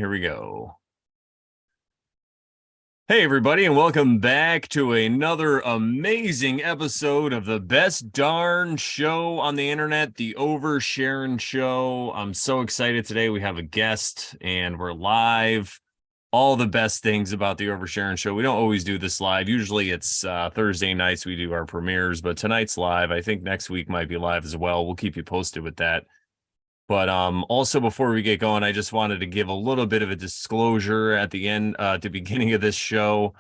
here we go. Hey, everybody, and welcome back to another amazing episode of the best darn show on the internet, the Sharon Show. I'm so excited today. We have a guest, and we're live. All the best things about the Sharon Show. We don't always do this live. Usually it's Thursday nights we do our premieres, but tonight's live. I think next week might be live as well. We'll keep you posted with that. But also, before we get going, I just wanted to give a little bit of a disclosure at the end, at the beginning of this show.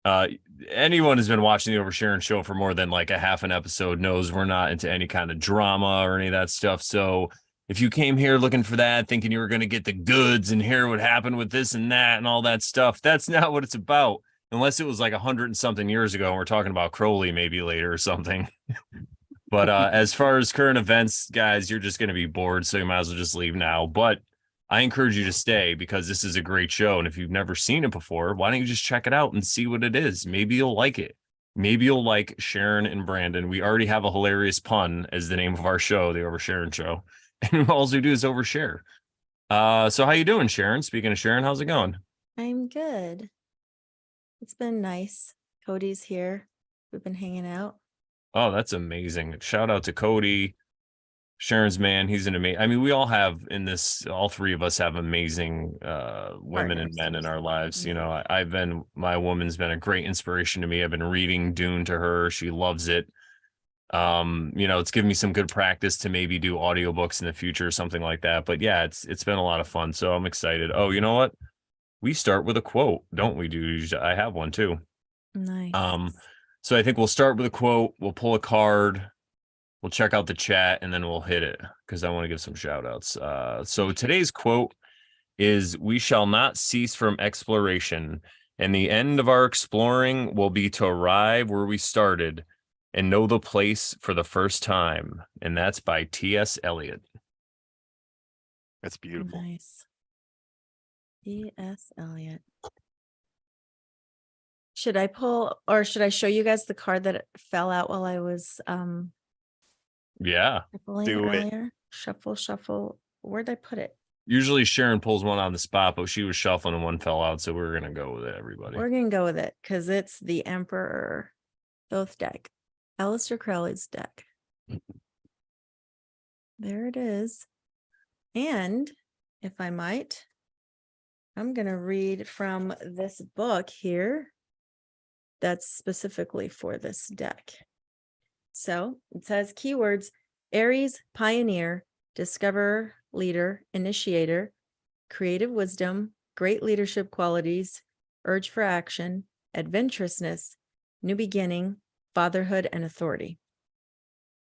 Anyone who's been watching the Sharon Show for more than like a half an episode knows we're not into any kind of drama or any of that stuff. So if you came here looking for that, thinking you were going to get the goods and hear what happened with this and that and all that stuff, that's not what it's about. Unless it was like 100 and something years ago, and we're talking about Crowley maybe later or something. But as far as current events, guys, you're just going to be bored, so you might as well just leave now. But I encourage you to stay because this is a great show. And if you've never seen it before, why don't you just check it out and see what it is? Maybe you'll like it. Maybe you'll like Sharon and Brandon. We already have a hilarious pun as the name of our show, the Sharon Show. And all we do is overshare. So how you doing, Sharon? Speaking of Sharon, how's it going? I'm good. It's been nice. Cody's here. We've been hanging out. Oh, that's amazing. Shout out to Cody. Sharon's man, he's an amazing. I mean, we all have in this, all three of us have amazing women and men in our lives. You know, my woman's been a great inspiration to me. I've been reading Dune to her. She loves it. You know, it's given me some good practice to maybe do audiobooks in the future or something like that. But yeah, it's been a lot of fun. So I'm excited. Oh, you know what? We start with a quote, don't we, dude? I have one too. Nice. So I think we'll start with a quote. We'll pull a card. We'll check out the chat and then we'll hit it because I want to give some shout outs. So today's quote is, "We shall not cease from exploration, and the end of our exploring will be to arrive where we started and know the place for the first time." And that's by T.S. Eliot. That's beautiful. Nice. T.S. Eliot. Should I pull, or should I show you guys the card that fell out while I was Yeah, do earlier? It. Shuffle. Where'd I put it? Usually Sharon pulls one on the spot, but she was shuffling and one fell out, so we're gonna go with it, everybody. We're gonna go with it because it's the Emperor Thoth deck. Aleister Crowley's deck. There it is. And if I might, I'm gonna read from this book here that's specifically for this deck. So it says keywords: Aries, pioneer, discoverer, leader, initiator, creative wisdom, great leadership qualities, urge for action, adventurousness, new beginning, fatherhood, and authority.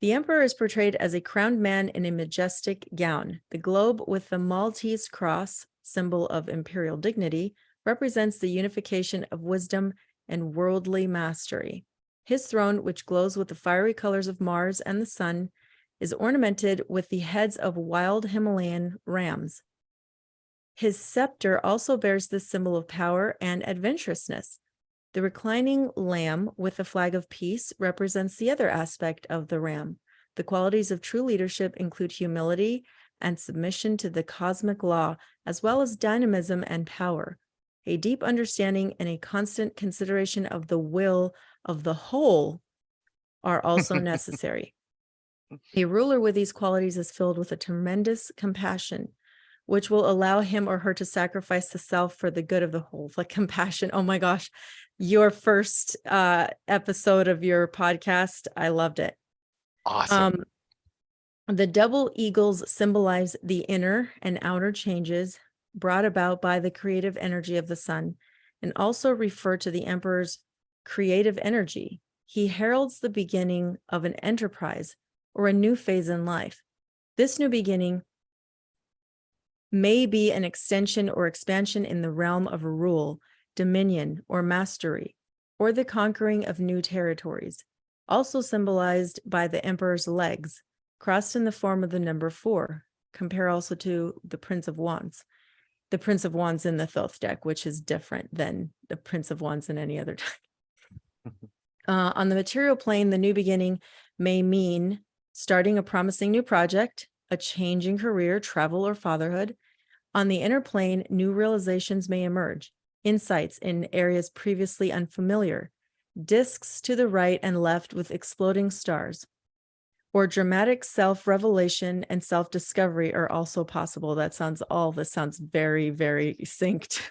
The emperor is portrayed as a crowned man in a majestic gown. The globe with the Maltese cross, symbol of imperial dignity, represents the unification of wisdom and worldly mastery. His throne, which glows with the fiery colors of Mars and the sun, is ornamented with the heads of wild Himalayan rams. His scepter also bears the symbol of power and adventurousness. The reclining lamb with the flag of peace represents the other aspect of the ram. The qualities of true leadership include humility and submission to the cosmic law, as well as dynamism and power. A deep understanding and a constant consideration of the will of the whole are also necessary. A ruler with these qualities is filled with a tremendous compassion, which will allow him or her to sacrifice the self for the good of the whole. Like compassion. Oh my gosh. Your first episode of your podcast, I loved it. Awesome. The double eagles symbolize the inner and outer changes brought about by the creative energy of the sun, and also refer to the emperor's creative energy. He heralds the beginning of an enterprise or a new phase in life. This new beginning may be an extension or expansion in the realm of rule, dominion, or mastery, or the conquering of new territories, also symbolized by the emperor's legs, crossed in the form of the number 4. Compare also to the Prince of Wands. The Prince of Wands in the Thoth deck, which is different than the Prince of Wands in any other deck. On the material plane, the new beginning may mean starting a promising new project, a change in career, travel, or fatherhood. On the inner plane, new realizations may emerge, insights in areas previously unfamiliar, discs to the right and left with exploding stars, or dramatic self-revelation and self-discovery are also possible. This sounds very, very synced.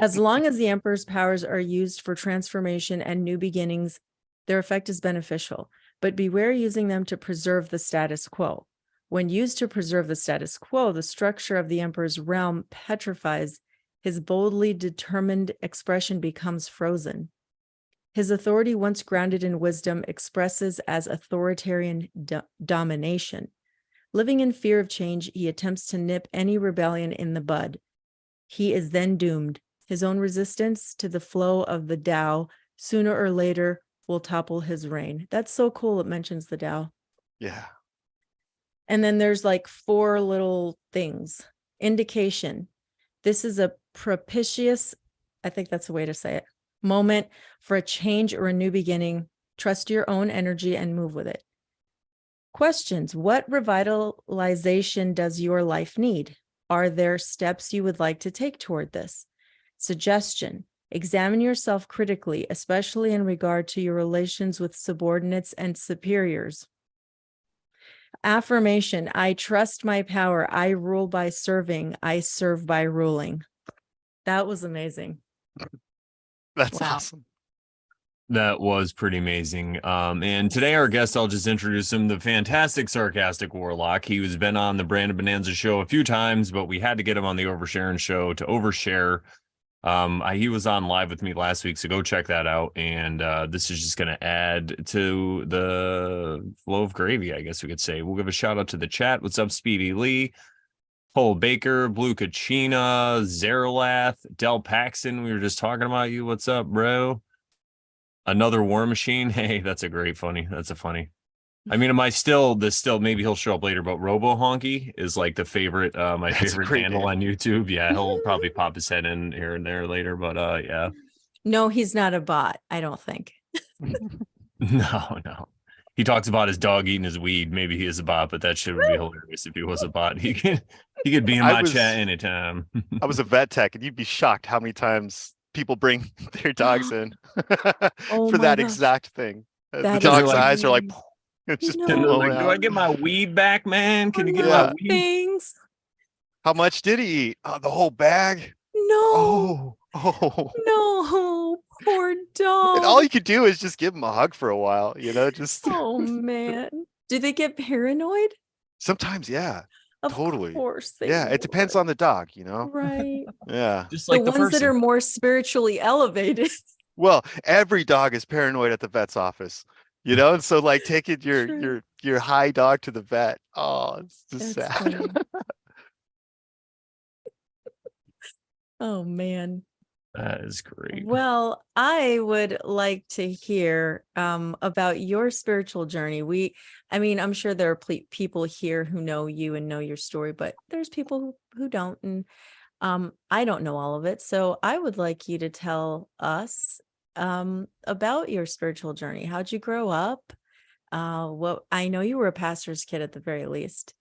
As long as the Emperor's powers are used for transformation and new beginnings, their effect is beneficial, but beware using them to preserve the status quo. When used to preserve the status quo, the structure of the Emperor's realm petrifies. His boldly determined expression becomes frozen. His authority, once grounded in wisdom, expresses as authoritarian domination. Living in fear of change, he attempts to nip any rebellion in the bud. He is then doomed. His own resistance to the flow of the Tao sooner or later will topple his reign. That's so cool. It mentions the Tao. Yeah. And then there's like 4 little things. Indication. This is a propitious, I think that's the way to say it, moment for a change or a new beginning. Trust your own energy and move with it. Questions. What revitalization does your life need? Are there steps you would like to take toward this? Suggestion. Examine yourself critically, especially in regard to your relations with subordinates and superiors. Affirmation. I trust my power. I rule by serving. I serve by ruling. That was amazing. That's Wow. awesome. That was pretty amazing. And today our guest, I'll just introduce him, the fantastic Sarkastik Worlock. He has been on the Brandon Bonanza show a few times, but we had to get him on the Oversharing show to overshare. He was on live with me last week, so go check that out. And this is just going to add to the flow of gravy, I guess we could say. We'll give a shout out to the chat. What's up, Speedy Lee? Cole Baker, Blue Kachina, Zeralath, Del Paxton. We were just talking about you. What's up, bro? Another War Machine. Hey, that's a funny. I mean, maybe he'll show up later, but Robo Honky is like the favorite, my That's a favorite great handle name. on YouTube. Yeah, he'll probably pop his head in here and there later, but yeah. No, he's not a bot, I don't think. No. He talks about his dog eating his weed. Maybe he is a bot, but that shit would be hilarious if he was a bot. He could be in my chat anytime. I was a vet tech, and you'd be shocked how many times people bring their dogs in Oh for my that gosh. exact thing. The That is dog's like- eyes are like, amazing. it's just No. And they're blowing like, do I out. get my weed back, man? Can you get Yeah. my weed? Things. How much did he eat? Oh, the whole bag. No. Oh. No. Poor dog. And all you could do is just give him a hug for a while, just Oh man. Do they get paranoid? sometimes, yeah. Of Totally. course they Yeah, it depends on the dog, Right. Yeah. Just The like the ones that person. are more spiritually elevated. Well, every dog is paranoid at the vet's office, and so like taking True. your high dog to the vet. Oh, it's just That's sad. funny. Oh man. That is great. Well, I would like to hear about your spiritual journey. I'm sure there are people here who know you and know your story, but there's people who don't, and I don't know all of it. So I would like you to tell us about your spiritual journey. How'd you grow up? I know you were a pastor's kid at the very least,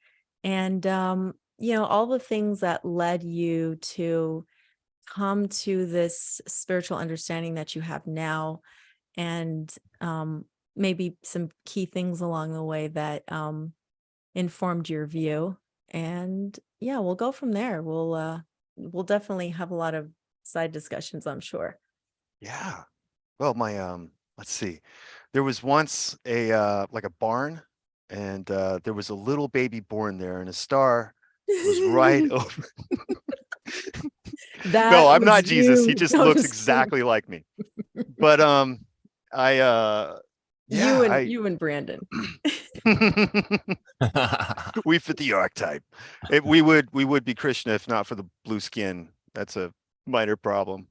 and all the things that led you to come to this spiritual understanding that you have now, and maybe some key things along the way that informed your view. And yeah, we'll go from there. We'll definitely have a lot of side discussions, I'm sure. Yeah. Well, my let's see. There was once a like a barn, and there was a little baby born there, and a star was right over. No, I'm not Jesus. He just looks exactly like me. But you and Brandon. We fit the archetype. We would be Krishna if not for the blue skin. That's a minor problem.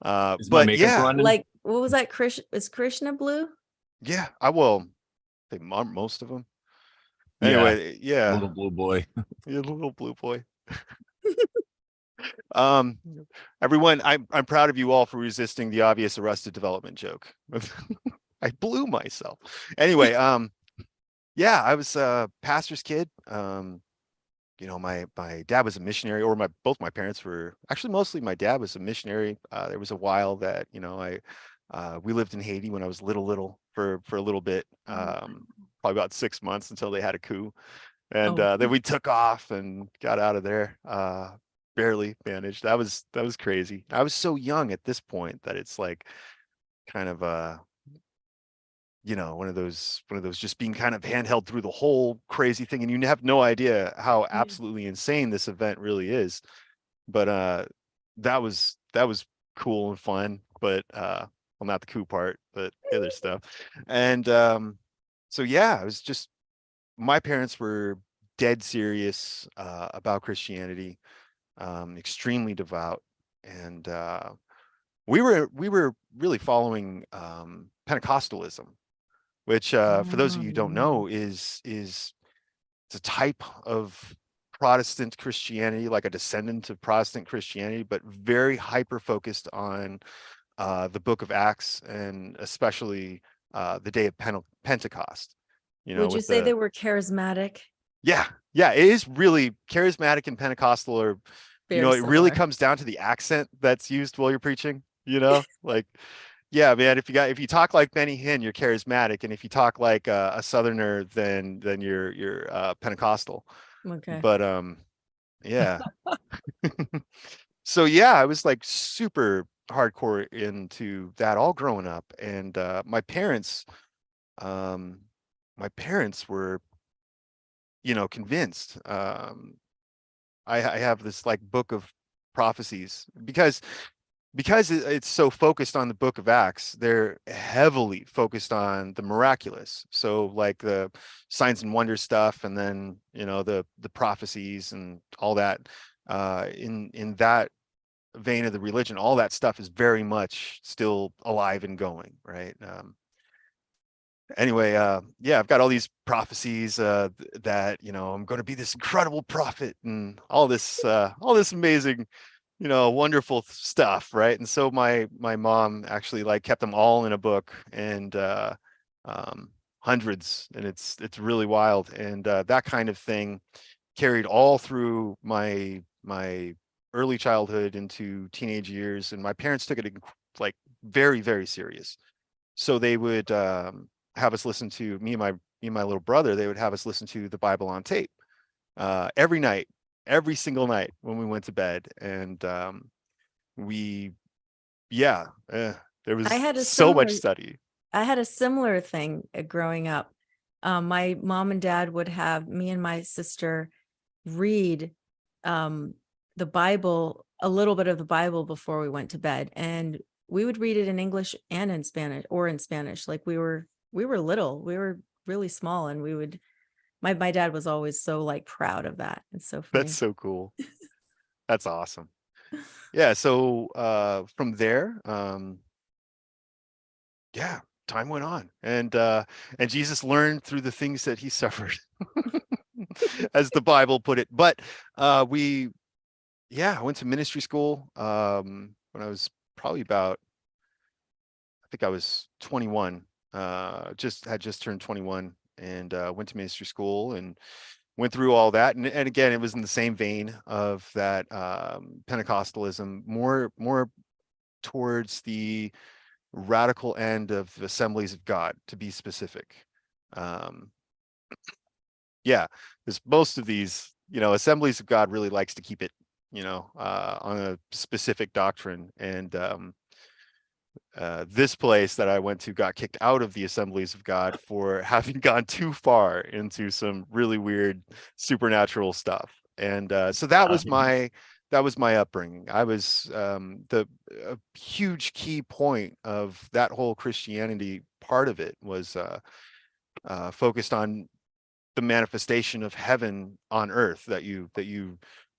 Is my But makeup yeah, running? Like, what was that? Is Krishna blue? yeah, I will say most of them. Anyway, yeah, Little blue boy. you're a little blue boy. Everyone, I'm proud of you all for resisting the obvious Arrested Development joke. I blew myself. Anyway, yeah, I was a pastor's kid. you know, my dad was a missionary, or both my parents were, actually mostly my dad was a missionary. There was a while that, you know, we lived in Haiti when I was little for a little bit, probably about 6 months until they had a coup. And Oh, then we took off and got out of there. Barely managed. That was crazy. I was so young at this point that it's like kind of you know, one of those just being kind of handheld through the whole crazy thing, and you have no idea how yeah. absolutely insane this event really is. But that was cool and fun. But well, not the coup part, but the other stuff. And so yeah, it was just, my parents were dead serious about Christianity, extremely devout, and we were really following Pentecostalism, which for those of you who don't Oh, know is it's a type of Protestant Christianity, like a descendant of Protestant Christianity, but very hyper focused on the Book of Acts, and especially the day of Pentecost. You know, would you with say they the, were charismatic? yeah, it is really charismatic and Pentecostal, or, you know, Very it really similar. comes down to the accent that's used while you're preaching, you know, like, yeah, man, if you talk like Benny Hinn, you're charismatic. And if you talk like a Southerner, then you're Pentecostal. Okay. But yeah. So yeah, I was like super hardcore into that all growing up. And um my parents were, you know, convinced. I have this like book of prophecies, because it's so focused on the Book of Acts. They're heavily focused on the miraculous, so like the signs and wonder stuff, and then, you know, the prophecies and all that. In that vein of the religion, all that stuff is very much still alive and going, right? Anyway, yeah, I've got all these prophecies that, you know, I'm going to be this incredible prophet, and all this amazing, you know, wonderful stuff, right? And so my mom actually like kept them all in a book, and hundreds, and it's really wild. And that kind of thing carried all through my early childhood into teenage years, and my parents took it like very, very serious. So they would have us listen to, me and my little brother, they would have us listen to the Bible on tape every night, every single night when we went to bed. And we, yeah, there I was had a so much similar study. I had a similar thing growing up. My mom and dad would have me and my sister read um, the Bible, a little bit of the Bible before we went to bed, and we would read it in English and in Spanish, or in Spanish. Like we were little, we were really small, and we would. My dad was always so like proud of that. It's so That's funny. so cool. That's awesome. Yeah. So from there, yeah, time went on, and Jesus learned through the things that he suffered, as the Bible put it. But we, yeah, I went to ministry school when I was probably about, I think I was 21, just turned 21, and went to ministry school and went through all that. And again, it was in the same vein of that Pentecostalism, more towards the radical end of Assemblies of God, to be specific. Um, yeah, because most of these, you know, Assemblies of God really likes to keep it, you know, on a specific doctrine. And this place that I went to got kicked out of the Assemblies of God for having gone too far into some really weird supernatural stuff. And so that was my upbringing. I was the a huge key point of that whole Christianity part of it was focused on the manifestation of heaven on earth, that you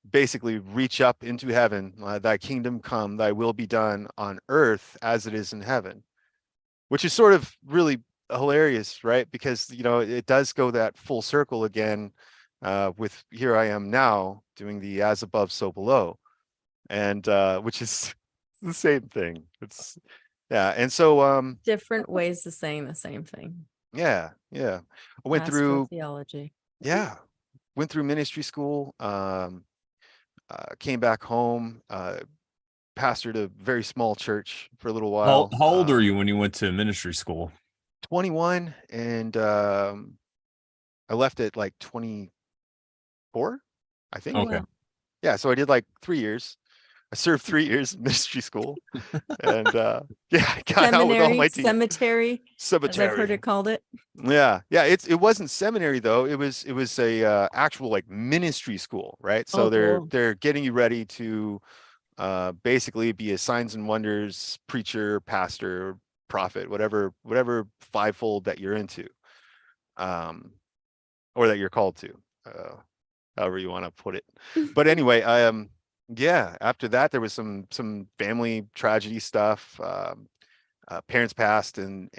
basically reach up into heaven, thy kingdom come, thy will be done on earth as it is in heaven, which is sort of really hilarious, right? Because, you know, it does go that full circle again with here I am now doing the as above so below, and which is the same thing. It's, yeah. And so Different ways of saying the same thing. yeah, I went Pastoral through, theology. yeah, went through ministry school, came back home, pastored a very small church for a little while. How old were you when you went to ministry school? 21, and I left at like 24, I think. Oh, Okay. wow. Yeah, so I did like 3 years. I served 3 years in ministry school, and yeah, I got out with all my teeth. Cemetery, as I've heard Cemetery. it called it. Yeah, yeah. It wasn't seminary though. It was a actual like ministry school, right? So Oh, cool. they're getting you ready to basically be a signs and wonders preacher, pastor, prophet, whatever fivefold that you're into, or that you're called to, however you want to put it. But anyway, yeah, after that there was some family tragedy stuff. Parents passed, and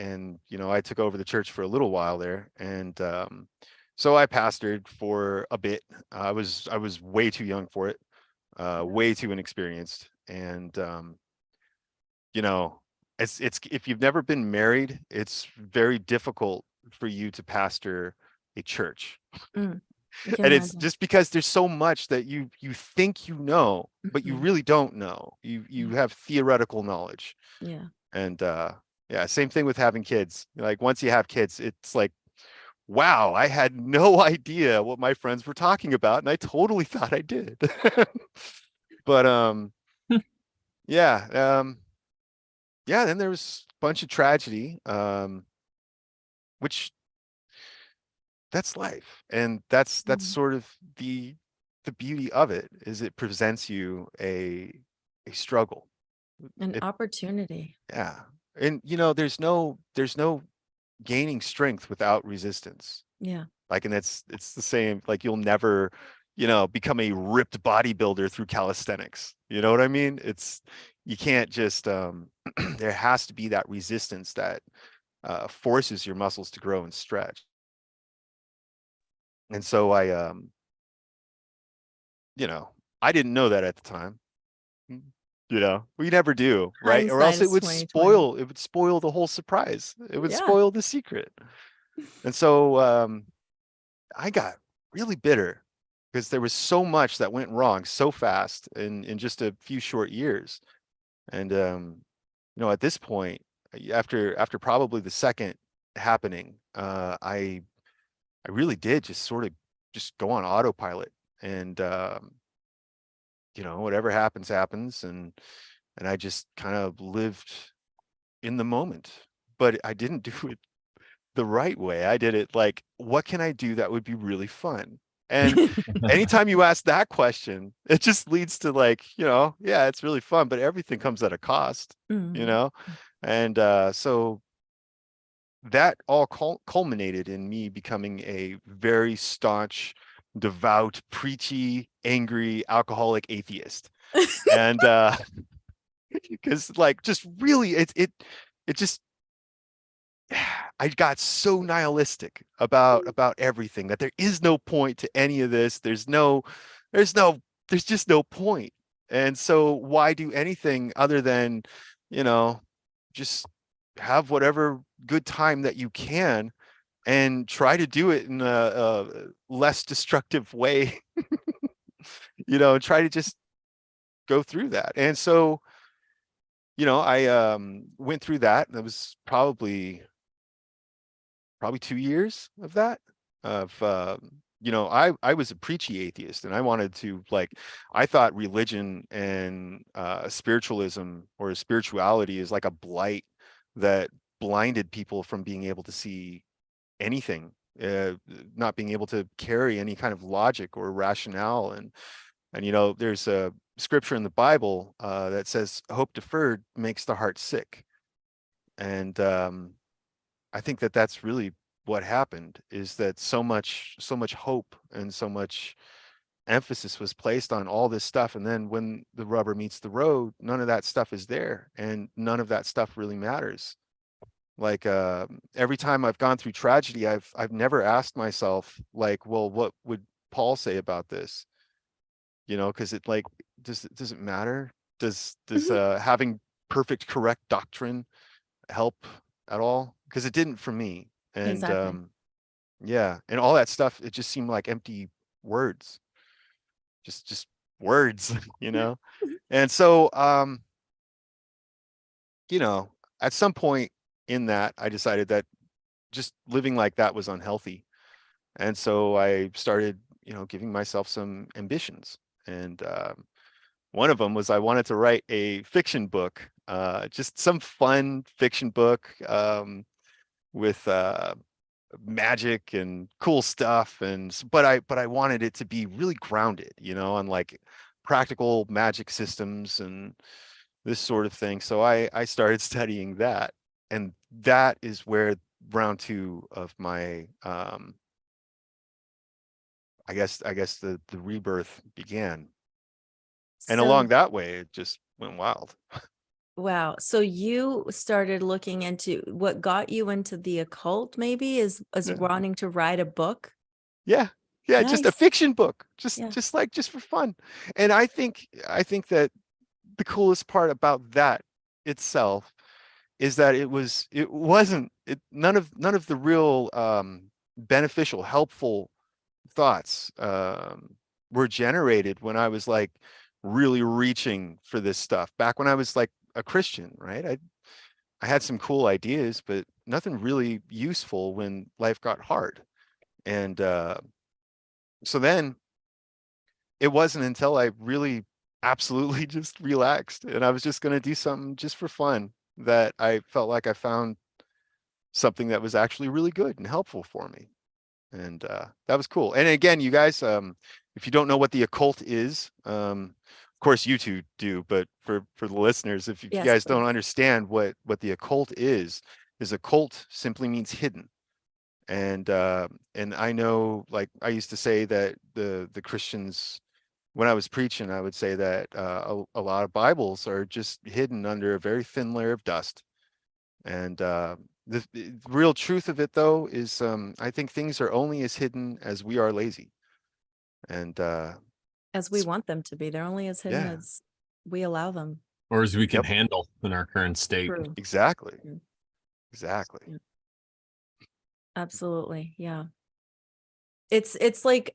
I took over the church for a little while there, and so I pastored for a bit. I was way too young for it, way too inexperienced, and it's if you've never been married, it's very difficult for you to pastor a church. I can And it's imagine. just because there's so much that you think but you Mhm. really don't know. You Yeah. have theoretical knowledge. Yeah. And yeah, same thing with having kids. Like once you have kids, it's like, wow, I had no idea what my friends were talking about, and I totally thought I did. But yeah, yeah, then there was a bunch of tragedy, which that's life. And that's Mhm. sort of the beauty of it, is it presents you a struggle. An It, opportunity. yeah. And there's no gaining strength without resistance. Yeah. Like, and it's the same, like you'll never, become a ripped bodybuilder through calisthenics. You know what I mean? You can't just, there has to be that resistance that forces your muscles to grow and stretch. And so I didn't know that at the time. We never do, right? Or Hindsight else is 2020. it would spoil the whole surprise. It would Yeah. spoil the secret. And so I got really bitter because there was so much that went wrong so fast in just a few short years. And at this point, after probably the second happening, I really did just sort of just go on autopilot, and whatever happens happens, and I just kind of lived in the moment. But I didn't do it the right way. I did it like, what can I do that would be really fun? And anytime you ask that question, it just leads to like, yeah, it's really fun, but everything comes at a cost, Mm. and so that all culminated in me becoming a very staunch, devout, preachy, angry, alcoholic atheist. And because like just really it just I got so nihilistic about everything, that there is no point to any of this. There's just no point. And so why do anything other than, just have whatever good time that you can, and try to do it in a less destructive way, try to just go through that. And so, I went through that. That was probably 2 years of that, of I was a preachy atheist, and I wanted to, like, I thought religion and spiritualism or spirituality is like a blight that blinded people from being able to see anything, not being able to carry any kind of logic or rationale. And there's a scripture in the Bible that says hope deferred makes the heart sick. And I think that that's really what happened, is that so much hope and so much emphasis was placed on all this stuff, and then when the rubber meets the road, none of that stuff is there, and none of that stuff really matters. Like every time I've gone through tragedy, I've never asked myself, like, well, what would Paul say about this? Because it, like, does it matter? Does having perfect correct doctrine help at all? Because it didn't for me. And Exactly. yeah, and all that stuff, it just seemed like empty words, just words, And so, at some point in that, I decided that just living like that was unhealthy. And so I started, giving myself some ambitions. And one of them was I wanted to write a fiction book, just some fun fiction book with magic and cool stuff. But I wanted it to be really grounded, on like practical magic systems and this sort of thing. So I started studying that. And that is where round two of my I guess the rebirth began. And So, along that way, it just went wild. wow. So you started looking into what got you into the occult, maybe, is Yeah. wanting to write a book. Yeah. Just a Nice. fiction book, Yeah. just for fun. And I think that the coolest part about that itself is that none of the real beneficial, helpful thoughts were generated when I was like really reaching for this stuff back when I was like a Christian, right? I had some cool ideas, but nothing really useful when life got hard. And so then it wasn't until I really absolutely just relaxed and I was just going to do something just for fun that I felt like I found something that was actually really good and helpful for me. And that was cool. And again, you guys, if you don't know what the occult is, of course you two do, but for the listeners, if you Yes, guys don't please. understand what the occult is occult simply means hidden. And I know, like I used to say that the Christians, when I was preaching, I would say that a lot of Bibles are just hidden under a very thin layer of dust. And the real truth of it, though, is I think things are only as hidden as we are lazy. And As we want them to be. They're only as hidden yeah, as we allow them. Or as we can yep, handle in our current state. True. exactly, Mm. exactly. Yeah. Absolutely. Yeah. It's like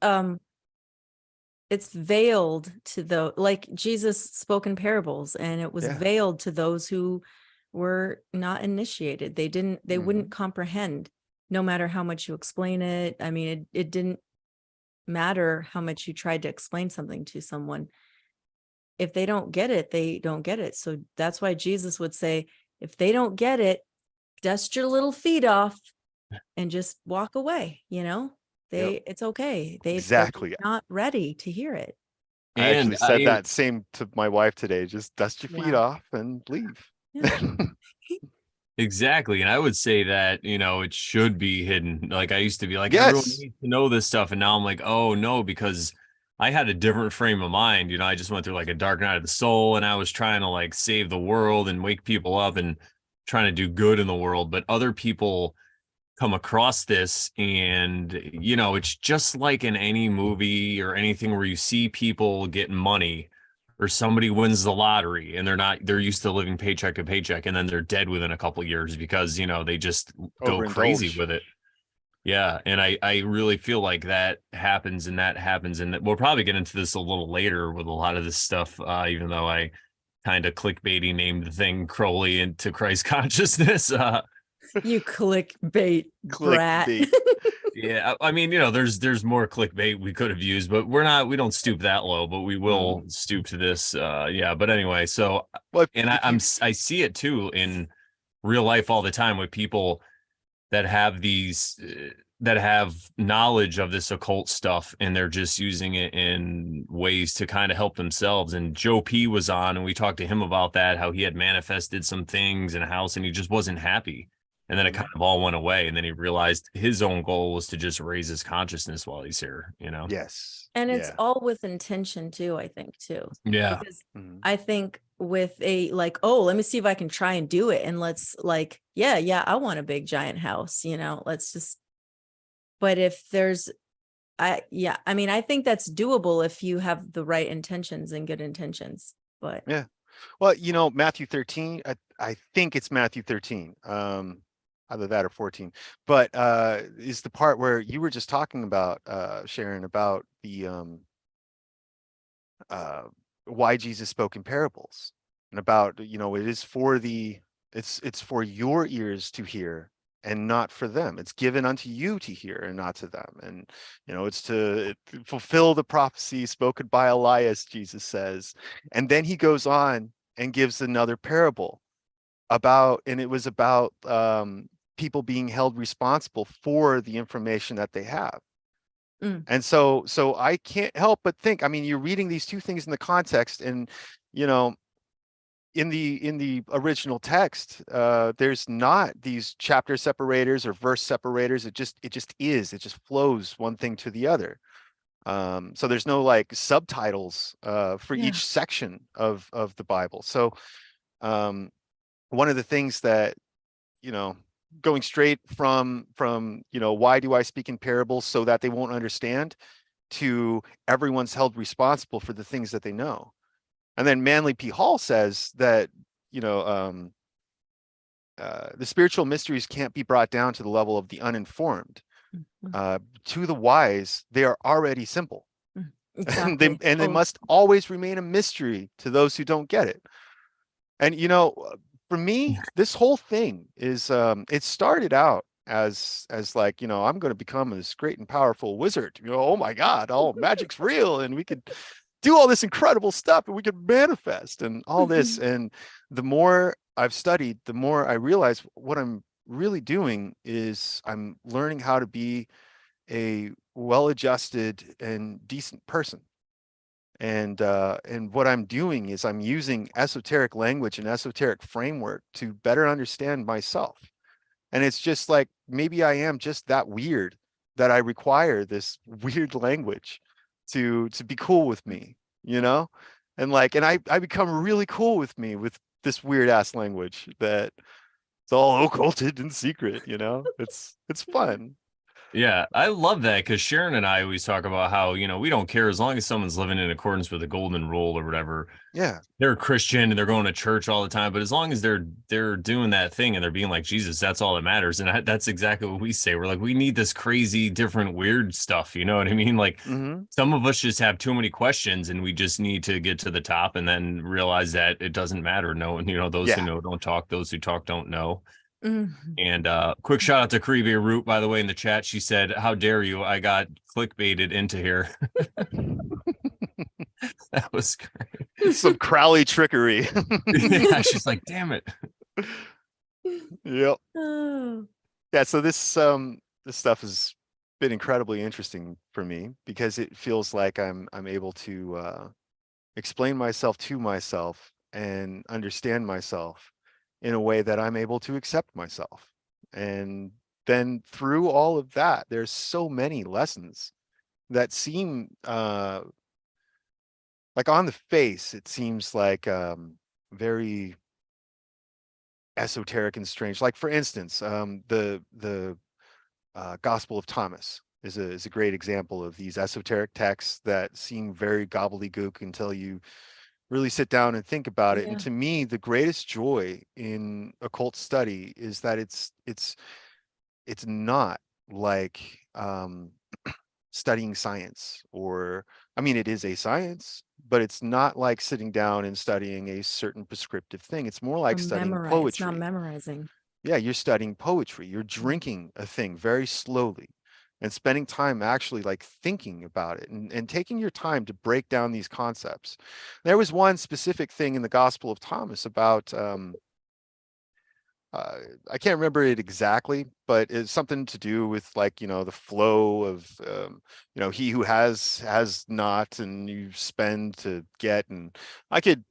it's veiled to the, like Jesus spoke in parables, and it was Yeah. veiled to those who were not initiated. They Mhm. wouldn't comprehend, no matter how much you explain it. I mean, it didn't matter how much you tried to explain something to someone. If they don't get it, they don't get it. So that's why Jesus would say, if they don't get it, dust your little feet off and just walk away. Yep. It's okay. They're Exactly. not ready to hear it. I And actually said that same to my wife today. Just dust your feet Wow. off and leave. Yeah. exactly. And I would say that, it should be hidden. Like I used to be like, everyone Yes. needs to know this stuff. And now I'm like, oh no, because I had a different frame of mind. I just went through like a dark night of the soul and I was trying to like save the world and wake people up and trying to do good in the world. But other people come across this and it's just like in any movie or anything where you see people getting money or somebody wins the lottery and they're used to living paycheck to paycheck and then they're dead within a couple of years because they just go crazy Overindulge. with it. Yeah, and I really feel like that happens and that we'll probably get into this a little later with a lot of this stuff, even though I kind of clickbaity named the thing Crowley into Christ Consciousness. You clickbait brat. Clickbait. Yeah, I mean, there's more clickbait we could have used, but we don't stoop that low, but we will stoop to this. Yeah, but anyway, so Well, and I see it too in real life all the time with people that have that have knowledge of this occult stuff and they're just using it in ways to kind of help themselves. And Joe P was on and we talked to him about that, how he had manifested some things in a house and he just wasn't happy. And then it kind of all went away. And then he realized his own goal was to just raise his consciousness while he's here, yes. And it's Yeah. all with intention too, I think, too. Yeah. Because Mhm. I think with a like, oh, let me see if I can try and do it. And let's like, yeah, I want a big giant house, let's just, but if there's, I mean, I think that's doable if you have the right intentions and good intentions, but Yeah. Well, Matthew 13, I think it's Matthew 13. either that or 14, but is the part where you were just talking about, Sharon, about the why Jesus spoke in parables, and about, you know, it is for the, it's for your ears to hear and not for them. It's given unto you to hear and not to them. And, you know, it's to fulfill the prophecy spoken by Elias, Jesus says. And then he goes on and gives another parable about, and it was about people being held responsible for the information that they have. And so I can't help but think, I mean, you're reading these two things in the context, and, you know, in the original text, there's not these chapter separators or verse separators. It just flows one thing to the other. So there's no like subtitles for each section of the Bible. So one of the things that, you know, going straight from, you know, why do I speak in parables so that they won't understand, to everyone's held responsible for the things that they know. And then Manly P. Hall says that, you know, the spiritual mysteries can't be brought down to the level of the uninformed. To the wise, they are already simple. Exactly. and they must always remain a mystery to those who don't get it. And, you know, for me, this whole thing is, it started out as like, you know, I'm going to become this great and powerful wizard. You know, oh my God, all magic's real, and we could do all this incredible stuff, and we could manifest and all this. And the more I've studied, the more I realize what I'm really doing is I'm learning how to be a well-adjusted and decent person. And what I'm doing is I'm using esoteric language and esoteric framework to better understand myself. And it's just like, maybe I am just that weird that I require this weird language to be cool with me, you know? And like, and I become really cool with me with this weird ass language that it's all occulted and secret, you know? It's fun. Yeah, I love that, because Sharon and I always talk about how, you know, we don't care as long as someone's living in accordance with the golden rule or whatever. Yeah. They're a Christian and they're going to church all the time, but as long as they're doing that thing and they're being like Jesus, that's all that matters. And that's exactly what we say. We're like, we need this crazy, different, weird stuff. You know what I mean? Like, some of us just have too many questions, and we just need to get to the top and then realize that it doesn't matter. No, you know, those who know don't talk. Those who talk don't know. And quick shout out to Creevy Root, by the way, in the chat. She said, "How dare you? I got clickbaited into here." That was great. Some Crowley trickery. Yeah, she's like, "Damn it." Yep. Oh. Yeah, so this stuff has been incredibly interesting for me, because it feels like I'm able to explain myself to myself and understand myself in a way that I'm able to accept myself. And then through all of that, there's so many lessons that seem like, on the face, it seems like very esoteric and strange. Like, for instance, the Gospel of Thomas is a great example of these esoteric texts that seem very gobbledygook until you really sit down and think about it. And to me, the greatest joy in occult study is that it's not like studying science, or, I mean, it is a science, but it's not like sitting down and studying a certain prescriptive thing. It's more like studying poetry. It's not memorizing. Yeah, you're studying poetry. You're drinking a thing very slowly and spending time actually like thinking about it, and taking your time to break down these concepts. There was one specific thing in the Gospel of Thomas about, I can't remember it exactly, but it's something to do with, like, you know, the flow of, you know, he who has not, and you spend to get. And I could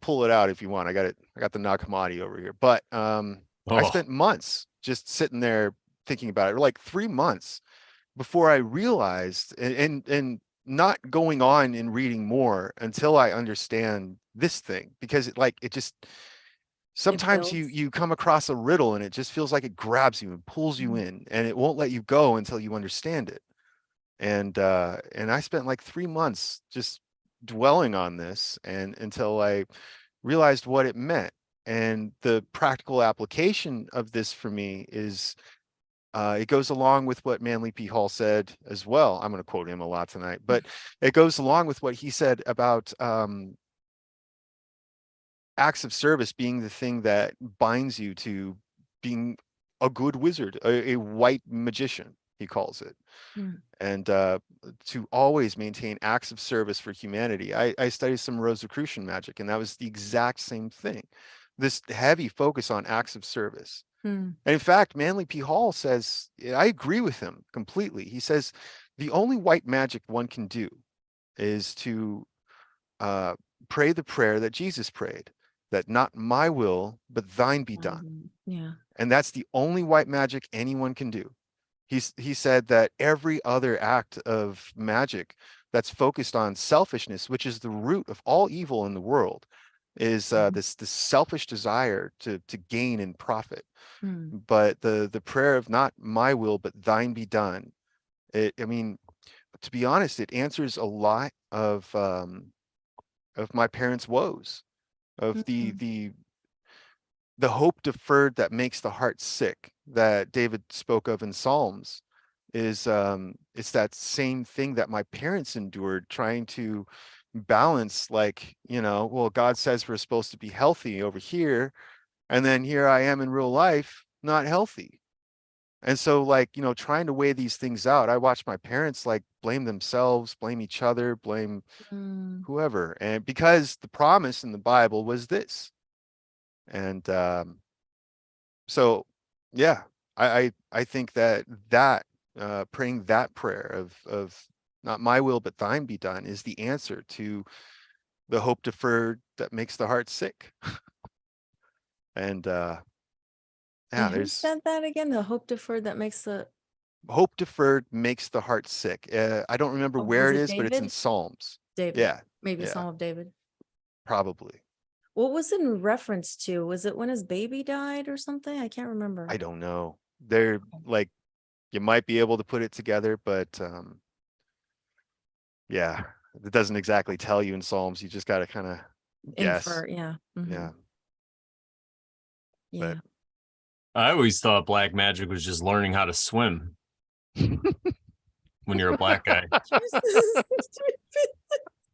pull it out if you want. I got the Nag Hammadi over here, but I spent months just sitting there thinking about it, or like 3 months, before I realized, and not going on and reading more until I understand this thing, because it just, sometimes you come across a riddle and it just feels like it grabs you and pulls you in, and it won't let you go until you understand it. And I spent like 3 months just dwelling on this, and until I realized what it meant. And the practical application of this for me is it goes along with what Manly P. Hall said as well. I'm going to quote him a lot tonight, but it goes along with what he said about acts of service being the thing that binds you to being a good wizard, a white magician, he calls it. Mm. And to always maintain acts of service for humanity. I studied some Rosicrucian magic, and that was the exact same thing. This heavy focus on acts of service. Mm. And in fact, Manly P. Hall says, I agree with him completely. He says, the only white magic one can do is to pray the prayer that Jesus prayed, that not my will, but thine be done. Yeah. And that's the only white magic anyone can do. He said that every other act of magic that's focused on selfishness, which is the root of all evil in the world, is this selfish desire to gain and profit. Mm. But the prayer of not my will, but thine be done. I mean, to be honest, it answers a lot of my parents' woes, of the hope deferred that makes the heart sick that David spoke of in Psalms. Is it's that same thing that my parents endured, trying to balance, like, well, God says we're supposed to be healthy over here, and then here I am in real life not healthy. And so, like, trying to weigh these things out, I watched my parents like blame themselves, blame each other, blame whoever, and because the promise in the Bible was this. And so yeah, I think that praying that prayer of not my will but thine be done is the answer to the hope deferred that makes the heart sick. And yeah, And who there's said that again? The hope deferred that makes the hope deferred makes the heart sick. I don't remember where was it it is, but it's in David? Psalms. David. Yeah, Maybe yeah, Psalm of David. probably. What was it in reference to? Was it when his baby died or something? I can't remember. I don't know. They're like, you might be able to put it together, but yeah, it doesn't exactly tell you in Psalms. You just got to kind of guess. Infer, yeah. Mhm. Yeah. Yeah. I always thought black magic was just learning how to swim when you're a black guy.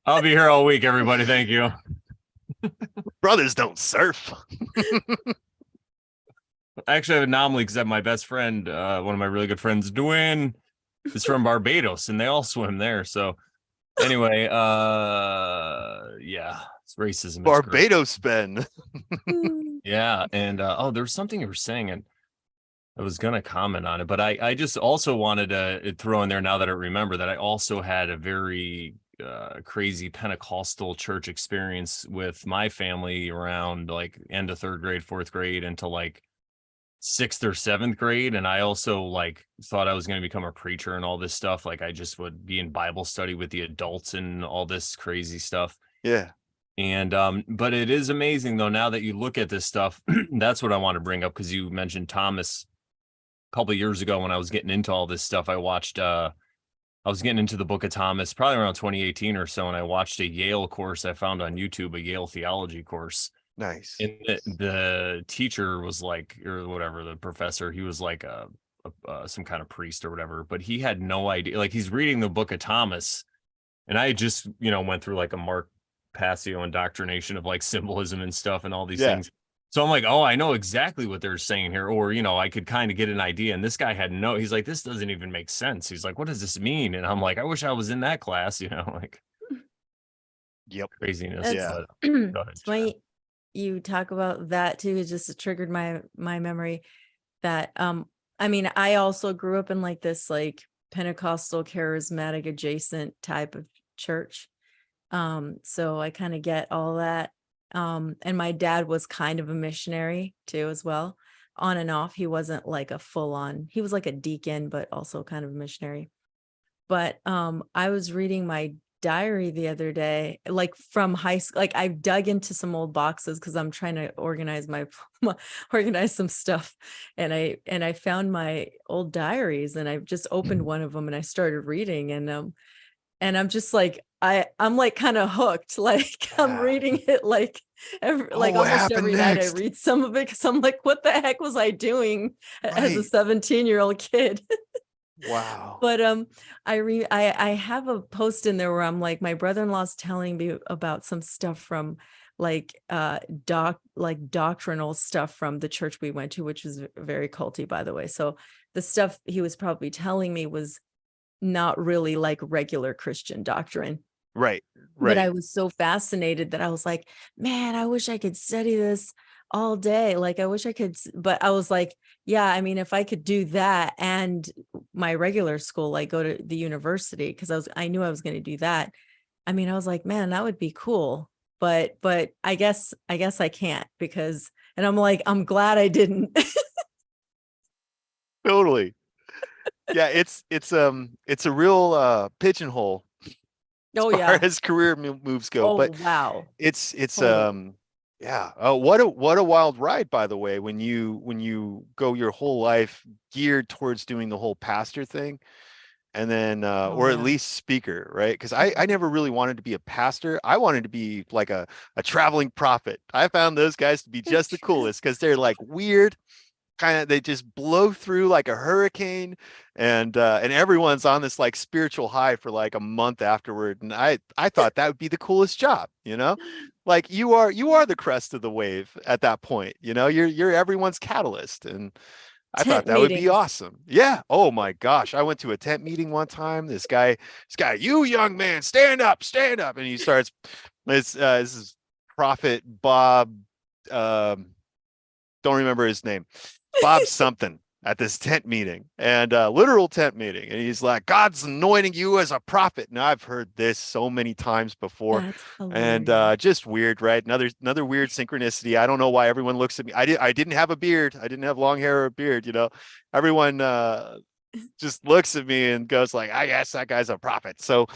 I'll be here all week, everybody. Thank you. Brothers don't surf. I actually have an anomaly because I have my best friend, one of my really good friends, Dwayne, is from Barbados, and they all swim there. So anyway, yeah, it's racism. Barbados, Ben. Yeah, and there was something you were saying, and I was gonna comment on it, but I just also wanted to throw in there, now that I remember, that I also had a very crazy Pentecostal church experience with my family around like end of third grade, fourth grade, into like sixth or seventh grade. And I also like thought I was going to become a preacher and all this stuff. Like I just would be in Bible study with the adults and all this crazy stuff. Yeah. And but it is amazing though, now that you look at this stuff, that's what I want to bring up, because you mentioned Thomas a couple of years ago. When I was getting into all this stuff, I watched I was getting into the book of Thomas probably around 2018 or so, and I watched a Yale course I found on YouTube, a Yale theology course. Nice. And the teacher was like, or whatever, the professor, he was like some kind of priest or whatever, but he had no idea. Like he's reading the book of Thomas, and I just, went through like a Mark Passio indoctrination of like symbolism and stuff and all these things. So I'm like, oh, I know exactly what they're saying here. Or, I could kind of get an idea. And this guy had he's like, this doesn't even make sense. He's like, what does this mean? And I'm like, I wish I was in that class, like. Yep. Craziness. Yeah. It's funny you talk about that too. It just triggered my memory that, I mean, I also grew up in like this, like Pentecostal charismatic adjacent type of church. So I kind of get all that. And my dad was kind of a missionary too, as well, on and off. He wasn't like a full on, he was like a deacon, but also kind of a missionary. But I was reading my diary the other day, like from high school. Like I've dug into some old boxes because I'm trying to organize organize some stuff. And I found my old diaries, and I just opened one of them and I started reading, and I'm just like, I'm like kind of hooked. Like I'm Yeah. reading it like like what almost happened every night I next? read some of it because I'm like, what the heck was I doing as a Right. 17-year-old kid? Wow. But I have a post in there where I'm like, my brother-in-law's telling me about some stuff from like doctrinal stuff from the church we went to, which was very culty, by the way. So the stuff he was probably telling me was not really like regular Christian doctrine. Right. But I Right. was so fascinated that I was like, man, I wish I could study this all day. Like, I wish I could, but I was like, yeah, I mean, if I could do that and my regular school, like go to the university, because I knew I was going to do that. I mean, I was like, man, that would be cool. But I guess I can't because, and I'm like, I'm glad I didn't. Totally. Yeah, it's a real pigeonhole as Oh far yeah. as career moves go. Oh But wow. it's Totally. yeah. What a wild ride, by the way, when you go your whole life geared towards doing the whole pastor thing, and then Oh or at yeah. least speaker, right? Because I never really wanted to be a pastor. I wanted to be like a traveling prophet. I found those guys to be just the coolest because they're like weird, kind of, they just blow through like a hurricane, and everyone's on this like spiritual high for like a month afterward. And I thought that would be the coolest job, like you are the crest of the wave at that point, you're everyone's catalyst. And I thought Tent that would be meetings. awesome. Yeah. Oh my gosh. I went to a tent meeting one time. This guy, you young man, stand up, stand up. And he starts, this is Prophet Bob, don't remember his name, Bob something, at this tent meeting, and literal tent meeting. And he's like, God's anointing you as a prophet. Now I've heard this so many times before, That's and hilarious. just weird, right? Another weird synchronicity. I don't know why everyone looks at me. I didn't have a beard. I didn't have long hair or a beard. Everyone just looks at me and goes like, I guess that guy's a prophet. So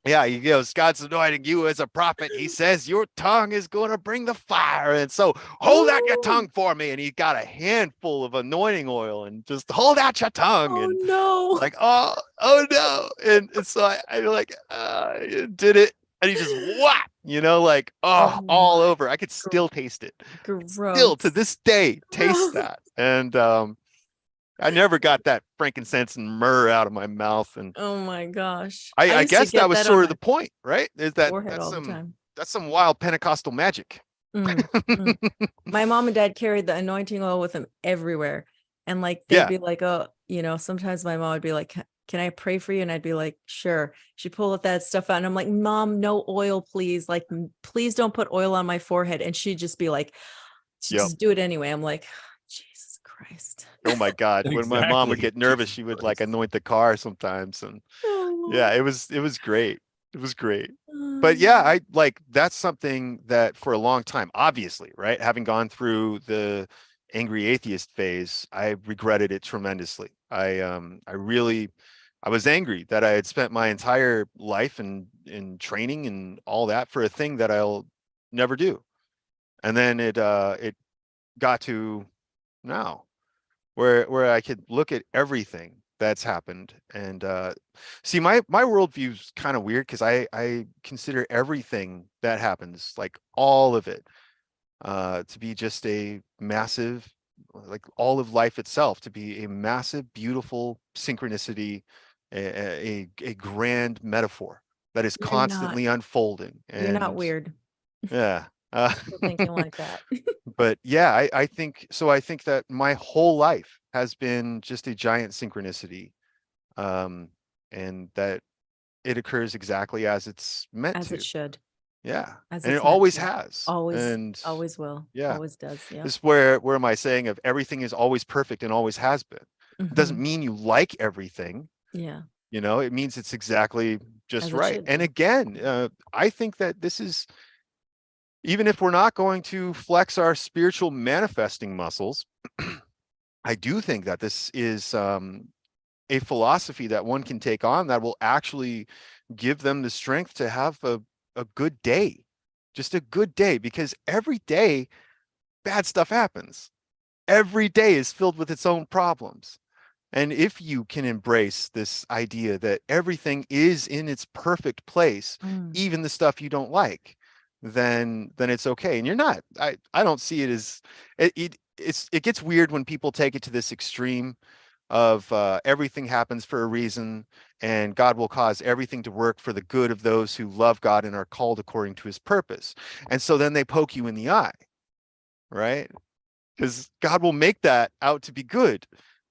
yeah, he goes, God's anointing you as a prophet. He says your tongue is going to bring the fire. And so hold out your Oh, tongue for me. And he got a handful of anointing oil and just hold out your tongue. oh And no. like, oh no. And so I like did it. And he just whap, like, Oh all my, over. I could still taste it. Still to gross. this day, taste that. And I never got that frankincense and myrrh out of my mouth. And Oh my gosh. I I used to guess that get was that on sort of my the point, right? Is forehead that's all the some time. wild Pentecostal magic. Mm, mm. My mom and dad carried the anointing oil with them everywhere. And like they'd Yeah. be like, oh, sometimes my mom would be like, can I pray for you? And I'd be like, sure. She'd pull up that stuff out. And I'm like, Mom, no oil, please. Like, please don't put oil on my forehead. And she'd just be like, she'd Yep. just do it anyway. I'm like, Jesus Christ. Oh my God. When my mom would Exactly. get nervous, Jesus she would like Christ. anoint the car sometimes. And Oh yeah, it was great. It was great. But yeah, Lord. I like that's something that for a long time, obviously, right? Having gone through the angry atheist phase, I regretted it tremendously. I was angry that I had spent my entire life in training and all that for a thing that I'll never do. And then it got to now where I could look at everything that's happened and see my worldview's kind of weird because I consider everything that happens, like all of it, to be just a massive, like all of life itself, to be a massive, beautiful synchronicity, a grand metaphor that is You're not, constantly unfolding. you're not And weird yeah. for thinking like that. But yeah, I think so. I think that my whole life has been just a giant synchronicity, um, and that it occurs exactly as it's meant As it to. should, Yeah, as and it it's meant always to. has. Always, And always will, yeah, always does. Yeah. this is where my saying of everything is always perfect and always has been. It doesn't Hmm. mean you like everything. Yeah. It means it's exactly just As it right. should And be. again, I think that this is, even if we're not going to flex our spiritual manifesting muscles, I do think that this is a philosophy that one can take on that will actually give them the strength to have a good day, just a good day, because every day bad stuff happens. Every day is filled with its own problems. And if you can embrace this idea that everything is in its perfect place, Mm. even the stuff you don't like, then it's okay. And you're not, I don't see it as it gets weird when people take it to this extreme of everything happens for a reason, and God will cause everything to work for the good of those who love God and are called according to his purpose. And so then they poke you in the eye, right? Because God will make that out to be good.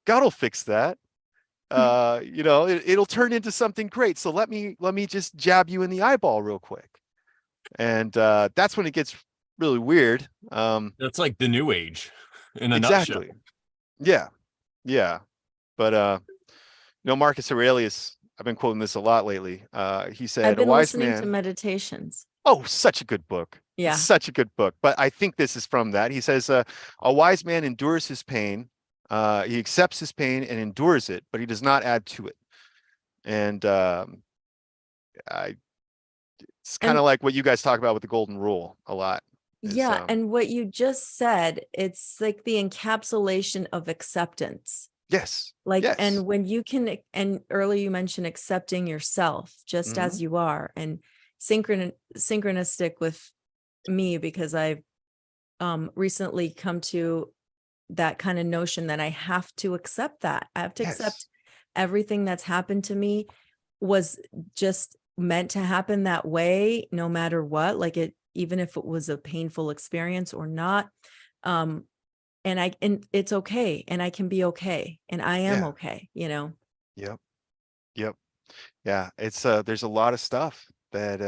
God will fix that. You know, it'll turn into something great. So let me just jab you in the eyeball real quick. And that's when it gets really weird. That's like the new age in a nutshell. Exactly. Yeah. Yeah. But you know, Marcus Aurelius, I've been quoting this a lot lately. He I've said, a been wise listening to man. meditations. Oh, such a good book. Yeah. Such a good book. But I think this is from that. He says, a wise man endures his pain. He accepts his pain and endures it, but he does not add to it. And it's kind And of like what you guys talk about with the golden rule a lot. yeah, and what you just said, it's like the encapsulation of acceptance. Yes. Like, Yes. and when you can, and earlier you mentioned accepting yourself just Mhm. as you are, and synchronistic with me, because I've recently come to that kind of notion that I have to accept that. I have to accept Yes. everything that's happened to me was just meant to happen that way, no matter what, like it, even if it was a painful experience or not. And it's okay. And I can be okay. And I am Yeah. okay, you know? Yep. Yep. Yeah. It's there's a lot of stuff that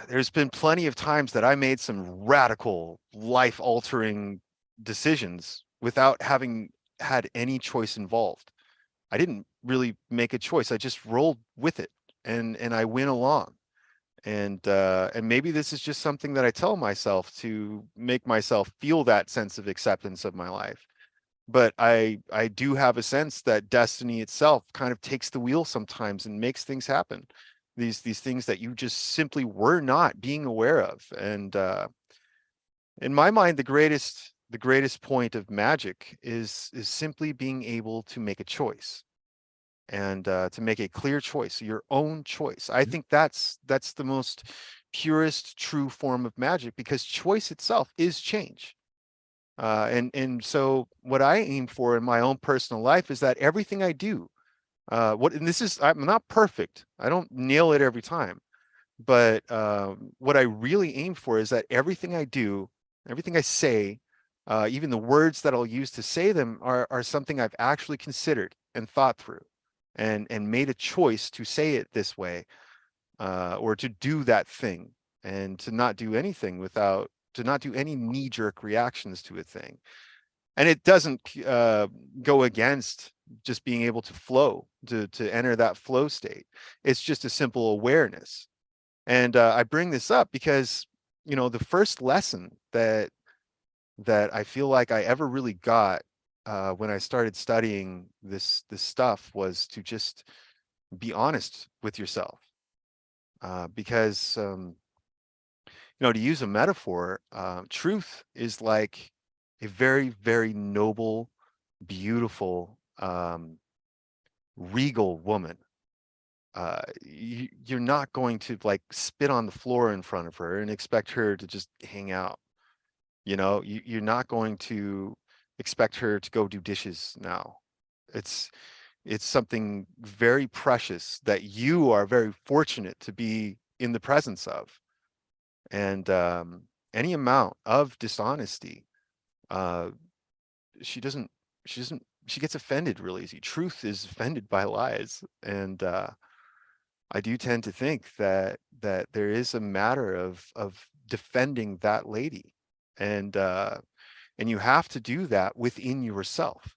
there's been plenty of times that I made some radical life altering decisions without having had any choice involved. I didn't really make a choice. I just rolled with it, and I went along. And maybe this is just something that I tell myself to make myself feel that sense of acceptance of my life. But I do have a sense that destiny itself kind of takes the wheel sometimes and makes things happen. These things that you just simply were not being aware of. And in my mind, the greatest point of magic is simply being able to make a choice, and to make a clear choice, your own choice. I think that's the most purest true form of magic, because choice itself is change. And so what I aim for in my own personal life is that everything I do, and this is, I'm not perfect. I don't nail it every time, but what I really aim for is that everything I do, everything I say, even the words that I'll use to say them are something I've actually considered and thought through, and made a choice to say it this way, or to do that thing, and to not do anything without, to not do any knee-jerk reactions to a thing. And it doesn't go against just being able to flow, to enter that flow state. It's just a simple awareness. And I bring this up because, you know, the first lesson that I feel like I ever really got when I started studying this stuff was to just be honest with yourself. Because you know, to use a metaphor, truth is like a very, very noble, beautiful, regal woman. You're not going to like spit on the floor in front of her and expect her to just hang out. You know, you're not going to expect her to go do dishes now. It's something very precious that you are very fortunate to be in the presence of. And any amount of dishonesty, uh, she doesn't, she gets offended really easy. Truth is offended by lies. And I do tend to think that there is a matter of defending that lady. And you have to do that within yourself,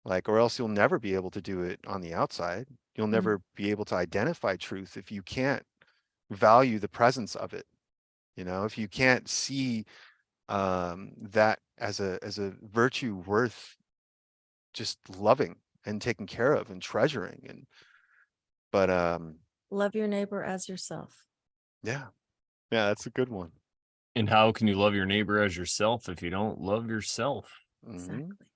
like, or else you'll never be able to do it on the outside. You'll never be able to identify truth if you can't value the presence of it. You know, if you can't see that as a virtue worth just loving and taking care of and treasuring. And but Love your neighbor as yourself. yeah, that's a good one. And how can you love your neighbor as yourself if you don't love yourself? Mhm. Exactly.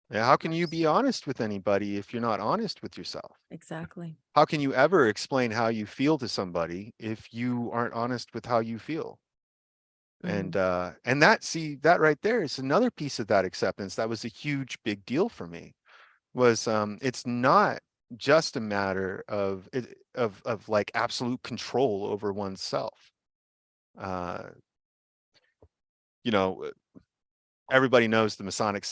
Yeah, how can you be honest with anybody if you're not honest with yourself? Exactly. How can you ever explain how you feel to somebody if you aren't honest with how you feel? Mm. And that right there is another piece of that acceptance. That was a huge big deal for me. Was it's not just a matter of like absolute control over oneself. Uh, you know, everybody knows the Masonic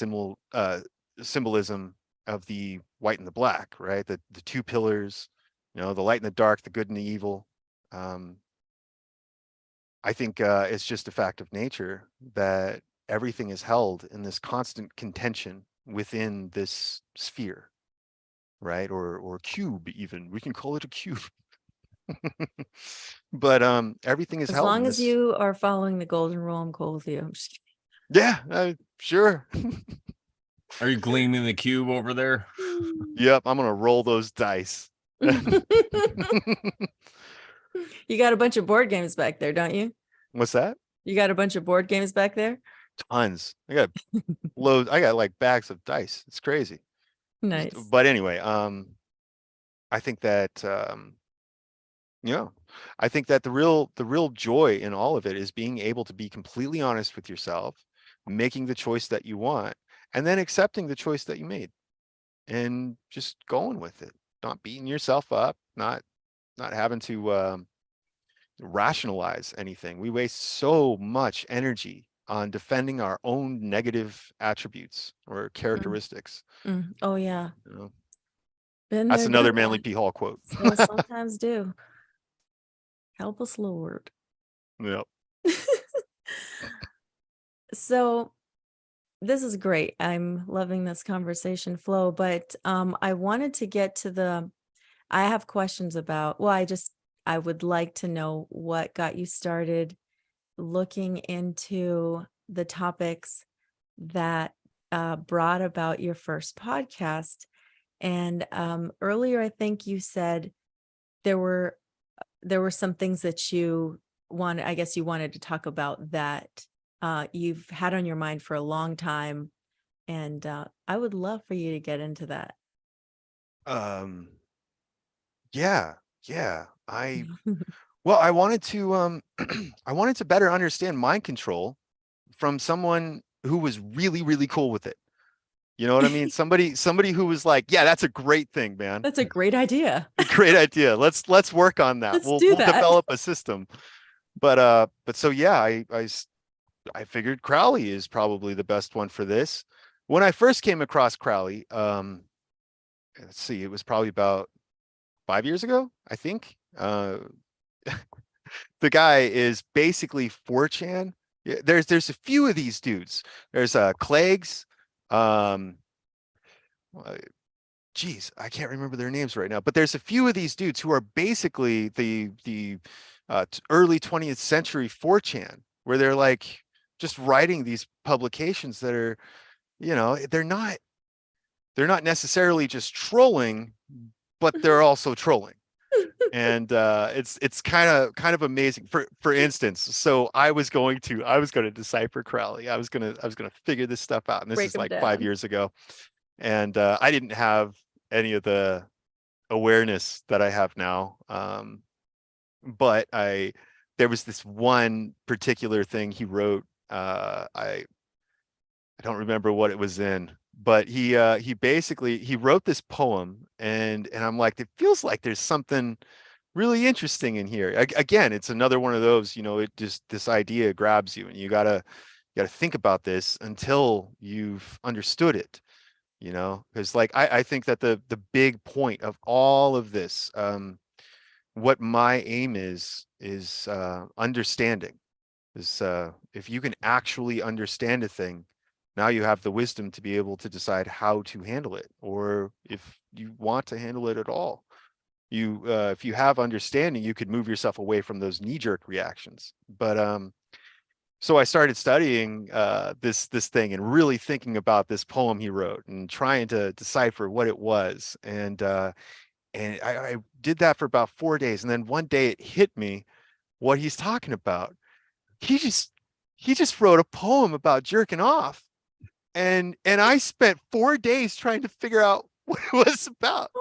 symbolism of the white and the black, right? The two pillars, the light and the dark, the good and the evil. Um, I think it's just a fact of nature that everything is held in this constant contention within this sphere, right? Or cube, even. We can call it a cube. But everything is As held in long as this. you are following the golden rule, I'm cool with you. I'm just Yeah, sure. Are you gleaming the cube over there? kidding. Yep, I'm gonna roll those dice. You got a bunch of board games back there, don't you? What's that? You got a bunch of board games back there? Tons. I got loads. I got like bags of dice. It's crazy. Nice. But anyway, I think that yeah, I think that the real joy in all of it is being able to be completely honest with yourself, making the choice that you want, and then accepting the choice that you made, and just going with it, not beating yourself up, not having to rationalize anything. We waste so much energy on defending our own negative attributes or characteristics. Oh yeah. You know? Been That's there, another done Manly that. P. Hall quote. So sometimes do. Help us, Lord. Yep. So this is great. I'm loving this conversation flow, but I wanted to get to I have questions about, I would like to know what got you started looking into the topics that brought about your first podcast. And earlier, I think you said there were some things that I guess you wanted to talk about that you've had on your mind for a long time. And I would love for you to get into that. Um, yeah, yeah. I wanted to I wanted to better understand mind control from someone who was really, really cool with it. You know what I mean? Somebody who was like, yeah, that's a great thing, man. That's a great idea. Great idea. Let's work on that. Let's We'll do we'll that. develop a system. But so yeah, I figured Crowley is probably the best one for this. When I first came across Crowley, let's see, it was probably about 5 years ago, I think. The guy is basically 4chan. Yeah, there's a few of these dudes. There's Cleggs, um, uh, geez, I can't remember their names right now, but there's a few of these dudes who are basically the early 20th century 4chan, where they're like just writing these publications that are, they're not necessarily just trolling, but they're also trolling. And it's kind of amazing. For instance, so I was going to decipher Crowley. I was gonna figure this stuff out, and this Break is them like 5 years down. ago. And I didn't have any of the awareness that I have now. But there was this one particular thing he wrote. I don't remember what it was in, but he basically he wrote this poem, and I'm like, it feels like there's something really interesting in here. Again, it's another one of those, it just, this idea grabs you, and you gotta think about this until you've understood it, because like I think that the big point of all of this, what my aim is understanding. Is if you can actually understand a thing, now you have the wisdom to be able to decide how to handle it, or if you want to handle it at all. If you have understanding, you could move yourself away from those knee-jerk reactions. But so I started studying this thing and really thinking about this poem he wrote and trying to decipher what it was. And I did that for about 4 days, and then one day it hit me what he's talking about. He just he just wrote a poem about jerking off. and I spent 4 days trying to figure out what it was about.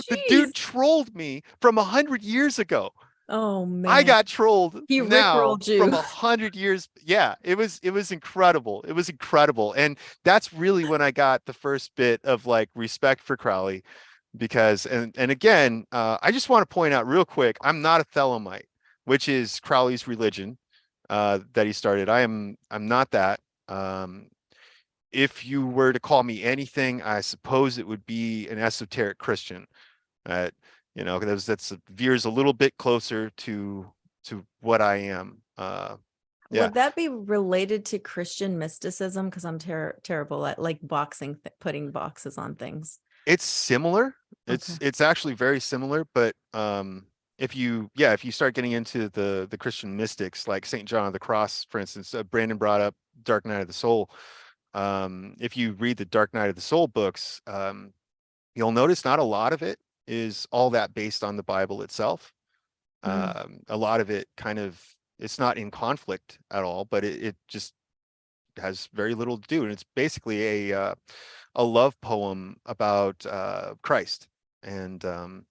The Jeez. dude trolled me from 100 years ago. Oh man. I got trolled He now rickrolled you. from 100 years. Yeah, it was incredible. It was incredible. And that's really when I got the first bit of like respect for Crowley, because and again, I just want to point out real quick, I'm not a Thelemite, which is Crowley's religion that he started. I'm not that. If you were to call me anything, I suppose it would be an esoteric Christian. You know, that's veers a little bit closer to what I am. Yeah. Would that be related to Christian mysticism? Because I'm terrible at like putting boxes on things. It's similar. Okay. It's actually very similar, but if you start getting into the Christian mystics like Saint John of the Cross, for instance, Brandon brought up Dark Night of the Soul. If you read the Dark Night of the Soul books, you'll notice not a lot of it is all that based on the Bible itself. A lot of it kind of, it's not in conflict at all, but it just has very little to do. And it's basically a love poem about Christ. And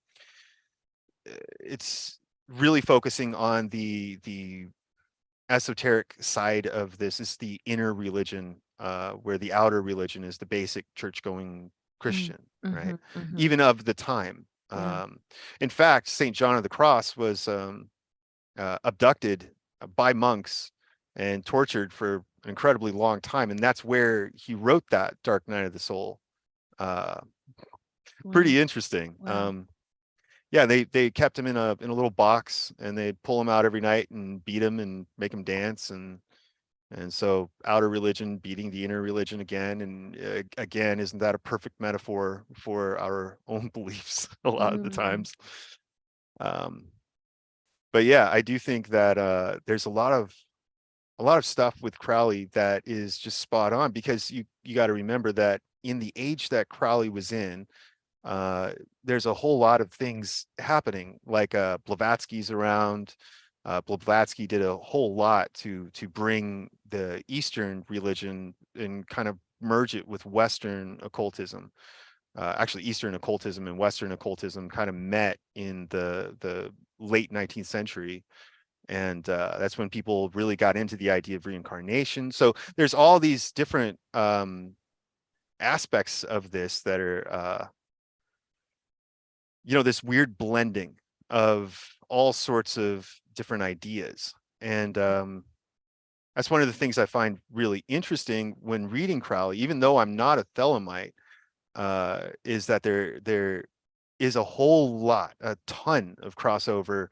it's really focusing on the esoteric side of this. Is the inner religion, where the outer religion is the basic church-going Christian, right? Even of the time. Yeah. In fact, Saint John of the Cross was abducted by monks and tortured for an incredibly long time, and that's where he wrote that Dark Night of the Soul. Pretty interesting. Wow. Yeah, they kept him in a little box, and they'd pull him out every night and beat him and make him dance, and so outer religion beating the inner religion again. And again, isn't that a perfect metaphor for our own beliefs a lot of the times? But yeah, I do think that there's a lot of stuff with Crowley that is just spot on, because you got to remember that in the age that Crowley was in, there's a whole lot of things happening, like Blavatsky's around. Blavatsky did a whole lot to bring the Eastern religion and kind of merge it with Western occultism. Actually, Eastern occultism and Western occultism kind of met in the late 19th century. And that's when people really got into the idea of reincarnation. So there's all these different aspects of this that are, this weird blending of all sorts of different ideas. And that's one of the things I find really interesting when reading Crowley, even though I'm not a Thelemite, is that there is a ton of crossover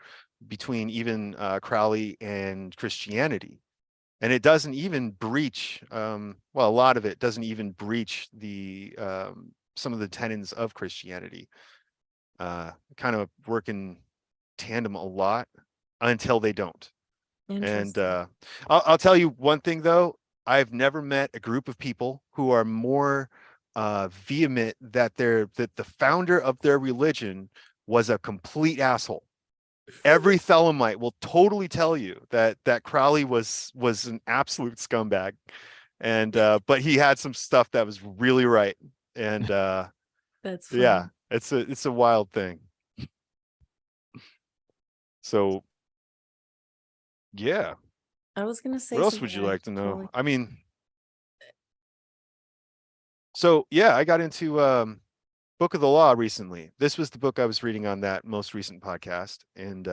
between even Crowley and Christianity. And it doesn't even breach, a lot of it doesn't even breach the some of the tenets of Christianity. Kind of work in tandem a lot until they don't. And I'll tell you one thing though, I've never met a group of people who are more vehement that the founder of their religion was a complete asshole. Every Thelemite will totally tell you that Crowley was an absolute scumbag, and but he had some stuff that was really right. And that's funny. yeah, it's a wild thing. So yeah, I was gonna say, what else would you like to know? I mean, so yeah, I got into Book of the Law recently. This was the book I was reading on that most recent podcast. And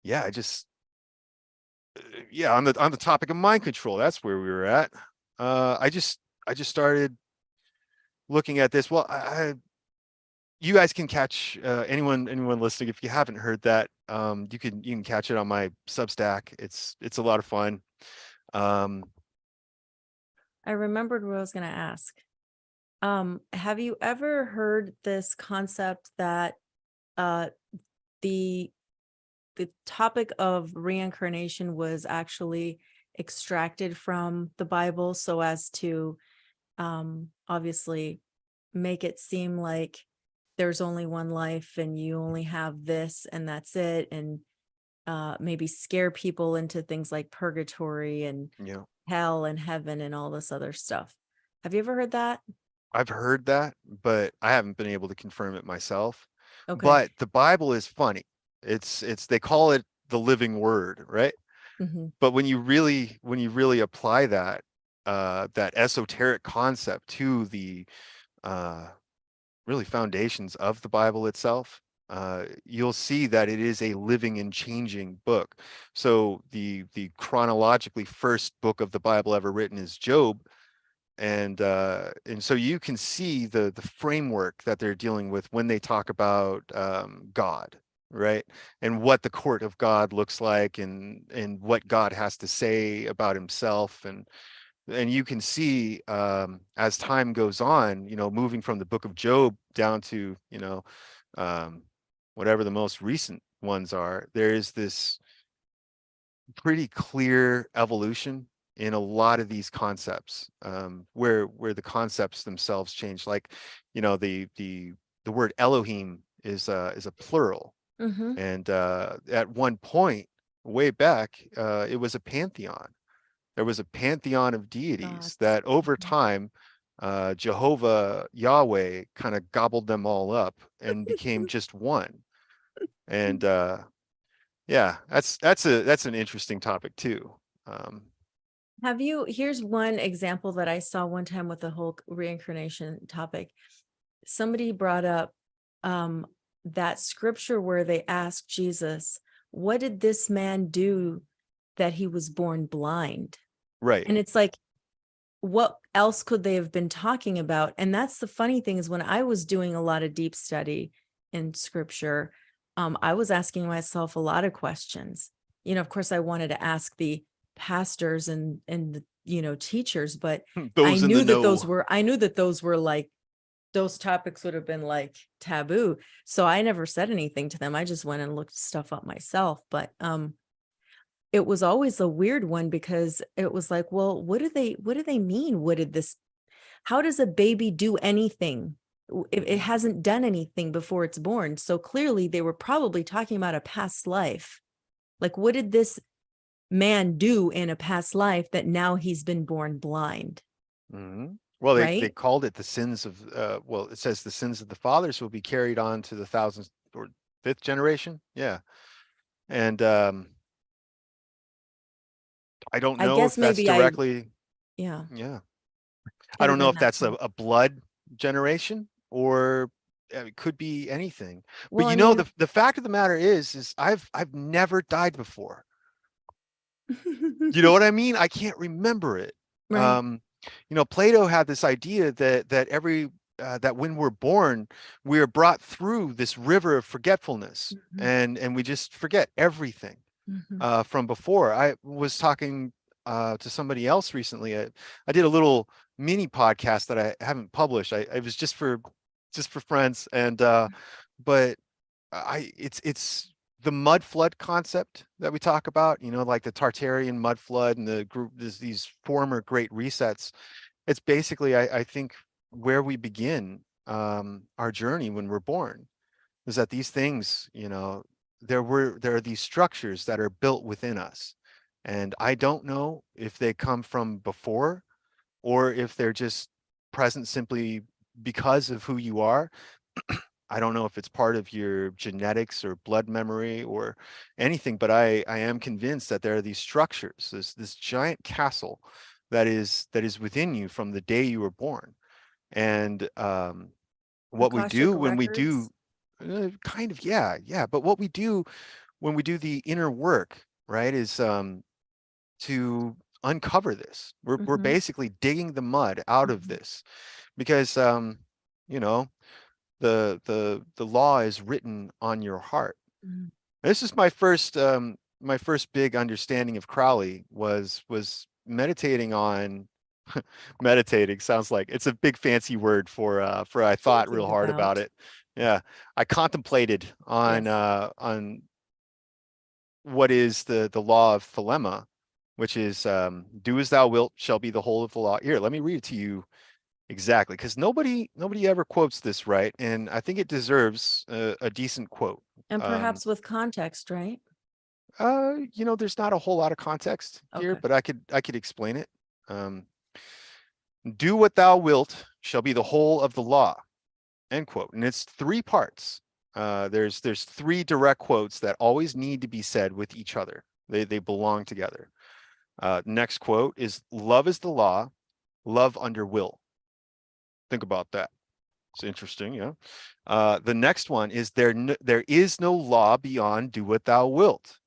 yeah, I just on the topic of mind control, that's where we were at. I just started looking at this. Well, you guys can catch anyone listening, if you haven't heard that, you can catch it on my Substack. It's a lot of fun. I remembered what I was going to ask. Have you ever heard this concept that the topic of reincarnation was actually extracted from the Bible so as to obviously make it seem like there's only one life and you only have this and that's it, and maybe scare people into things like purgatory? And hell and heaven and all this other stuff. Have you ever heard that? I've heard that, but I haven't been able to confirm it myself. Okay. But the Bible is funny. It's they call it the living word, right? Mm-hmm. But when you really apply that that esoteric concept to the really foundations of the Bible itself, you'll see that it is a living and changing book. So the chronologically first book of the Bible ever written is Job, and so you can see the framework that they're dealing with when they talk about God, right? And what the court of God looks like, and what God has to say about himself, and you can see as time goes on, moving from the book of Job down to um, whatever the most recent ones are, there is this pretty clear evolution in a lot of these concepts, where the concepts themselves change. Like, the word Elohim is a plural, Mm-hmm. and at one point way back, it was a pantheon. There was a pantheon of deities Thoughts. that over Mhm. time, Jehovah Yahweh kind of gobbled them all up and became just one. And yeah, that's an interesting topic too. Um, Here's one example that I saw one time with the whole reincarnation topic. Somebody brought up that scripture where they asked Jesus, what did this man do that he was born blind? right. And it's like, what else could they have been talking about? And that's the funny thing, is when I was doing a lot of deep study in scripture, I was asking myself a lot of questions. Of course, I wanted to ask the pastors and the teachers, but I Those in the knew that know. those were like, those topics would have been like taboo. So I never said anything to them. I just went and looked stuff up myself. But it was always a weird one, because it was like, well, what do they mean? How does a baby do anything? It hasn't done anything before it's born. So clearly they were probably talking about a past life. Like, what did this man do in a past life that now he's been born blind? Mhm. Well, they Right? called it the sins of well, it says the sins of the fathers will be carried on to the thousandth or fifth generation. Yeah. And I don't I know guess if that's maybe I, directly, yeah, yeah. I could have don't know been if that that's too. a blood generation, or it could be anything. But Well, I mean, the fact of the matter is I've never died before. You know what I mean? I can't remember it. right. Plato had this idea that every that when we're born, we are brought through this river of forgetfulness, Mhm, and we just forget everything mhm. from before. I was talking to somebody else recently. I did a little mini podcast that I haven't published. I was just for friends, and but it's the mud flood concept that we talk about, like the Tartarian mud flood and the group, these former great resets. It's basically, I think, where we begin our journey when we're born, is that these things, there are these structures that are built within us. And I don't know if they come from before, or if they're just present simply because of who you are. I don't know if it's part of your genetics or blood memory or anything, but I am convinced that there are these structures, this giant castle that is within you from the day you were born. And what we Akashic do when we do, records. kind of, yeah. But what we do when we do the inner work, right, is to uncover this. We're Mhm, basically digging the mud out of mhm, this, because you know the law is written on your heart. mhm. This is my first big understanding of Crowley was meditating on meditating sounds like it's a big fancy word for I thought real Thinking hard about about. it. Yeah. I contemplated Yes. on what is the law of Thelema, which is do as thou wilt shall be the whole of the law. Here, let me read it to you exactly, because nobody ever quotes this right, and I think it deserves a decent quote. And Um, perhaps with context, right? there's not a whole lot of context here, Okay. but I could explain it. Do what thou wilt shall be the whole of the law, end quote. And it's 3 parts. There's 3 direct quotes that always need to be said with each other. They belong together. Next quote is, love is the law, love under will. Think about that. It's interesting, yeah. The next one is, there is no law beyond do what thou wilt.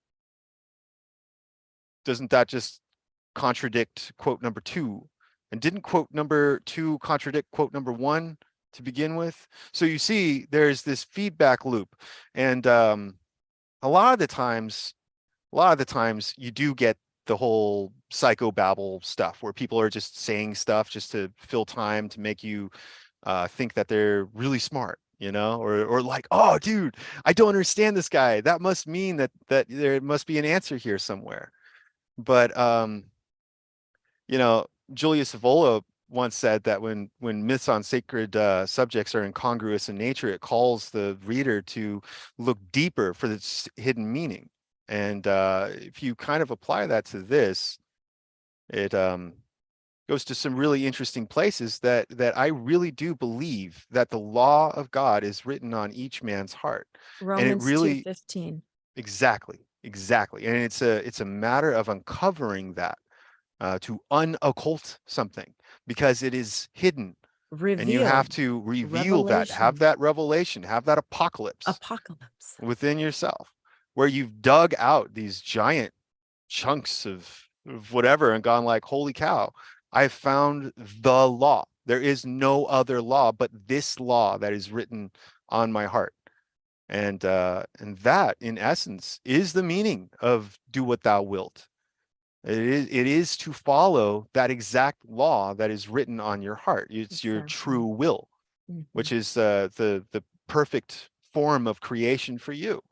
Doesn't that just contradict quote number 2? And didn't quote number 2 contradict quote number 1 to begin with? So you see, there's this feedback loop. And a lot of the times you do get the whole psychobabble stuff where people are just saying stuff just to fill time, to make you think that they're really smart, you know, or like, oh, dude, I don't understand this guy. That must mean that there must be an answer here somewhere. But you know, Julius Evola once said that when myths on sacred subjects are incongruous in nature, it calls the reader to look deeper for this hidden meaning. And if you kind of apply that to this, it goes to some really interesting places that I really do believe that the law of God is written on each man's heart. And it Romans really 2:15. exactly. And it's a matter of uncovering that, to unoccult something, because it is hidden. And you have to reveal that, have that revelation, have that apocalypse within yourself, where you've dug out these giant chunks of whatever and gone like, holy cow, I found the law. There is no other law but this law that is written on my heart. And that, in essence, is the meaning of do what thou wilt. It is to follow that exact law that is written on your heart. It's your true will, which is the perfect form of creation for you.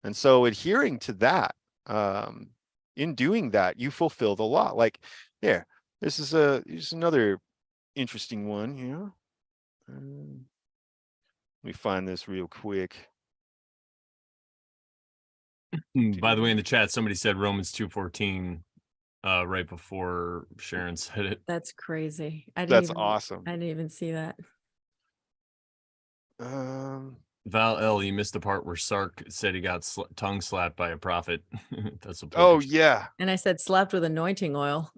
And so adhering to that, in doing that, you fulfill the law. Like, here, here's another interesting one here. Let me find this real quick. By the way, in the chat, somebody said Romans 2:14 right before Sharon said it. That's crazy. That's awesome. I didn't even see that. Val L, you missed the part where Sark said he got tongue slapped by a prophet. That's a oh yeah. And I said slapped with anointing oil.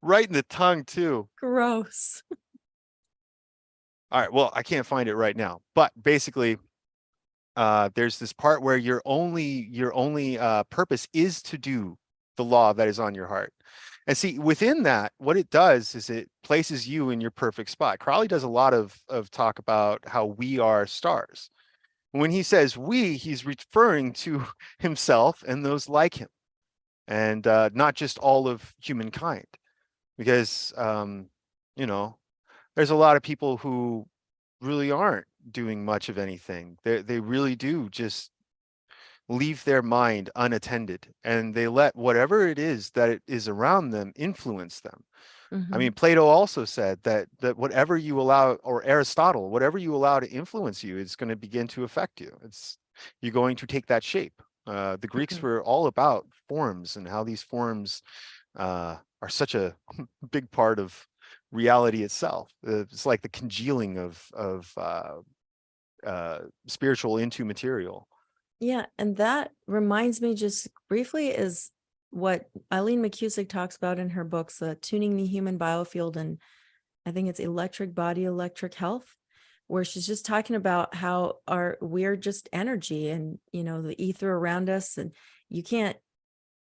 Right in the tongue too. Gross. All right, well, I can't find it right now, but basically there's this part where your only purpose is to do the law that is on your heart. And see, within that, what it does is it places you in your perfect spot. Crowley does a lot of talk about how we are stars. When he says we, he's referring to himself and those like him, and not just all of humankind. Because, you know, there's a lot of people who really aren't doing much of anything. They really do just leave their mind unattended, and they let whatever it is that it is around them influence them. I mean, Plato also said that whatever you allow, or Aristotle, whatever you allow to influence you, is going to begin to affect you. You're going to take that shape. The Greeks were all about forms and how these forms are such a big part of reality itself. It's like the congealing of spiritual into material. Yeah, and that reminds me just briefly is what Eileen McCusick talks about in her books, Tuning the Human Biofield, and I think it's Electric Body, Electric Health, where she's just talking about how we're just energy, and you know, the ether around us, and you can't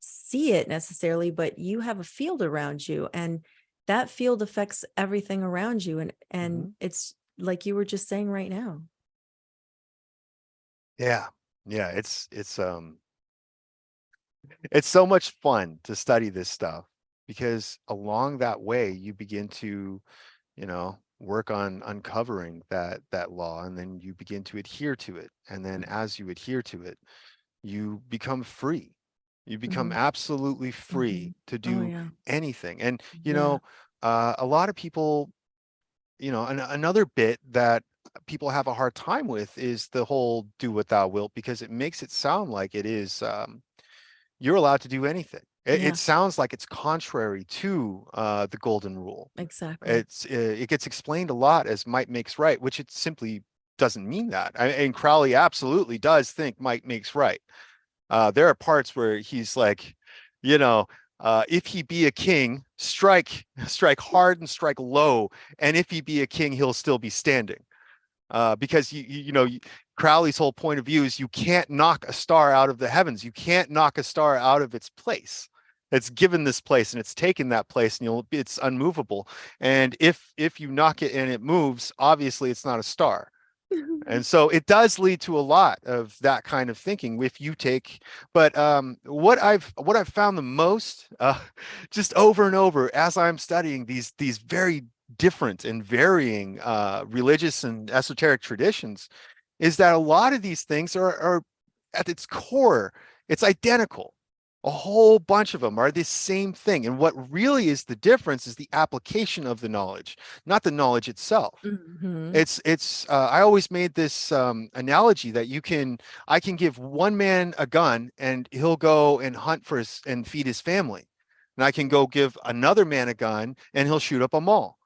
see it necessarily, but you have a field around you, and that field affects everything around you, and it's like you were just saying right now. Yeah, it's so much fun to study this stuff, because along that way you begin to, you know, work on uncovering that law, and then you begin to adhere to it, and then as you adhere to it, you become free. You become absolutely free to do anything. And you know, a lot of people, you know, another bit that people have a hard time with is the whole do what thou wilt, because it makes it sound like it is you're allowed to do anything. It, Yeah. it sounds like it's contrary to the golden rule. Exactly. It gets explained a lot as might makes right, which it simply doesn't mean that. And Crowley absolutely does think might makes right. There are parts where he's like, you know, if he be a king, strike hard and strike low, and if he be a king, he'll still be standing. Because Crowley's whole point of view is you can't knock a star out of the heavens. You can't knock a star out of its place. It's given this place and it's taken that place, and it's unmovable. And if you knock it and it moves, obviously it's not a star. And so it does lead to a lot of that kind of thinking if you take, but what I've found the most, just over and over as I'm studying these very different and varying religious and esoteric traditions, is that a lot of these things are at its core, it's identical. A whole bunch of them are the same thing. And what really is the difference is the application of the knowledge, not the knowledge itself. It's I always made this analogy that I can give one man a gun and he'll go and hunt for and feed his family. And I can go give another man a gun and he'll shoot up a mall.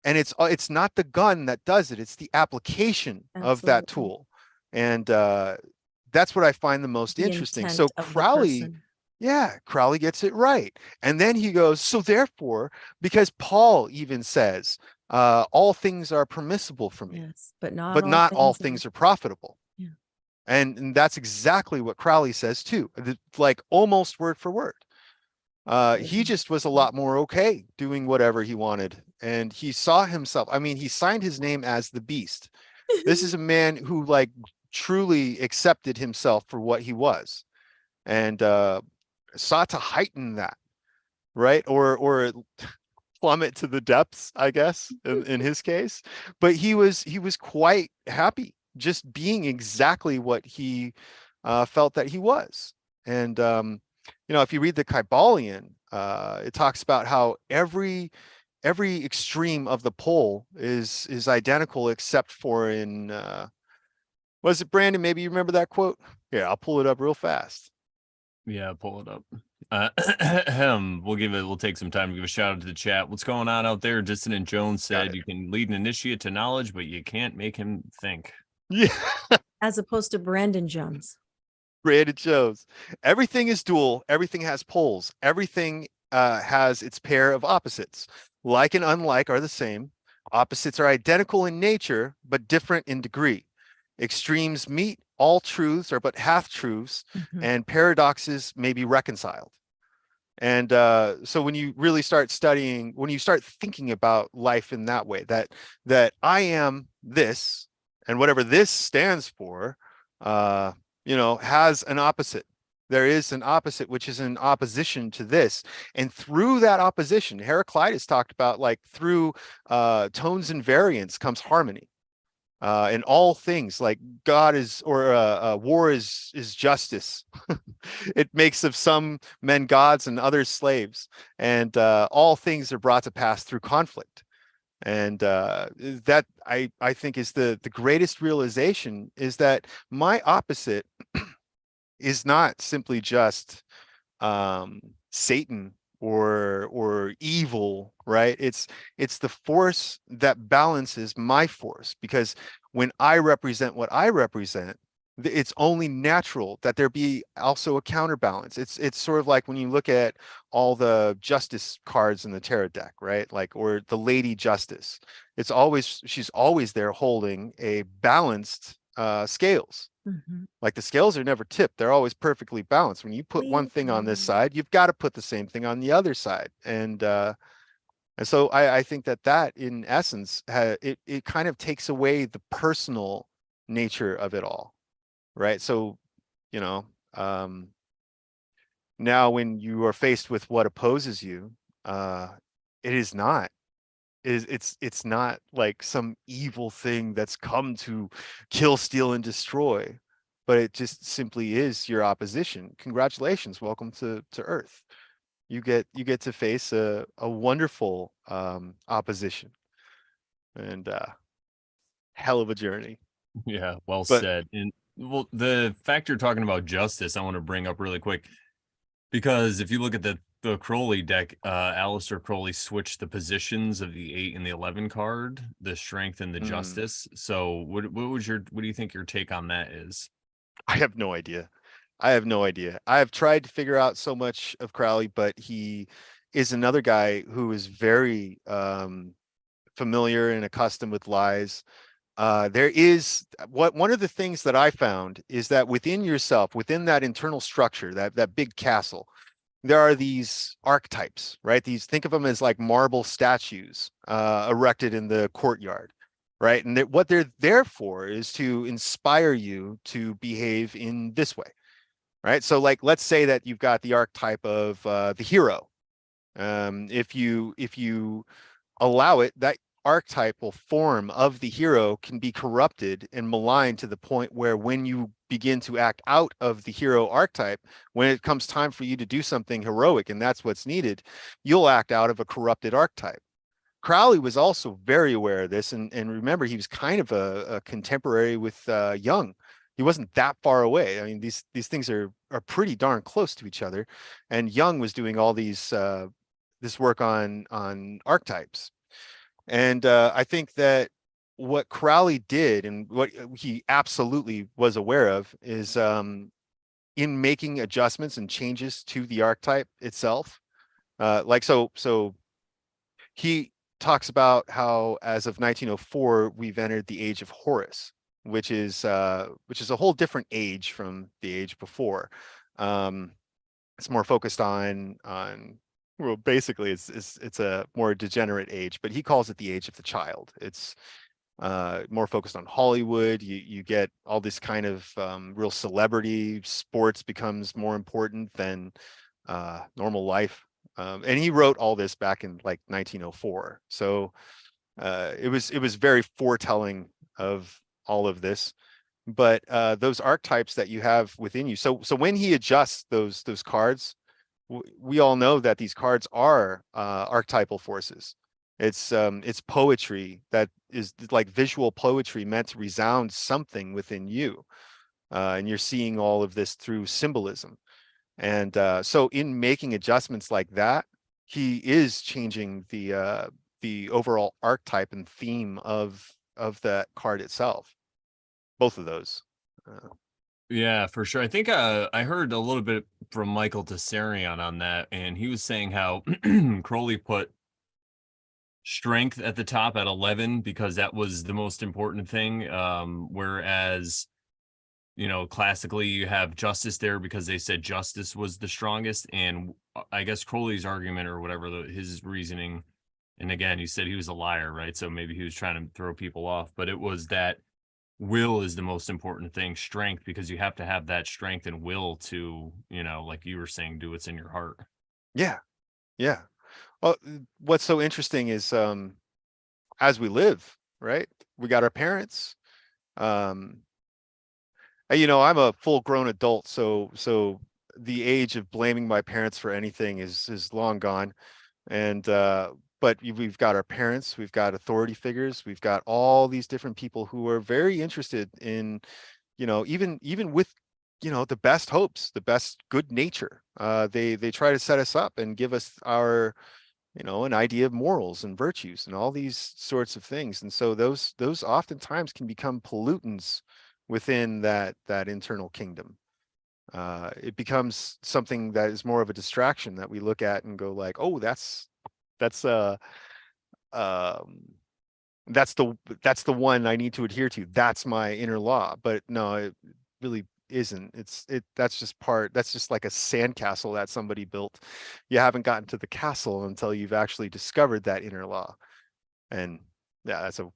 And it's not the gun that does it, it's the application of that Absolutely. tool. And that's what I find the most The interesting. intent So of the person. Crowley gets it right. And then he goes, so therefore, because Paul even says, all things are permissible for me, Yes, but not but all not all things things are profitable. Yeah. And that's exactly what Crowley says too, like almost word for word. He just was a lot more okay doing whatever he wanted. And he saw himself, I mean, he signed his name as the Beast. This is a man who like truly accepted himself for what he was, and sought to heighten that, right? Or plummet to the depths, I guess, in his case. But he was quite happy just being exactly what he felt that he was. And if you read the Kybalion, it talks about how every extreme of the pole is identical except for in was it Brandon? Maybe you remember that quote? Yeah, I'll pull it up real fast. Yeah, pull it up. We'll take some time to give a shout out to the chat. What's going on out there? Dissonant Jones said you can lead an initiate to knowledge, but you can't make him think. Yeah. As opposed to Brandon Jones. Brandon Jones. Everything is dual. Everything has poles. Everything has its pair of opposites. Like and unlike are the same. Opposites are identical in nature, but different in degree. Extremes meet. All truths are but half truths, and paradoxes may be reconciled. And so when you really start studying, when you start thinking about life in that way, that I am this, and whatever this stands for, has an opposite. There is an opposite, which is in opposition to this. And through that opposition, Heraclitus talked about, like, through tones and variance comes harmony. In all things, like God is, or war is justice. It makes of some men gods and others slaves, and all things are brought to pass through conflict. And that I think is the greatest realization, is that my opposite is not simply just Satan or evil, right? It's the force that balances my force, because when I represent what I represent, it's only natural that there be also a counterbalance. It's sort of like when you look at all the justice cards in the tarot deck, right? Like, or the Lady Justice. She's always there holding a balanced scales. Like, the scales are never tipped. They're always perfectly balanced. When you put one thing on this side, you've got to put the same thing on the other side. And so I think that in essence, it kind of takes away the personal nature of it all. Right. So, now when you are faced with what opposes you, it is not, it's not like some evil thing that's come to kill, steal, and destroy, but it just simply is your opposition. Congratulations. Welcome to Earth. You get to face a wonderful opposition, and hell of a journey. Yeah, well But said. And well, the fact you're talking about justice, I want to bring up really quick. Because if you look at the Crowley deck, Aleister Crowley switched the positions of the 8 and the 11 card, the strength and the justice. So what do you think your take on that is? I have no idea. I have no idea. I have tried to figure out so much of Crowley, but he is another guy who is very familiar and accustomed with lies. There is one of the things that I found is that within yourself, within that internal structure, that big castle, there are these archetypes, right? These, think of them as like marble statues erected in the courtyard, right? And what they're there for is to inspire you to behave in this way, right? So like, let's say that you've got the archetype of the hero. If you allow it, that archetypal form of the hero can be corrupted and maligned to the point where when you begin to act out of the hero archetype, when it comes time for you to do something heroic and that's what's needed, you'll act out of a corrupted archetype. Crowley was also very aware of this, and remember, he was kind of a contemporary with Jung. He wasn't that far away. I mean, these things are pretty darn close to each other, and Jung was doing all these this work on archetypes. And I think that what Crowley did and what he absolutely was aware of is in making adjustments and changes to the archetype itself. So he talks about how as of 1904, we've entered the age of Horus, which is a whole different age from the age before. It's more focused on well, basically it's a more degenerate age, but he calls it the age of the child. It's more focused on Hollywood. You get all this kind of real celebrity. Sports becomes more important than normal life. And he wrote all this back in like 1904. So it was very foretelling of all of this. But those archetypes that you have within you. So when he adjusts those cards, we all know that these cards are archetypal forces. It's poetry that is like visual poetry meant to resound something within you. And you're seeing all of this through symbolism. And so in making adjustments like that, he is changing the overall archetype and theme of that card itself. Both of those. Yeah, for sure. I think I heard a little bit from Michael Tessarion on that, and he was saying how Crowley put strength at the top at 11 because that was the most important thing. Whereas, classically you have justice there because they said justice was the strongest. And I guess Crowley's argument or whatever his reasoning, and again, he said he was a liar, right? So maybe he was trying to throw people off, but it was that will is the most important thing, strength, because you have to have that strength and will to, like you were saying, do what's in your heart. Yeah. Yeah. Well, what's so interesting is as we live, right? We got our parents. I'm a full-grown adult, so the age of blaming my parents for anything is long gone. And but we've got our parents, we've got authority figures, we've got all these different people who are very interested in, even with the best hopes, the best good nature. They try to set us up and give us our an idea of morals and virtues and all these sorts of things. And so those oftentimes can become pollutants within that internal kingdom. It becomes something that is more of a distraction that we look at and go like, oh, that's the one I need to adhere to. That's my inner law. But no, it really isn't. That's just like a sandcastle that somebody built. You haven't gotten to the castle until you've actually discovered that inner law. And yeah, that's a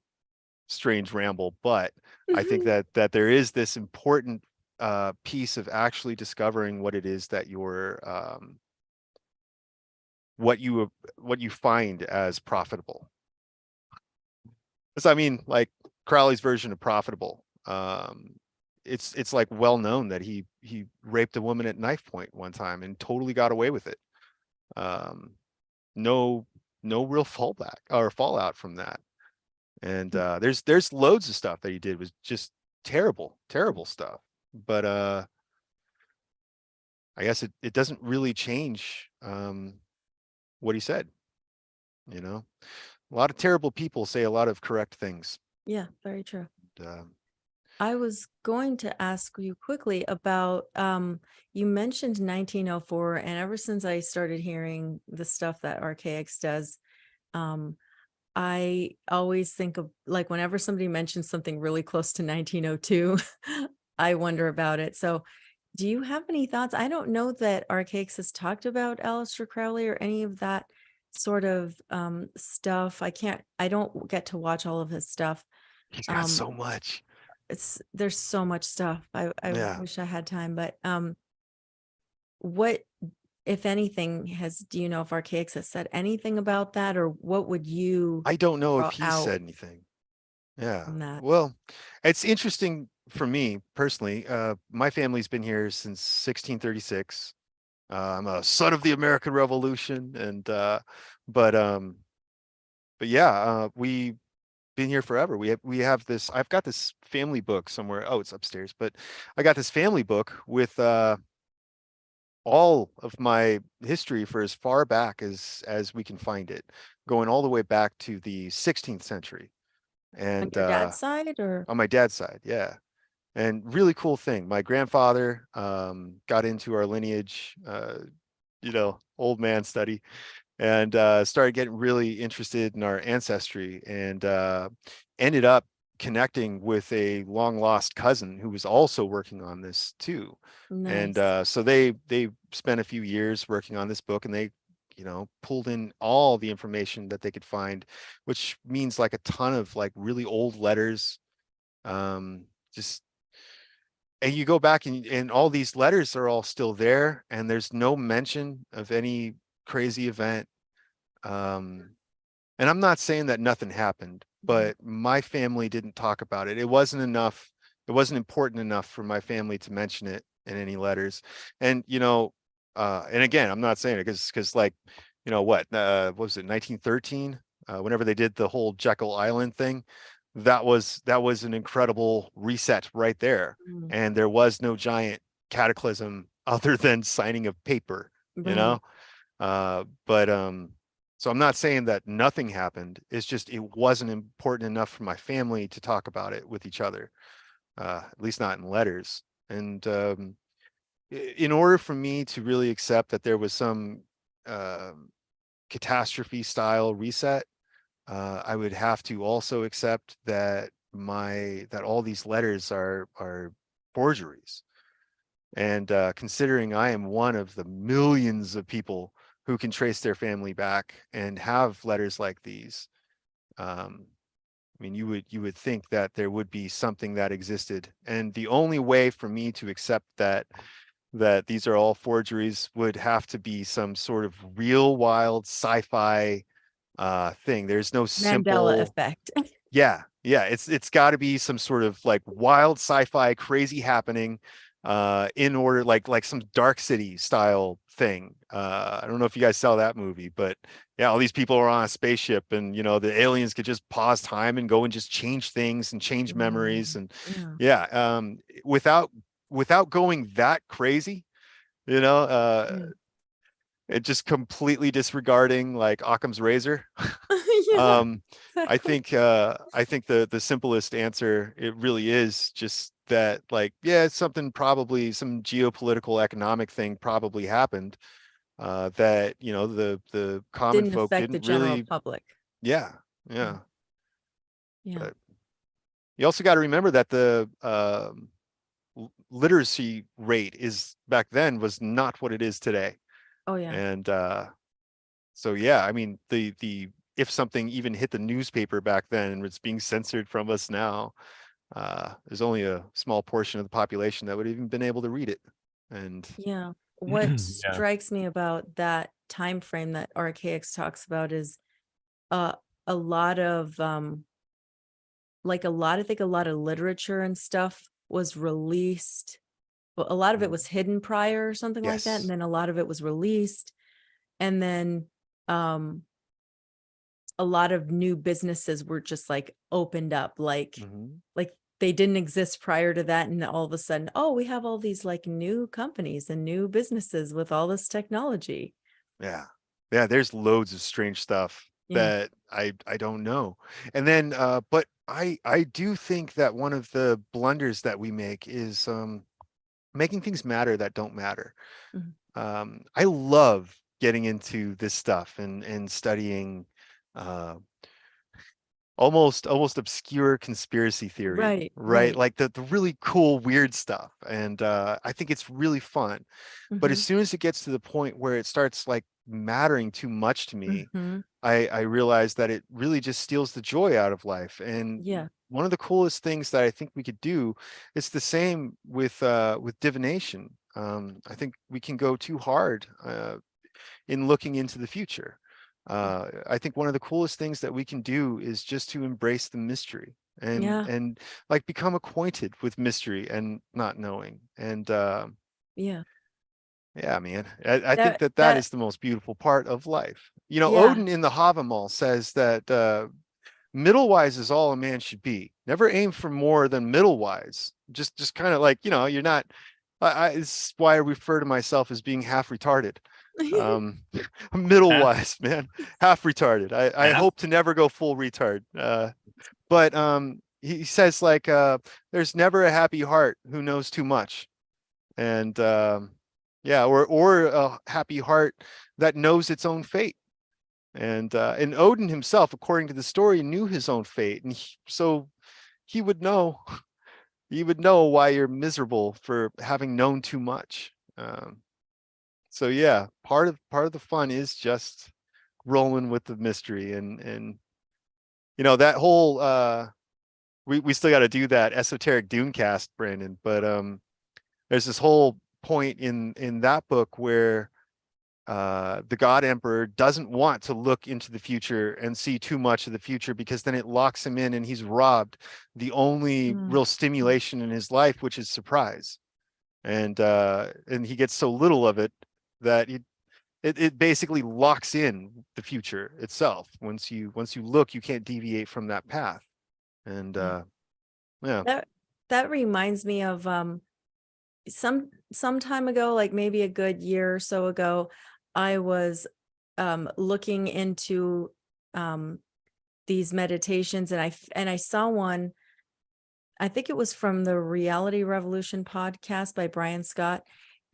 strange ramble, but I think that there is this important piece of actually discovering what it is that you're what you find as profitable. Because I mean, like Crowley's version of profitable, it's like well known that he raped a woman at knife point one time and totally got away with it. No real fallback or fallout from that. And there's loads of stuff that he did was just terrible stuff. But I guess it doesn't really change what he said. You know, a lot of terrible people say a lot of correct things. Yeah, very true. And, I was going to ask you quickly about you mentioned 1904, and ever since I started hearing the stuff that RKX does, um, I always think of, like, whenever somebody mentions something really close to 1902, I wonder about it. So, do you have any thoughts? I don't know that RKX has talked about Aleister Crowley or any of that sort of stuff. I don't get to watch all of his stuff. he's got Um, so much. there's so much stuff. I Yeah. wish I had time, but what, if anything, do you know if RKX has said anything about that, or what would you I don't know if draw he out said anything. Yeah. from that? Well, it's interesting for me personally. My family's been here since 1636. I'm a son of the American Revolution, and but yeah, we've been here forever. We have this. I've got this family book somewhere. Oh, it's upstairs, but I got this family book with all of my history for as far back as we can find it, going all the way back to the 16th century. On And your dad's side, or? on my dad's side, yeah. And really cool thing. My grandfather got into our lineage, old man study, and started getting really interested in our ancestry, and ended up connecting with a long lost cousin who was also working on this too. And Nice. so they spent a few years working on this book, and they pulled in all the information that they could find, which means like a ton of like really old letters, just, and you go back and all these letters are all still there, and there's no mention of any crazy event. And I'm not saying that nothing happened, Mhm. but my family didn't talk about it. It wasn't enough. It wasn't important enough for my family to mention it in any letters. And and again, I'm not saying it because like, what was it, 1913? Whenever they did the whole Jekyll Island thing, that was an incredible reset right there. Mm, And there was no giant cataclysm other than signing of paper, you know. right. But so I'm not saying that nothing happened. It's just it wasn't important enough for my family to talk about it with each other, at least not in letters. And in order for me to really accept that there was some catastrophe style reset, I would have to also accept that all these letters are forgeries. And considering I am one of the millions of people who can trace their family back and have letters like these, I mean, you would think that there would be something that existed. And the only way for me to accept that these are all forgeries would have to be some sort of real wild sci-fi thing. There's no Mandela simple. effect. Yeah, it's got to be some sort of like wild sci-fi crazy happening in order, like some Dark City style thing. I don't know if you guys saw that movie, but yeah, all these people are on a spaceship, and the aliens could just pause time and go and just change things and change Wow. memories. And Yeah. yeah, without going that crazy, you know uh Yeah. and just completely disregarding like Occam's razor. Yeah, um exactly. I think the simplest answer, it really is just that, like, yeah, it's something, probably some geopolitical economic thing probably happened, that the common Didn't folk affect the didn't general really. public. Yeah, Yeah. yeah. Yeah. But you also got to remember that the literacy rate is back then was not what it is today. Oh, yeah. And so yeah, I mean, the if something even hit the newspaper back then and it's being censored from us now, there's only a small portion of the population that would have even been able to read it. And Yeah. What Yeah. strikes me about that time frame that RKX talks about is uh a lot of I think a lot of literature and stuff was released. Well, a lot of it was hidden prior or something like that. And yes. then a lot of it was released. And then um a lot of new businesses were just like opened up, Mhm. like they didn't exist prior to that. And all of a sudden, oh, we have all these like new companies and new businesses with all this technology. Yeah. Yeah, there's loads of strange stuff Yeah. that I don't know. And then but I do think that one of the blunders that we make is making things matter that don't matter. I love getting into this stuff and studying almost obscure conspiracy theory, right? Like the really cool weird stuff. And I think it's really fun. But as soon as it gets to the point where it starts like mattering too much to me, I realize that it really just steals the joy out of life. And Yeah. one of the coolest things that I think we could do, it's the same with divination. I think we can go too hard in looking into the future. I think one of the coolest things that we can do is just to embrace the mystery and like become acquainted with mystery and not knowing. And Yeah. yeah, man, I think That that is the most beautiful part of life. You know, yeah. Odin in the Havamal says that middle wise is all a man should be. Never aim for more than middle wise. Just kind of like, you know, you're not. It's why I refer to myself as being half retarded. Middle wise, man, half retarded. I hope to never go full retard. But he says like there's never a happy heart who knows too much. And yeah, or a happy heart that knows its own fate. And Odin himself, according to the story, knew his own fate, and so he would know why you're miserable for having known too much. So yeah, part of the fun is just rolling with the mystery, and you know that whole we still got to do that esoteric Dunecast, Brandon, but there's this whole point in that book where the God Emperor doesn't want to look into the future and see too much of the future, because then it locks him in and he's robbed the only real stimulation in his life, which is surprise. And he gets so little of it that it basically locks in the future itself. Once you look, you can't deviate from that path. And yeah. That reminds me of some time ago, like maybe a good year or so ago, I was looking into these meditations, and I saw one. I think it was from the Reality Revolution podcast by Brian Scott,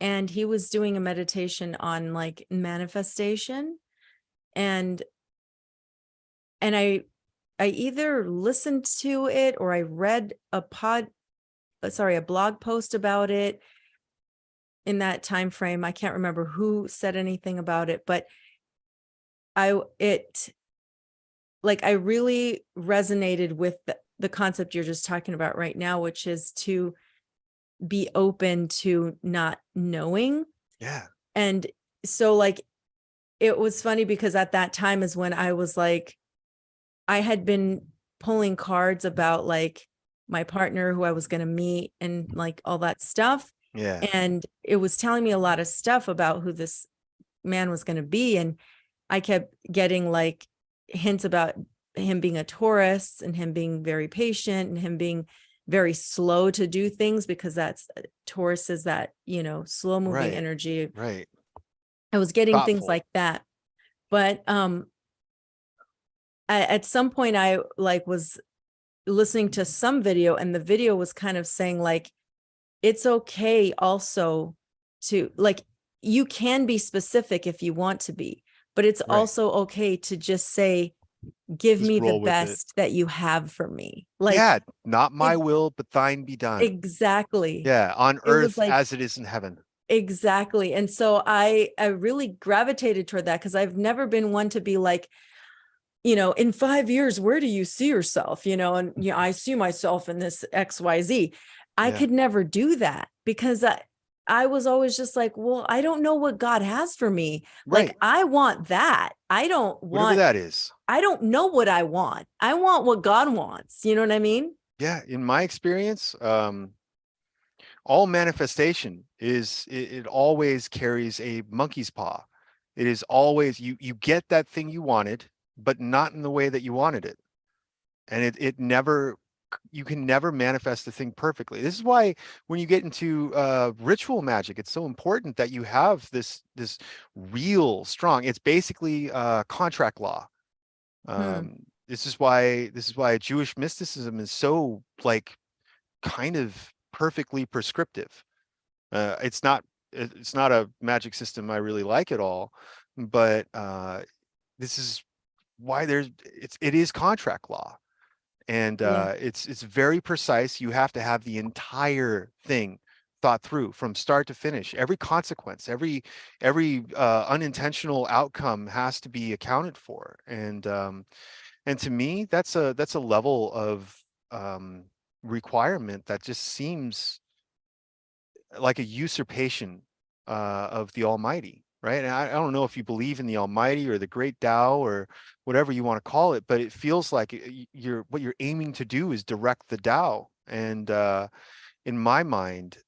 and he was doing a meditation on like manifestation, and I either listened to it or I read a blog post about it in that time frame. I can't remember who said anything about it, but I really resonated with the concept you're just talking about right now, which is to be open to not knowing. Yeah. And so like, it was funny because at that time is when I was like, I had been pulling cards about like my partner who I was going to meet and like all that stuff. Yeah. And it was telling me a lot of stuff about who this man was going to be. And I kept getting like hints about him being a Taurus and him being very patient and him being very slow to do things, because that's Taurus is that, you know, slow moving energy. Right. I was getting Thoughtful. things like that. But at some point I like was listening to some video, and the video was kind of saying like, it's okay also to like, you can be specific if you want to be, but it's also okay to just say, give me the best that you have for me. Like, yeah, not my will, but thine be done. Exactly. Yeah. On earth as it is in heaven. Exactly. And so I really gravitated toward that, because I've never been one to be like, you know, in 5 years, where do you see yourself? You know, and I see myself in this XYZ. I could never do that, because I was always just like, well, I don't know what God has for me. Like, I want that. I don't want whatever that is. I don't know what I want. I want what God wants. You know what I mean? Yeah. In my experience, all manifestation is it always carries a monkey's paw. It is always you get that thing you wanted, but not in the way that you wanted it. And it never you can never manifest the thing perfectly. This is why when you get into ritual magic, it's so important that you have this real strong. It's basically contract law. This is why Jewish mysticism is so like kind of perfectly prescriptive. It's not a magic system I really like at all, but this is why it is contract law. And Yeah. it's very precise. You have to have the entire thing thought through from start to finish. Every consequence, every unintentional outcome has to be accounted for. And to me, that's a level of requirement that just seems like a usurpation of the Almighty, right? And I don't know if you believe in the Almighty or the Great Tao or whatever you want to call it, but it feels like what you're aiming to do is direct the Tao. And in my mind,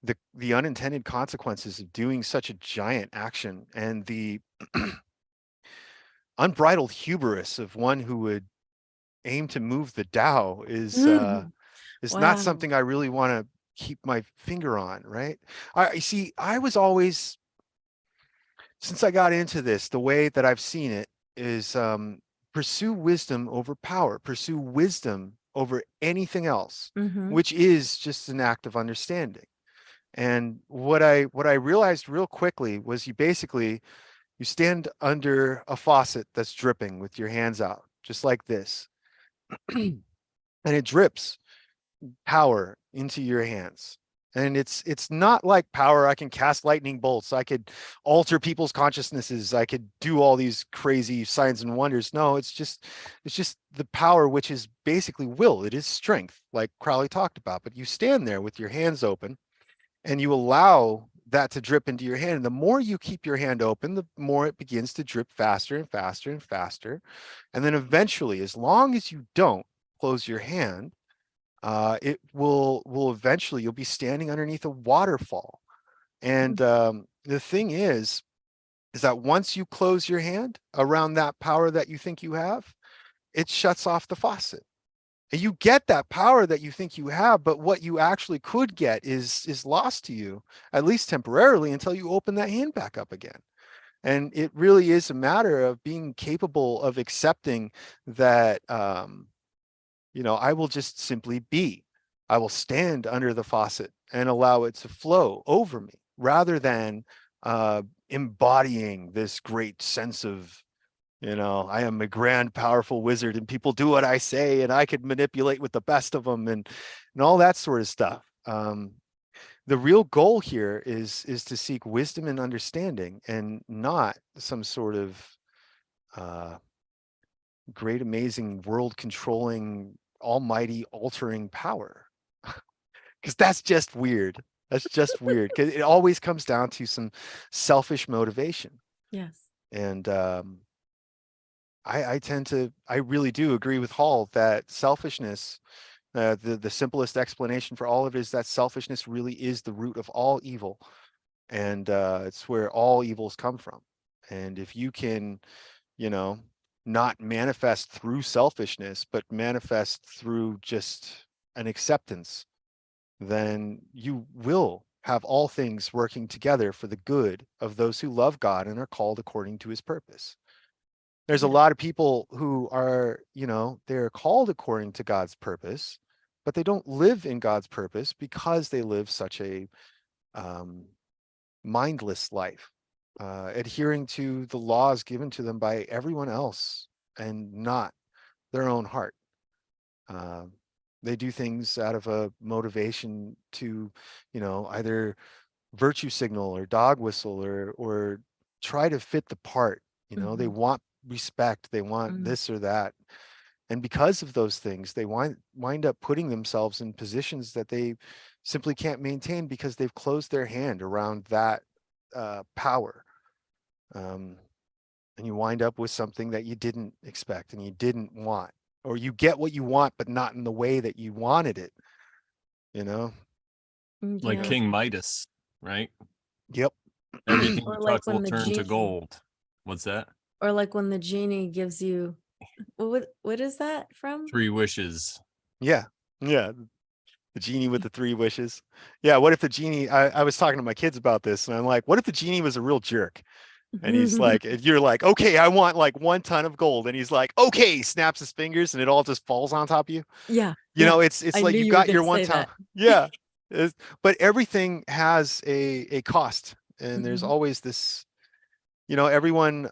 the unintended consequences of doing such a giant action and the unbridled hubris of one who would aim to move the Tao is not Wow. something I really want to keep my finger on, right? I see, I was always, since I got into this, the way that I've seen it is pursue wisdom over power, pursue wisdom over anything else, which is just an act of understanding. And what I realized real quickly was you stand under a faucet that's dripping with your hands out, just like this, and it drips power into your hands. And it's not like power. I can cast lightning bolts. I could alter people's consciousnesses. I could do all these crazy signs and wonders. No, it's just the power, which is basically will. It is strength, like Crowley talked about. But you stand there with your hands open and you allow that to drip into your hand. And the more you keep your hand open, the more it begins to drip faster and faster and faster. And then eventually, as long as you don't close your hand, it will eventually, you'll be standing underneath a waterfall. And the thing is that once you close your hand around that power that you think you have, it shuts off the faucet. And you get that power that you think you have, but what you actually could get is lost to you, at least temporarily, until you open that hand back up again. And it really is a matter of being capable of accepting that I will just simply be. I will stand under the faucet and allow it to flow over me rather than embodying this great sense of, I am a grand, powerful wizard and people do what I say and I could manipulate with the best of them and all that sort of stuff. The real goal here is to seek wisdom and understanding and not some sort of great, amazing, world controlling, almighty altering power. Because that's just weird. That's just weird. Because it always comes down to some selfish motivation. Yes. And I really do agree with Hall that selfishness, the simplest explanation for all of it is that selfishness really is the root of all evil. And it's where all evils come from. And if you can, not manifest through selfishness, but manifest through just an acceptance, then you will have all things working together for the good of those who love God and are called according to his purpose. There's a lot of people who are, they're called according to God's purpose, but they don't live in God's purpose because they live such a mindless life, adhering to the laws given to them by everyone else and not their own heart. They do things out of a motivation to, either virtue signal or dog whistle or try to fit the part. They want respect, they want this or that. And because of those things, they wind up putting themselves in positions that they simply can't maintain because they've closed their hand around that power. And you wind up with something that you didn't expect and you didn't want, or you get what you want, but not in the way that you wanted it, Like King Midas, right? Yep. Everything Or you like touch will when the turn to genie, gold. What's that? or like when the genie gives you What is that from? Three Wishes. Yeah. Yeah. The genie with the three wishes. Yeah. What if the genie, I was talking to my kids about this and I'm like, what if the genie was a real jerk? And he's like, you're like, okay, I want like 1 ton of gold. And he's like, okay, snaps his fingers and it all just falls on top of you. Yeah. You Yeah. know, it's I like knew you you were got your gonna one say time. that. Yeah. But everything has a cost. And there's Mhm. always this, you know, everyone,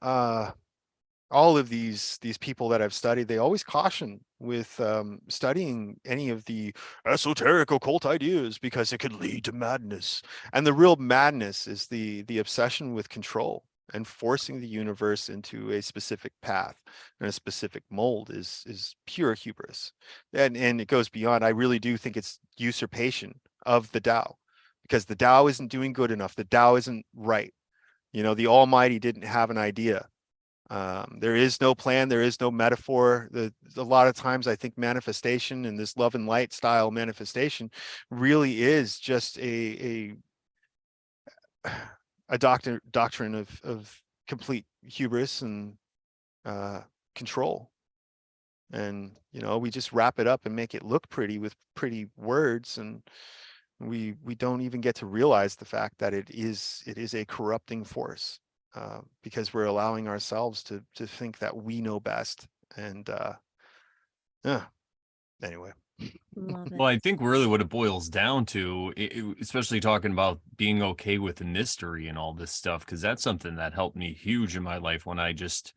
all of these people that I've studied, they always caution with studying any of the esoteric occult ideas because it could lead to madness. And the real madness is the obsession with control and forcing the universe into a specific path and a specific mold is pure hubris. And it goes beyond. I really do think it's usurpation of the Tao, because the Tao isn't doing good enough. The Tao isn't right. You know, the Almighty didn't have an idea. There is no plan, there is no metaphor. A lot of times I think manifestation and this love and light style manifestation really is just a doctrine of complete hubris and control. And you know, we just wrap it up and make it look pretty with pretty words, and we don't even get to realize the fact that it is a corrupting force, because we're allowing ourselves to think that we know best. And yeah, anyway. Love Well, it. I think really what it boils down to, especially talking about being okay with the mystery and all this stuff, because that's something that helped me huge in my life when I just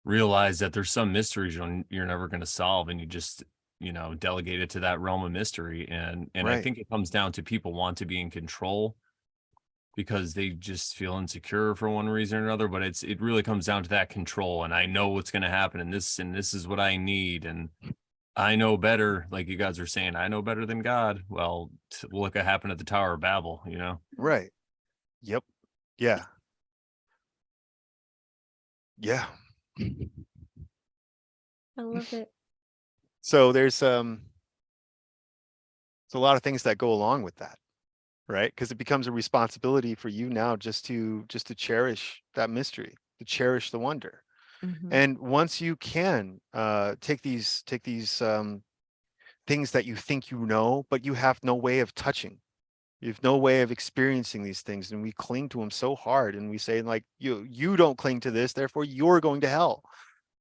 realized that there's some mysteries you're never going to solve, and you just, you know, delegate it to that realm of mystery. And I Right. think it comes down to people want to be in control because they just feel insecure for one reason or another. But it really comes down to that control. And I know what's going to happen, and this is what I need, and I know better. Like you guys are saying, I know better than God. Well, look what happened at the Tower of Babel, you know? Right. Yep. Yeah. Yeah. I love it. So there's a lot of things that go along with that, right? Because it becomes a responsibility for you now just to cherish that mystery, to cherish the wonder. Mhm. And once you can take these things that you think you know, but you have no way of touching, you have no way of experiencing these things, and we cling to them so hard, and we say like, you don't cling to this, therefore you're going to hell.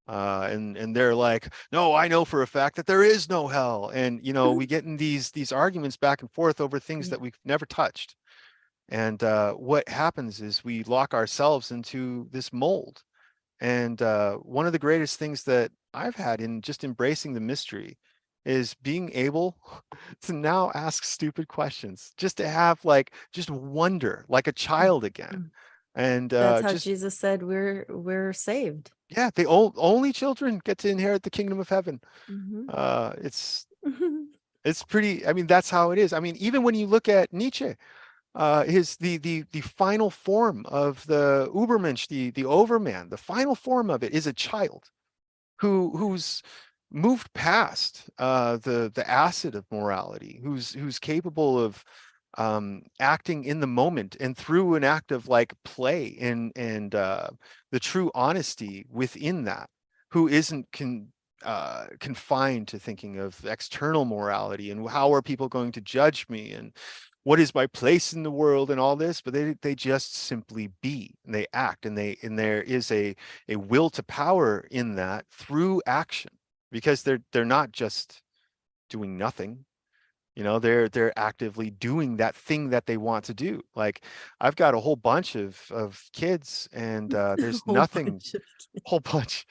And they're like, no, I know for a fact that there is no hell. And you know, we get in these arguments back and forth over things Yeah. that we've never touched. And what happens is we lock ourselves into this mold. And one of the greatest things that I've had in just embracing the mystery is being able to now ask stupid questions, just to have like just wonder like a child again. Mm. And That's how just Jesus said we're saved. yeah, only children get to inherit the kingdom of heaven. Mhm. It's pretty, I mean, that's how it is. I mean, even when you look at Nietzsche, his the final form of the Ubermensch, the overman, the final form of it is a child who's moved past the acid of morality, who's capable of acting in the moment and through an act of like play and the true honesty within that, who isn't confined to thinking of external morality and how are people going to judge me and what is my place in the world and all this, but they just simply be, and they act, and there is a will to power in that through action, because they're not just doing nothing. You know, they're actively doing that thing that they want to do. Like I've got a whole bunch of kids, and there's Whole nothing, bunch of kids. whole bunch,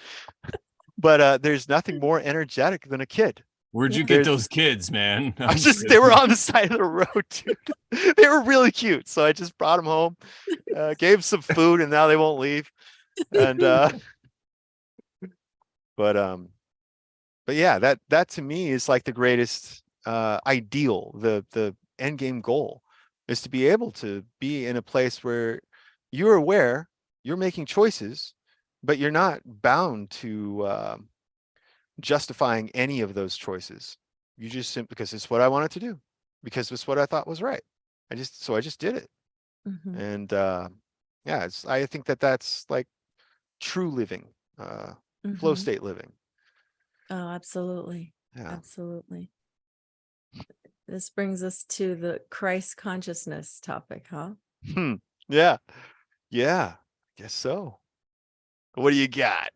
but there's nothing more energetic than a kid. Where'd you Yeah. get There's those kids, man? I just they were on the side of the road, dude. They were really cute, so I just brought them home, gave them some food, and now they won't leave. And but yeah, that to me is like the greatest ideal, the end game goal, is to be able to be in a place where you're aware, you're making choices, but you're not bound to justifying any of those choices. You just simply, because it's what I wanted to do, because it's what I thought was right. I just did it. Mhm. And yeah, I think that's like true living, flow Mhm. state living. Oh, absolutely. Yeah. Absolutely. This brings us to the Christ consciousness topic, huh? Yeah. Yeah. Guess so. What do you got?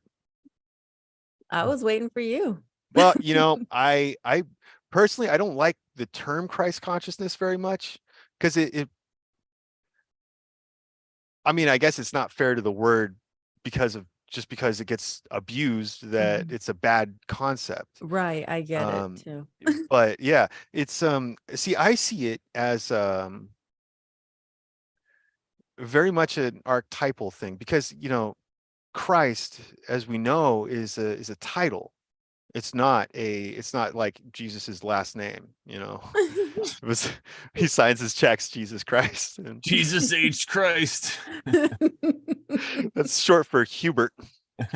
I was waiting for you. Well, I personally, I don't like the term Christ consciousness very much because I mean, I guess it's not fair to the word because it gets abused that Mhm. it's a bad concept. Right, I get it too. But yeah, it's see, I see it as very much an archetypal thing because Christ, as we know, is a title. It's not like Jesus's last name, It was he signs his checks, Jesus Christ. And Jesus H. Christ. that's short for Hubert.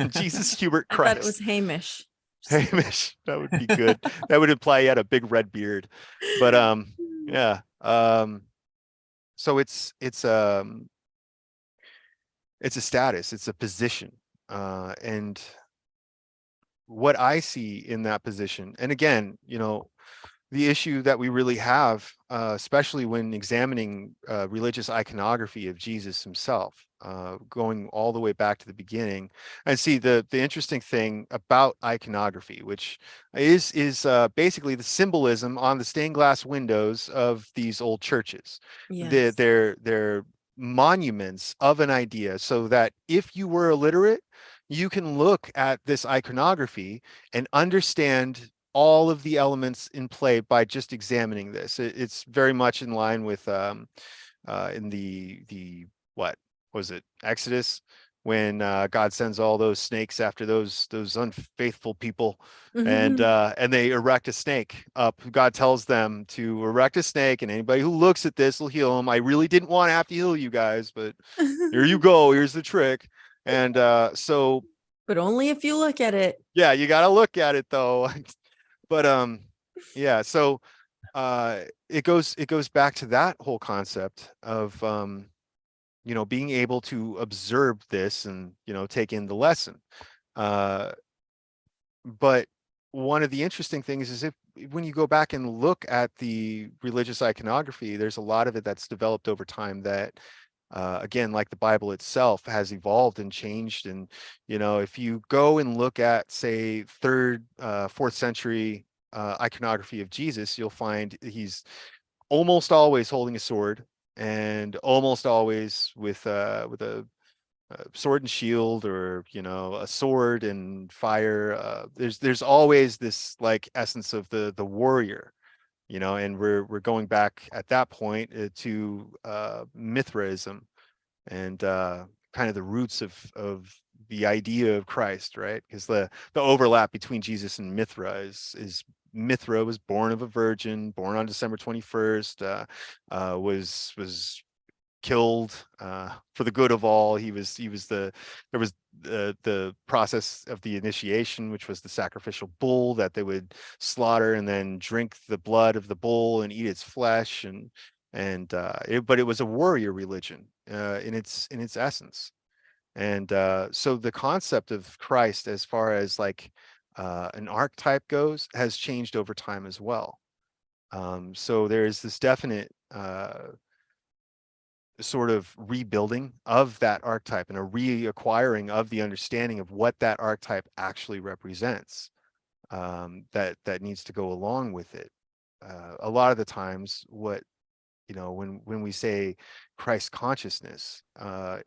Jesus Hubert I thought it was Christ. Hamish. Hamish, that would be good. That would imply he had a big red beard. But yeah. So it's a status, it's a position. And what I see in that position, and again, the issue that we really have, especially when examining religious iconography of Jesus himself, going all the way back to the beginning, and see the interesting thing about iconography, which is basically the symbolism on the stained glass windows of these old churches. Yes. They're monuments of an idea, so that if you were illiterate, you can look at this iconography and understand all of the elements in play by just examining this. It's very much in line with in the what was it, Exodus, when God sends all those snakes after those unfaithful people, and they erect a snake up. God tells them to erect a snake, and anybody who looks at this will heal them. I really didn't want to have to heal you guys, but here you go. Here's the trick. And so But only if you look at it. yeah, you got to look at it though. But yeah, so it goes back to that whole concept of being able to observe this and take in the lesson. But one of the interesting things is, if when you go back and look at the religious iconography, there's a lot of it that's developed over time that again, like the Bible itself, has evolved and changed. And if you go and look at, say, third, fourth century iconography of Jesus, you'll find he's almost always holding a sword, and almost always with a sword and shield, or a sword and fire. There's always this like essence of the warrior. And we're going back at that point to Mithraism, and kind of the roots of the idea of Christ, right? Because the overlap between Jesus and Mithra is Mithra was born of a virgin, born on December 21st, was killed for the good of all. He was there was the process of the initiation, which was the sacrificial bull that they would slaughter and then drink the blood of the bull and eat its flesh. But it was a warrior religion in its essence. And so the concept of Christ, as far as like an archetype goes, has changed over time as well. So there is this definite sort of rebuilding of that archetype, and a reacquiring of the understanding of what that archetype actually represents, that needs to go along with it. A lot of the times, when we say Christ consciousness,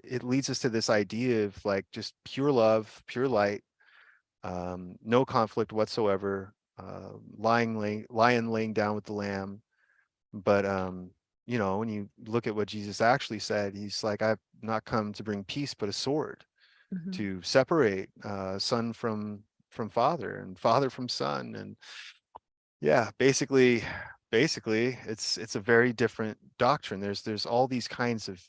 it leads us to this idea of like just pure love, pure light, no conflict whatsoever, lion laying down with the lamb. But when you look at what Jesus actually said, he's like, I've not come to bring peace, but a sword, to separate son from father, and father from son. And yeah, basically it's a very different doctrine. There's all these kinds of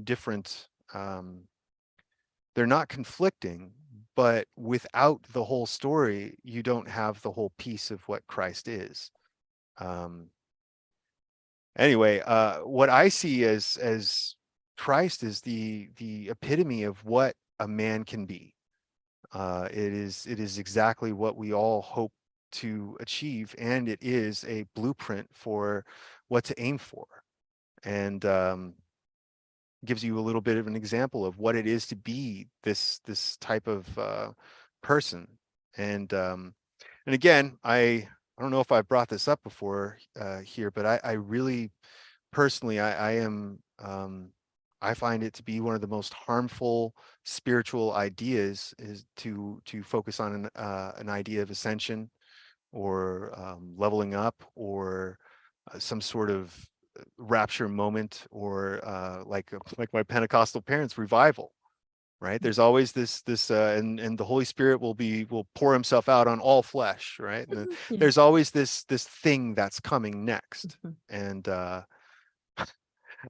different, they're not conflicting, but without the whole story, you don't have the whole piece of what Christ is. Anyway, what I see as Christ is the epitome of what a man can be. It is exactly what we all hope to achieve, and it is a blueprint for what to aim for, and gives you a little bit of an example of what it is to be this type of person. And again, I don't know if I brought this up before here, but I really personally I find it to be one of the most harmful spiritual ideas is to focus on an idea of ascension or leveling up or some sort of rapture moment or like my Pentecostal parents revival, right? There's always this and the Holy Spirit will pour himself out on all flesh, right? And Yeah. there's always this thing that's coming next. Mhm. And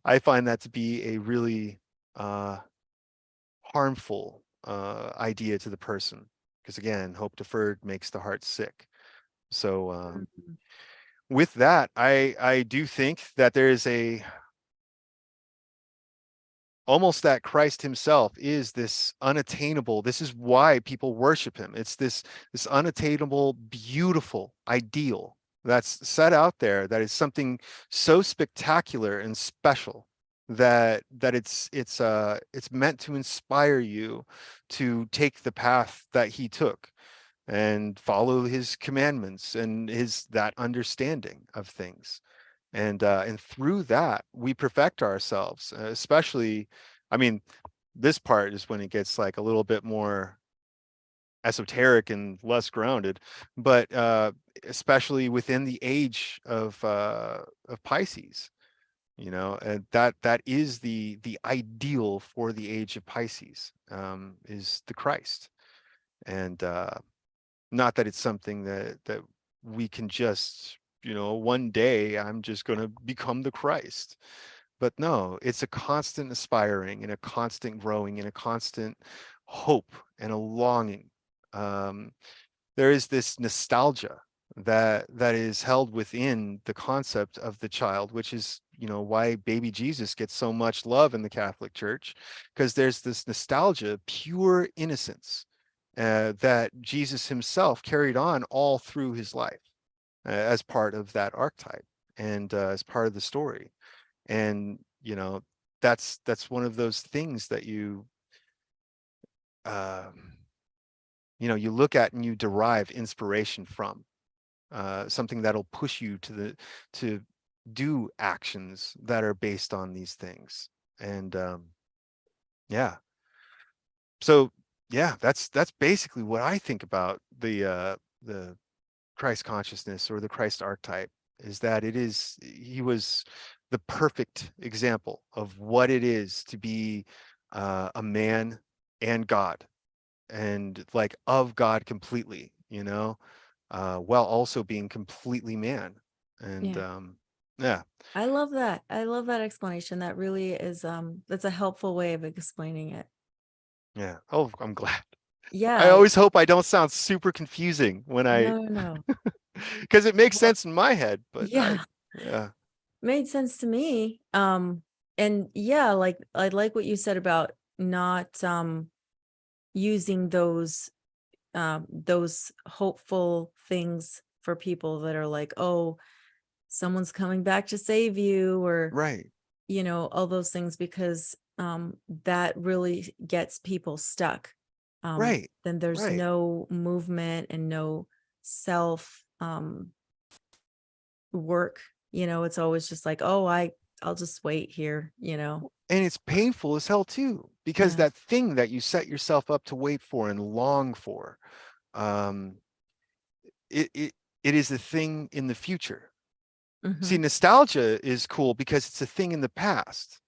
I find that to be a really harmful idea to the person, because again, hope deferred makes the heart sick. So Mhm. with that, I do think that there is a almost that Christ himself is this unattainable. This is why people worship him. It's this unattainable, beautiful ideal that's set out there, that is something so spectacular and special that it's meant to inspire you to take the path that he took and follow his commandments and his that understanding of things. And through that we perfect ourselves, especially, I mean, this part is when it gets like a little bit more esoteric and less grounded, but especially within the age of Pisces, you know, and that is the ideal for the age of Pisces, is the Christ. And not that it's something that we can just, you know, one day I'm just going to become the Christ. But no, it's a constant aspiring and a constant growing and a constant hope and a longing. Um, there is this nostalgia that is held within the concept of the child, which is, you know, why baby Jesus gets so much love in the Catholic Church, because there's this nostalgia, pure innocence, that Jesus himself carried on all through his life, as part of that archetype and as part of the story. And you know, that's one of those things that um, you know, you look at and you derive inspiration from, something that'll push you to do actions that are based on these things. And yeah, so yeah, that's basically what I think about the Christ consciousness or the Christ archetype, is that he was the perfect example of what it is to be a man and God, and like of God completely, you know, while also being completely man. And Yeah. yeah, I love that. I love that explanation. That really is that's a helpful way of explaining it. yeah. Oh, I'm glad. I Yeah. always hope I don't sound super confusing when No, no, no. because it makes Well, sense in my head, but yeah, yeah, made sense to me. And yeah, like I like what you said about not using those hopeful things for people that are like, oh, someone's coming back to save you, or right, all those things, because that really gets people stuck. right, Then there's right. no movement and no self work. It's always just like, oh, I'll just wait here. And it's painful as hell too, because Yeah. that thing that you set yourself up to wait for and long for, um, it is a thing in the future. See, Hmm. nostalgia is cool because it's a thing in the past.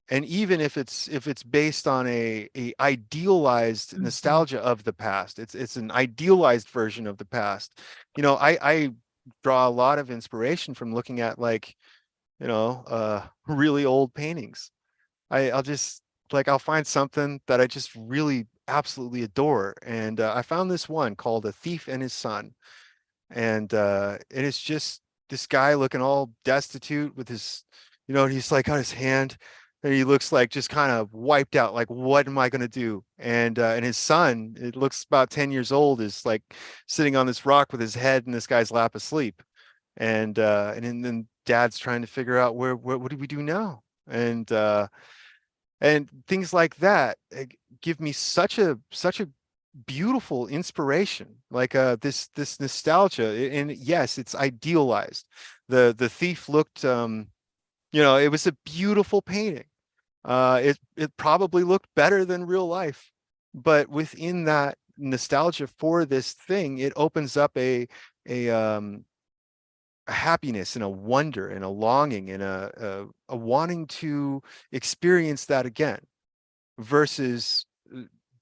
And even if it's based on a idealized Hmm. nostalgia of the past, it's an idealized version of the past. You know, I draw a lot of inspiration from looking at, like, you know, really old paintings. I'll just, like, I'll find something that I just really absolutely adore. And I found this one called A Thief and His Son. And it is just this guy looking all destitute with his, you know, he's like got his hand and he looks like just kind of wiped out, like, what am I going to do? And his son, it looks about 10 years old, is like sitting on this rock with his head in this guy's lap asleep. And then dad's trying to figure out what do we do now? And things like that give me such a beautiful inspiration, like this nostalgia. And yes, it's idealized. The thief looked, it was a beautiful painting. It probably looked better than real life, but within that nostalgia for this thing, it opens up a happiness and a wonder and a longing and a wanting to experience that again, versus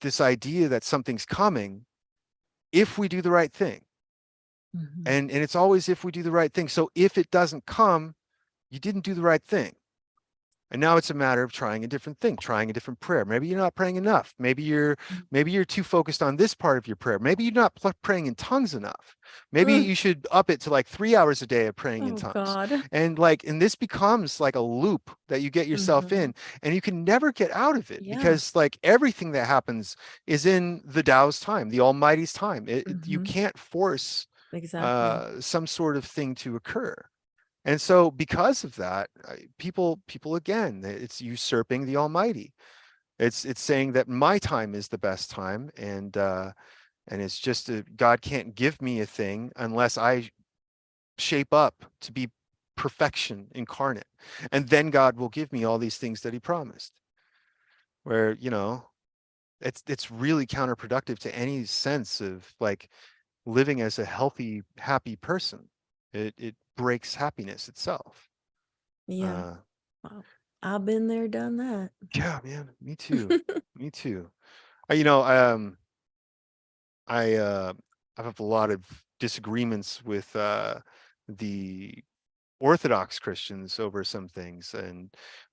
this idea that something's coming if we do the right thing. Mhm. And it's always if we do the right thing. So if it doesn't come, you didn't do the right thing. And now it's a matter of trying a different thing, trying a different prayer. Maybe you're not praying enough. Maybe you're too focused on this part of your prayer. Maybe you're not praying in tongues enough. Maybe Ugh. you should up it to like 3 hours a day of praying in Oh tongues. God. And this becomes like a loop that you get yourself Mhm. in, and you can never get out of it, Yeah. because like everything that happens is in the Tao's time, the Almighty's time. You Mhm. can't force Exactly. some sort of thing to occur. And so because of that, people again, it's usurping the Almighty. It's saying that my time is the best time, and it's just God can't give me a thing unless I shape up to be perfection incarnate, and then God will give me all these things that he promised. Where, it's really counterproductive to any sense of like living as a healthy, happy person. It breaks happiness itself. Yeah. Uh, Wow. I've been there, done that. yeah, man, me too. Me too. Uh, You know, um, I have a lot of disagreements with the Orthodox Christians over some things,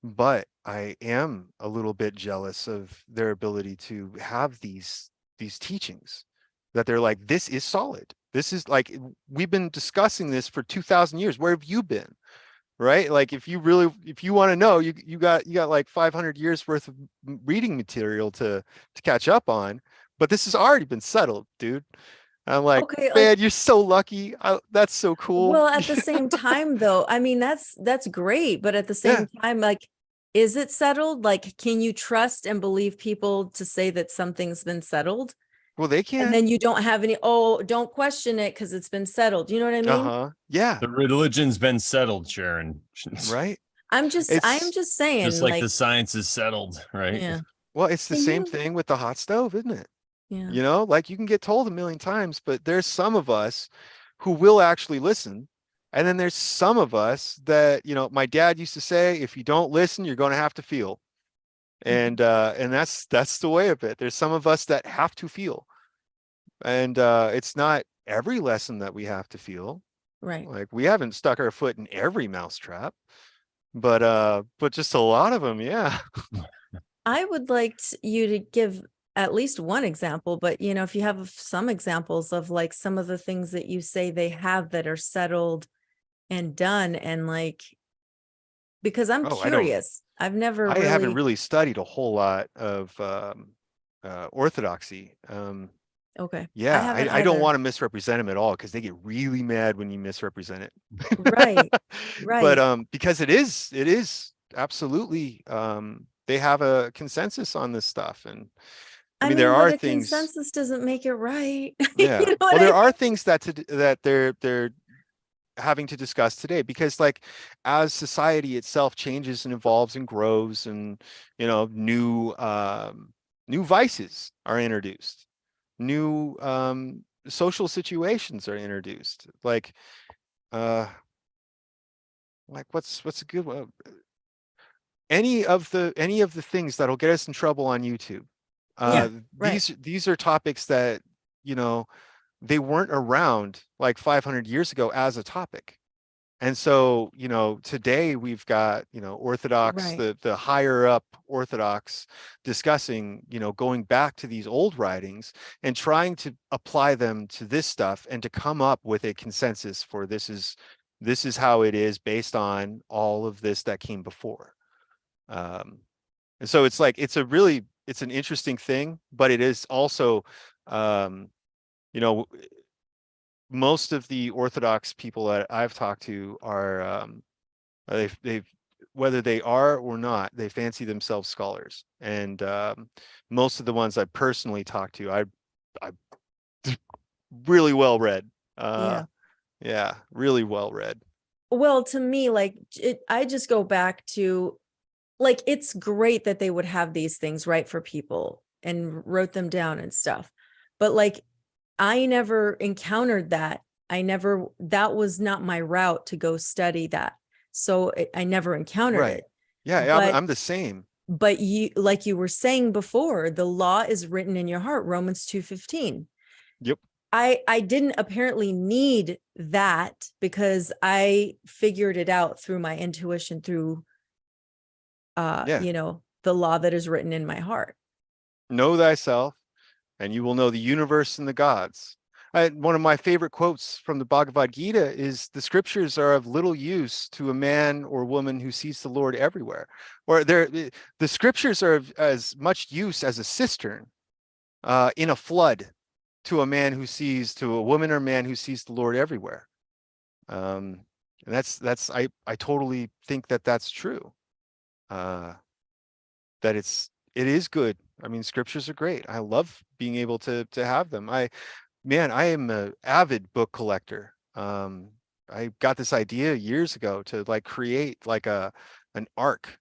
but I am a little bit jealous of their ability to have these teachings, that they're like, this is solid. This is like, we've been discussing this for 2,000 years. Where have you been? Right? Like, if you want to know, you got like 500 years worth of reading material to catch up on, but this has already been settled, dude. And I'm like, Okay, like, man, you're so lucky. That's so cool. well, at the same time though, I mean, that's great, but at the Yeah. same time, like, is it settled? Like, can you trust and believe people to say that something's been settled? Well, they And can. then you don't have any, oh, don't question it because it's been settled. You know what I mean? Uh-huh. Yeah. The religion's been settled, Sharon. Right. I'm just It's Just saying, like like, the science is settled, right? yeah. well, it's the Can same you? thing with the hot stove, isn't it? Yeah. Like, you can get told a million times, but there's some of us who will actually listen. And then there's some of us that, my dad used to say, if you don't listen, you're going to have to feel. And that's the way of it. There's some of us that have to feel. And it's not every lesson that we have to feel. Right. Like, we haven't stuck our foot in every mousetrap, but just a lot of them, yeah. I would like you to give at least one example, but if you have some examples of like some of the things that you say they have that are settled and done, and like, because I'm Oh, I don't. curious. I've never I haven't really, really studied a whole lot of orthodoxy. okay. I Yeah, haven't I don't either. want to misrepresent them at all, because they get really mad when you misrepresent it. Right. But Right. because it is absolutely, they have a consensus on this stuff. And I I mean, there mean, but are a thing consensus doesn't make it right. You Yeah. know what Well, I there are mean? things that they're having to discuss today, because like, as society itself changes and evolves and grows, and new vices are introduced, new social situations are introduced, uh what's a good one? Any of the things that'll get us in trouble on YouTube. Yeah. uh Right. these are topics that, they weren't around like 500 years ago as a topic. And so, today we've got, Orthodox, Right. the higher up Orthodox, discussing, going back to these old writings and trying to apply them to this stuff, and to come up with a consensus for this is how it is based on all of this that came before. And so it's like it's an interesting thing, but it is also you know, most of the Orthodox people that I've talked to are they've whether they are or not, they fancy themselves scholars. And most of the ones I personally talked to, I really well read. Yeah. Yeah, really well read. Well, to me, like I just go back to, like, it's great that they would have these things right for people and wrote them down and stuff. But like, I never encountered that. That was not my route to go study that. So I never encountered Right. it. Yeah, But I'm the same. but you, like you were saying before, the law is written in your heart, Romans 2:15. Yep. I didn't apparently need that because I figured it out through my intuition, through Yeah. the law that is written in my heart. Know thyself, and you will know the universe and the gods. One of my favorite quotes from the Bhagavad Gita is, the scriptures are of little use to a man or woman who sees the Lord everywhere. Or the scriptures are of as much use as a cistern in a flood to a woman or man who sees the Lord everywhere. And I totally think that that's true. That it is good. I mean, scriptures are great. I love being able to have them. I am an avid book collector. I got this idea years ago to like create like an ark,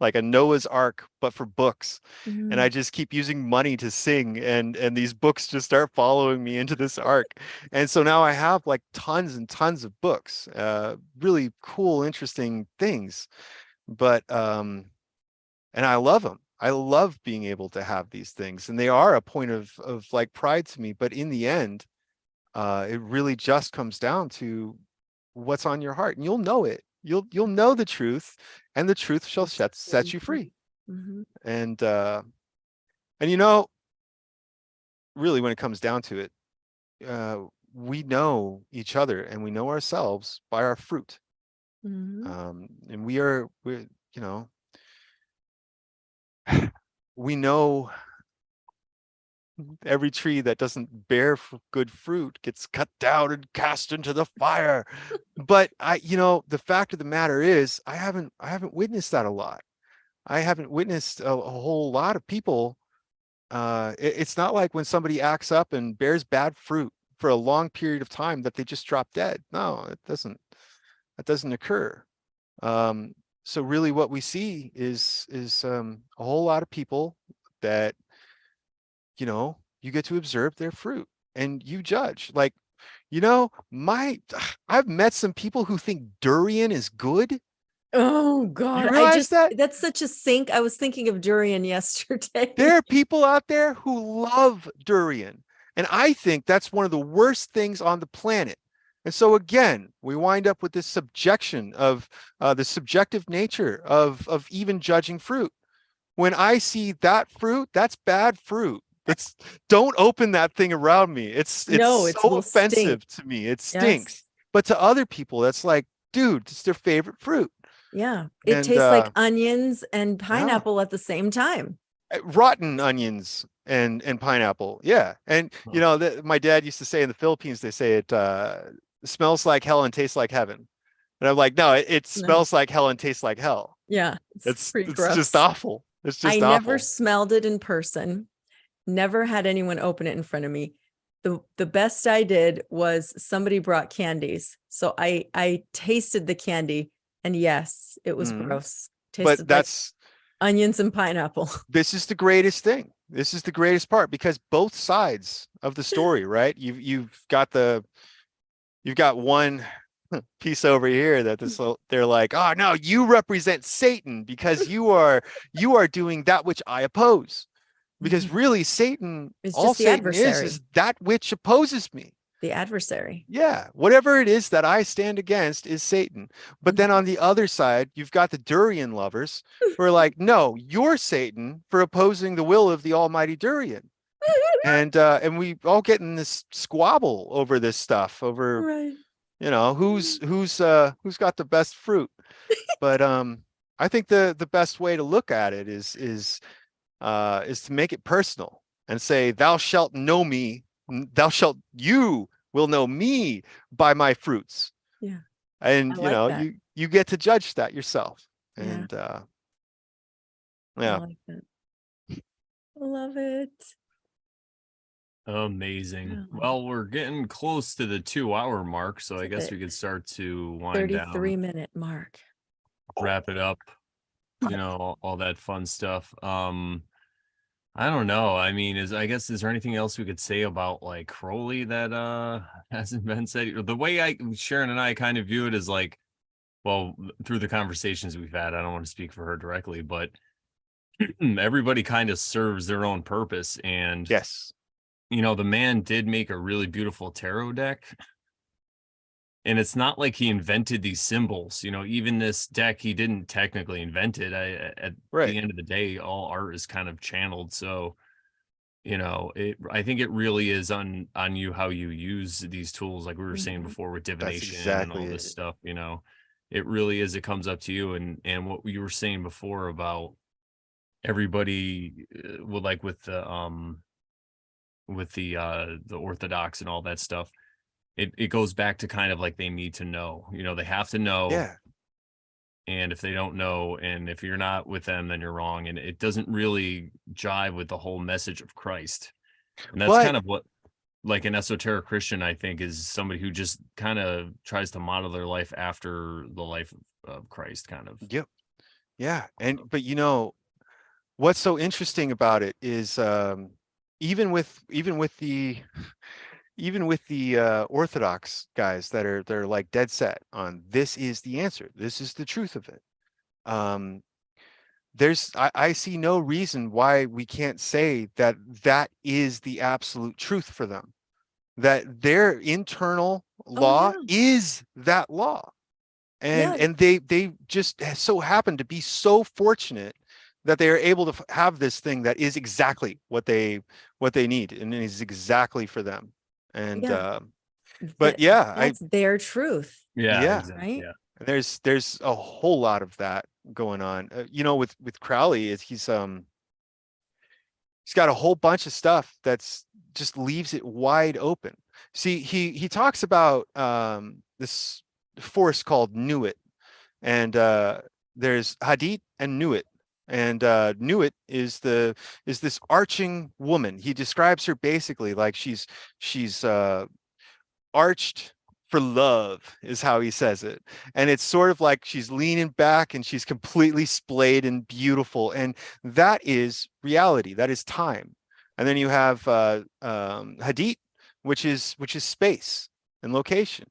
like a Noah's Ark, but for books. And I just keep using money to sing, and these books just start following me into this ark. And so now I have like tons and tons of books, really cool, interesting things. But and I love them. I love being able to have these things, and they are a point of like pride to me. But in the end, it really just comes down to what's on your heart, and you'll know it. You'll know the truth, and the truth shall set you free. Mm-hmm. And really, when it comes down to it, we know each other and we know ourselves by our fruit. Mm-hmm. And we're we know every tree that doesn't bear good fruit gets cut down and cast into the fire. But the fact of the matter is, I haven't witnessed that a lot. I haven't witnessed a whole lot of people. It's not like when somebody acts up and bears bad fruit for a long period of time that they just drop dead. No, that doesn't occur. So really what we see is a whole lot of people that, you get to observe their fruit and you judge. Like, I've met some people who think durian is good. Oh You God. realize that? That's such a sink. I was thinking of durian yesterday. There are people out there who love durian. And I think that's one of the worst things on the planet. And so again, we wind up with this subjection of the subjective nature of even judging fruit. When I see that fruit, that's bad fruit. Don't open that thing around me. It's No, it so will offensive stink. to me. It Yes. stinks. But to other people, that's like, dude, it's their favorite fruit. Yeah. It And tastes like onions and yeah, pineapple at the same time. rotten onions and pineapple. Yeah. And my dad used to say in the Philippines, they say it smells like hell and tastes like heaven. And I'm like, no, it No. smells like hell and tastes like hell. Yeah. It's pretty just gross. awful. It's just I awful. never smelled it in person. Never had anyone open it in front of me. The best I did was somebody brought candies. So I tasted the candy, and yes, it was gross. Tasted But that's like onions and pineapple. This is the greatest thing. This is the greatest part, because both sides of the story, right? You've got one piece over here that they're like, oh no, you represent Satan because you are doing that which I oppose. Because really, Satan, It's all just the Satan adversary. is that which opposes me. The adversary. Yeah, whatever it is that I stand against is Satan. But then on the other side, you've got the durian lovers who are like, no, you're Satan for opposing the will of the almighty durian. And we all get in this squabble over this stuff, over Right. who's got the best fruit. But I think the best way to look at it is to make it personal and say, thou shalt know me, you will know me by my fruits. Yeah. And I like that. you get to judge that yourself. Yeah. And I yeah. like that. I love it. Amazing. Yeah. Well, we're getting close to the 2-hour mark, so I It's guess at we could start to the wind 33-minute mark. wrap it up, all that fun stuff. I don't know. I mean, is there anything else we could say about like Crowley that hasn't been said? The way Sharon and I kind of view it is like, well, through the conversations we've had, I don't want to speak for her directly, but everybody kind of serves their own purpose. And Yes. the man did make a really beautiful tarot deck. And it's not like he invented these symbols, even this deck, he didn't technically invent it. At Right. the end of the day, all art is kind of channeled. So, I think it really is on you how you use these tools, like we were saying before with That's divination and all exactly this it. stuff, it really is, it comes up to you. And what you were saying before about everybody would like with the Orthodox and all that stuff, it goes back to kind of like they need to know, they have to know. Yeah. And if they don't know, and if you're not with them, then you're wrong. And it doesn't really jive with the whole message of Christ. And that's But kind of what, like, an esoteric Christian, I think, is somebody who just kind of tries to model their life after the life of Christ, kind of. yep. Yeah. But what's so interesting about it is even with the Orthodox guys they're like dead set on this is the answer, this is the truth of it. I see no reason why we can't say that that is the absolute truth for them, that their internal law is that law. And they just so happen to be so fortunate that they are able to have this thing that is exactly what they need, and it is exactly for them. And but that's their truth. Yeah, exactly. Right. Yeah. There's a whole lot of that going on. With Crowley, he's got a whole bunch of stuff that's just leaves it wide open. See, he talks about this force called Nuit, and there's Hadit and Nuit. And Nuit is this arching woman. He describes her basically like she's arched for love, is how he says it. And it's sort of like she's leaning back and she's completely splayed and beautiful. And that is reality. That is time. And then you have Hadit, which is space and location.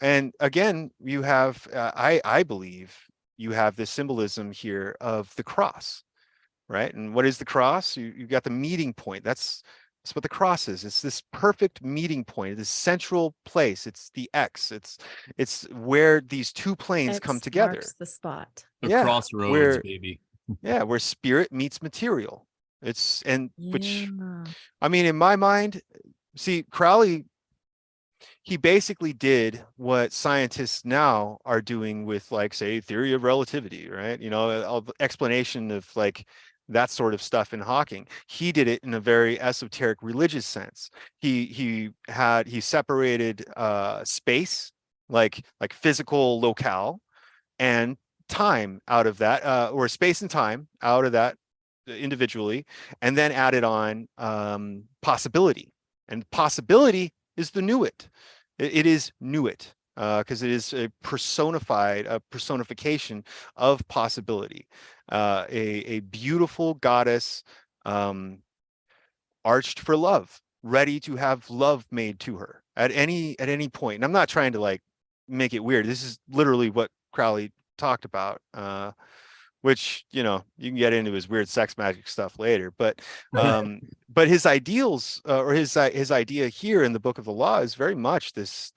And again, you have, I believe, you have this symbolism here of the cross, right? And what is the cross? You've got the meeting point. That's what the cross is. It's this perfect meeting point, this central place. It's the X. It's where these two planes come together. Marks the spot. The crossroads, baby. Yeah, where spirit meets material. Which, I mean, in my mind, see, Crowley, he basically did what scientists now are doing with, like, say, theory of relativity, right? Explanation of like that sort of stuff in Hawking. He did it in a very esoteric religious sense. He separated space, like physical locale, and time out of that, or space and time out of that individually, and then added on possibility. And possibility is the Nuit. It is Nuit, because it is a personification of possibility. A beautiful goddess, arched for love, ready to have love made to her at any point. And I'm not trying to like make it weird. This is literally what Crowley talked about, which you can get into his weird sex magic stuff later. But his ideals, or his idea here in the Book of the Law, is very much this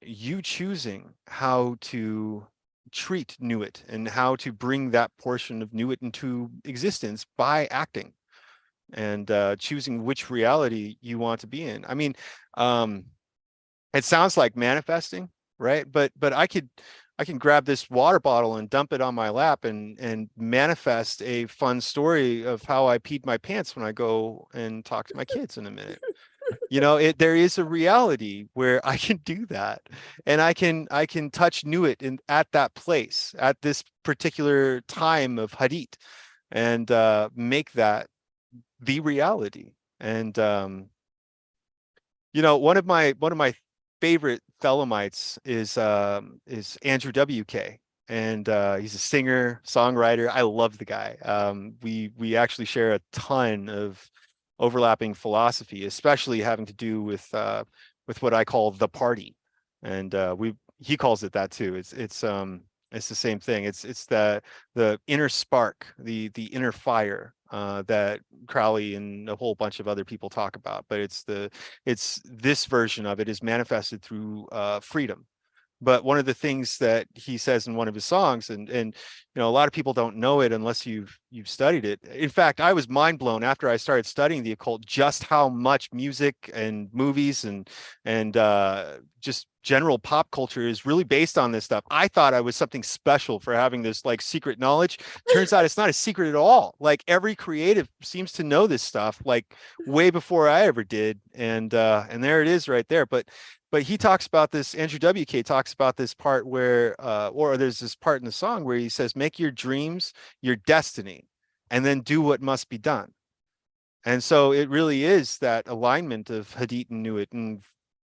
you choosing how to treat Nuit and how to bring that portion of Nuit into existence by acting, and choosing which reality you want to be in. I mean, it sounds like manifesting, right? But grab this water bottle and dump it on my lap and manifest a fun story of how I peed my pants when I go and talk to my kids in a minute. There is a reality where I can do that, and I can touch Nuit at that place at this particular time of Hadith, and make that the reality. And one of my favorite Thelemites is Andrew WK, and he's a singer songwriter. I love the guy. We actually share a ton of overlapping philosophy, especially having to do with what I call the party, and he calls it that too. It's the same thing. It's the inner spark, the inner fire that Crowley and a whole bunch of other people talk about. But it's this version of it is manifested through freedom. But one of the things that he says in one of his songs, and a lot of people don't know it unless you've studied it. In fact, I was mind blown after I started studying the occult, just how much music and movies and just general pop culture is really based on this stuff. I thought I was something special for having this like secret knowledge. Turns out it's not a secret at all. Like every creative seems to know this stuff like way before I ever did. And there it is right there. But he talks about this, Andrew WK talks about this part where, or there's this part in the song where he says, make your dreams your destiny, and then do what must be done. And so it really is that alignment of Hadith and Nuit and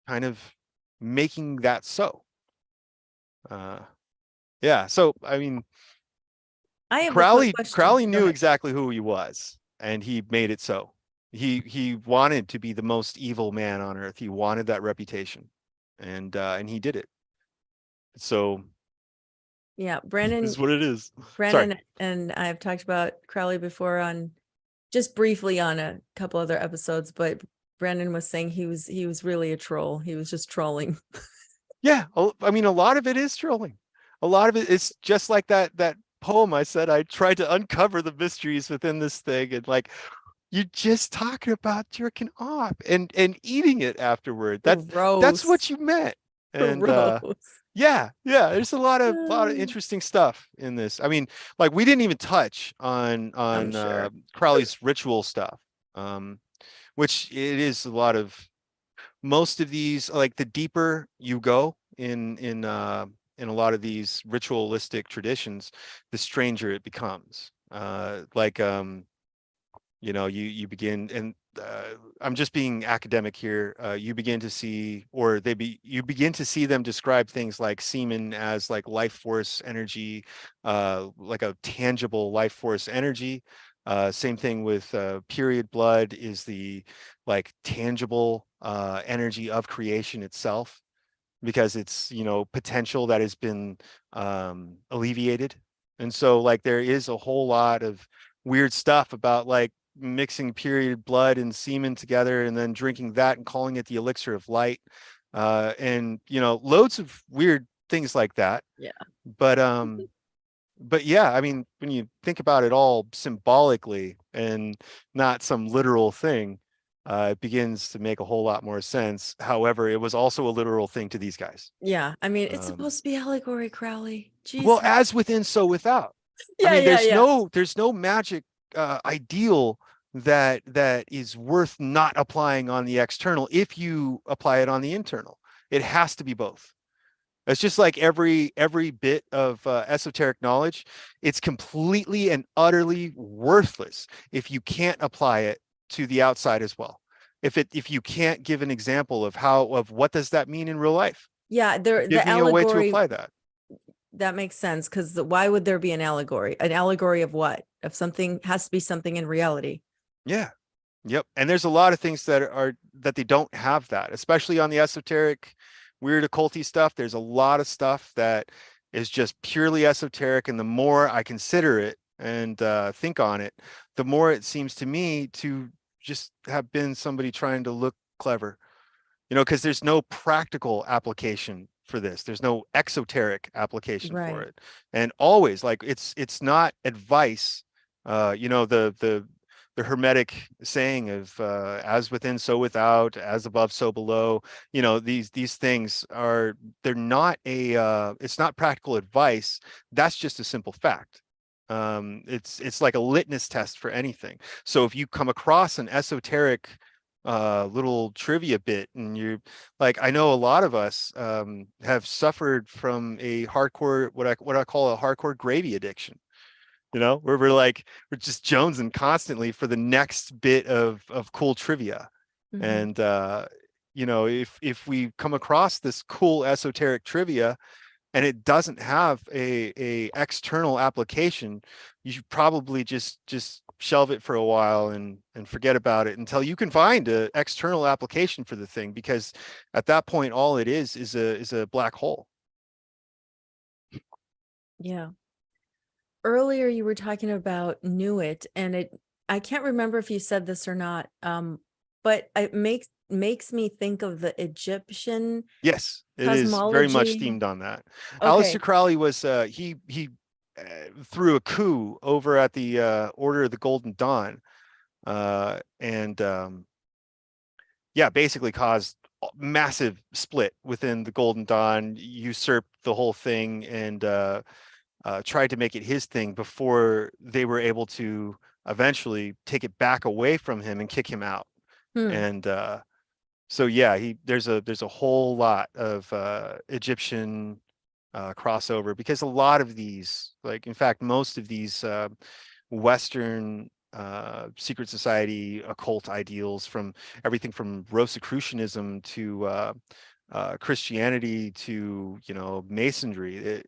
kind of making that so. Yeah. So, I mean, I have a quick question. Crowley Go knew ahead. exactly who he was, and he made it so. He wanted to be the most evil man on earth. He wanted that reputation, and he did it. So Yeah, Brandon. this is what it is. Brandon Sorry. and I have talked about Crowley before on just briefly on a couple other episodes, but Brandon was saying he was really a troll. He was just trolling. Yeah, I mean, a lot of it is trolling. A lot of it is just like that poem I said. I tried to uncover the mysteries within this thing, and like, you're just talking about jerking off and eating it afterward. That's Gross. what you meant. And Gross. yeah, there's a lot of interesting stuff in this. I mean, like we didn't even touch on sure. Crowley's ritual stuff, which it is a lot of. Most of these, like the deeper you go in a lot of these ritualistic traditions, the stranger it becomes. You begin, and I'm just being academic here. You begin to see, you begin to see them describe things like semen as like life force energy, like a tangible life force energy. Same thing with period blood is the like tangible energy of creation itself, because it's potential that has been alleviated. And so like there is a whole lot of weird stuff about like mixing period blood and semen together and then drinking that and calling it the elixir of light, and loads of weird things like that. Yeah. But yeah, I mean, when you think about it all symbolically and not some literal thing, it begins to make a whole lot more sense. However, it was also a literal thing to these guys. Yeah, I mean, it's supposed to be allegory, Crowley. Jesus. Well, as within, so without. Yeah, I mean, yeah, there's no magic ideal that is worth not applying on the external if you apply it on the internal. It has to be both. It's just like every bit of esoteric knowledge. It's completely and utterly worthless if you can't apply it to the outside as well. If you can't give an example of what does that mean in real life? Yeah, Give me a way to apply that. That makes sense, because why would there be an allegory? An allegory of what? Of something has to be something in reality. Yeah. Yep. And there's a lot of things that they don't have that, especially on the esoteric, weird occulty stuff. There's a lot of stuff that is just purely esoteric. And the more I consider it and think on it, the more it seems to me to just have been somebody trying to look clever, because there's no practical application for this. There's no exoteric application for it. And always like it's not advice. The Hermetic saying of as within, so without, as above, so below. These things are, they're not it's not practical advice. That's just a simple fact. It's like a litmus test for anything. So if you come across an esoteric little trivia bit, and you're like, I know a lot of us have suffered from a hardcore, what I call a hardcore gravy addiction, where we're just jonesing constantly for the next bit of cool trivia. Mhm. And if we come across this cool esoteric trivia and it doesn't have a external application, you should probably just shelve it for a while and forget about it until you can find an external application for the thing, because at that point all it is a black hole. Yeah. Earlier you were talking about knew it, and I can't remember if you said this or not, but it makes me think of the Egyptian Yes, it is very much cosmology. themed on that. Okay. Aleister Crowley was he threw a coup over at the Order of the Golden Dawn, and basically caused a massive split within the Golden Dawn, usurped the whole thing, and tried to make it his thing before they were able to eventually take it back away from him and kick him out. And so there's a whole lot of Egyptian crossover, because a lot of these, in fact most of these Western secret society occult ideals, from everything from Rosicrucianism to Christianity to Masonry,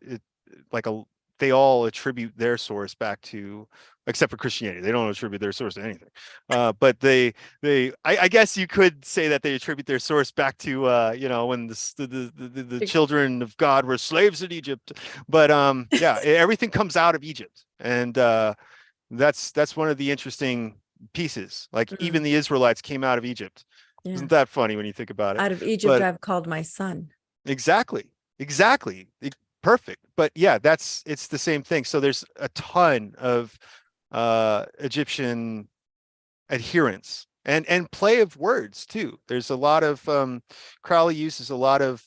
they all attribute their source back to, except for Christianity, they don't attribute their source to anything. But I guess you could say that they attribute their source back to when the children of God were slaves in Egypt. But everything comes out of Egypt, and that's one of the interesting pieces. Even the Israelites came out of Egypt. Yeah. Isn't that funny when you think about it? Out of Egypt I've called my son. Exactly. Perfect. But it's the same thing. So there's a ton of Egyptian adherence and play of words too. There's a lot of Crowley uses a lot of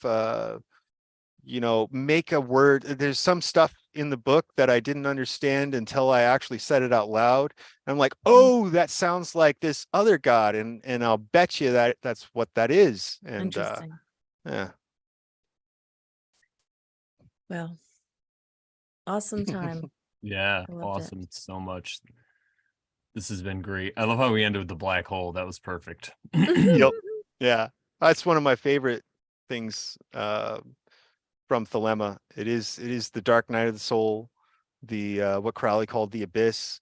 make a word. There's some stuff in the book that I didn't understand until I actually said it out loud. And I'm like, oh, that sounds like this other god, and I'll bet you that that's what that is. And interesting. Yeah. Well, awesome time. Yeah, awesome. So much. This has been great. I love how we ended with the black hole. That was perfect. Yep. Yeah, that's one of my favorite things from Thelema. It is the dark night of the soul, the what Crowley called the abyss.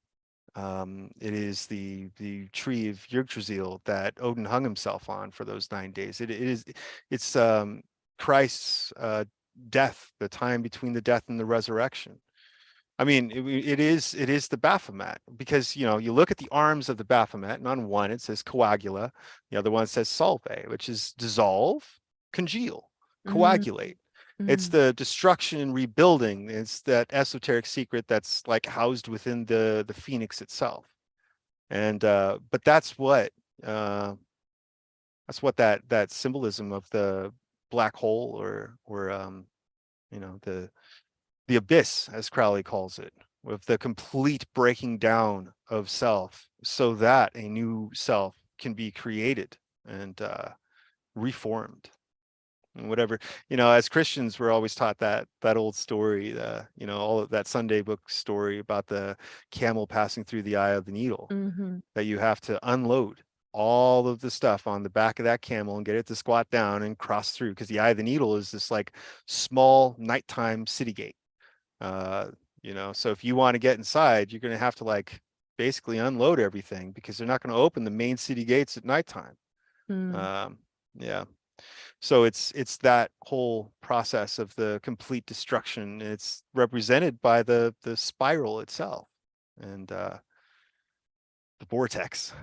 It is the tree of Yggdrasil that Odin hung himself on for those 9 days. It's Christ's death, the time between the death and the resurrection. I mean, it is the Baphomet, because you look at the arms of the Baphomet, and on one it says coagula, the other one says solve, which is dissolve, congeal, coagulate. It's the destruction and rebuilding. It's that esoteric secret that's housed within the phoenix itself. And but that's what that symbolism of the black hole, or the abyss, as Crowley calls it, with the complete breaking down of self, so that a new self can be created and reformed. And whatever, as Christians, we're always taught that old story, all of that Sunday book story about the camel passing through the eye of the needle, that you have to unload all of the stuff on the back of that camel and get it to squat down and cross through, because the eye of the needle is this small nighttime city gate. So if you want to get inside, you're going to have to basically unload everything, because they're not going to open the main city gates at nighttime. So it's that whole process of the complete destruction. It's represented by the spiral itself, and the vortex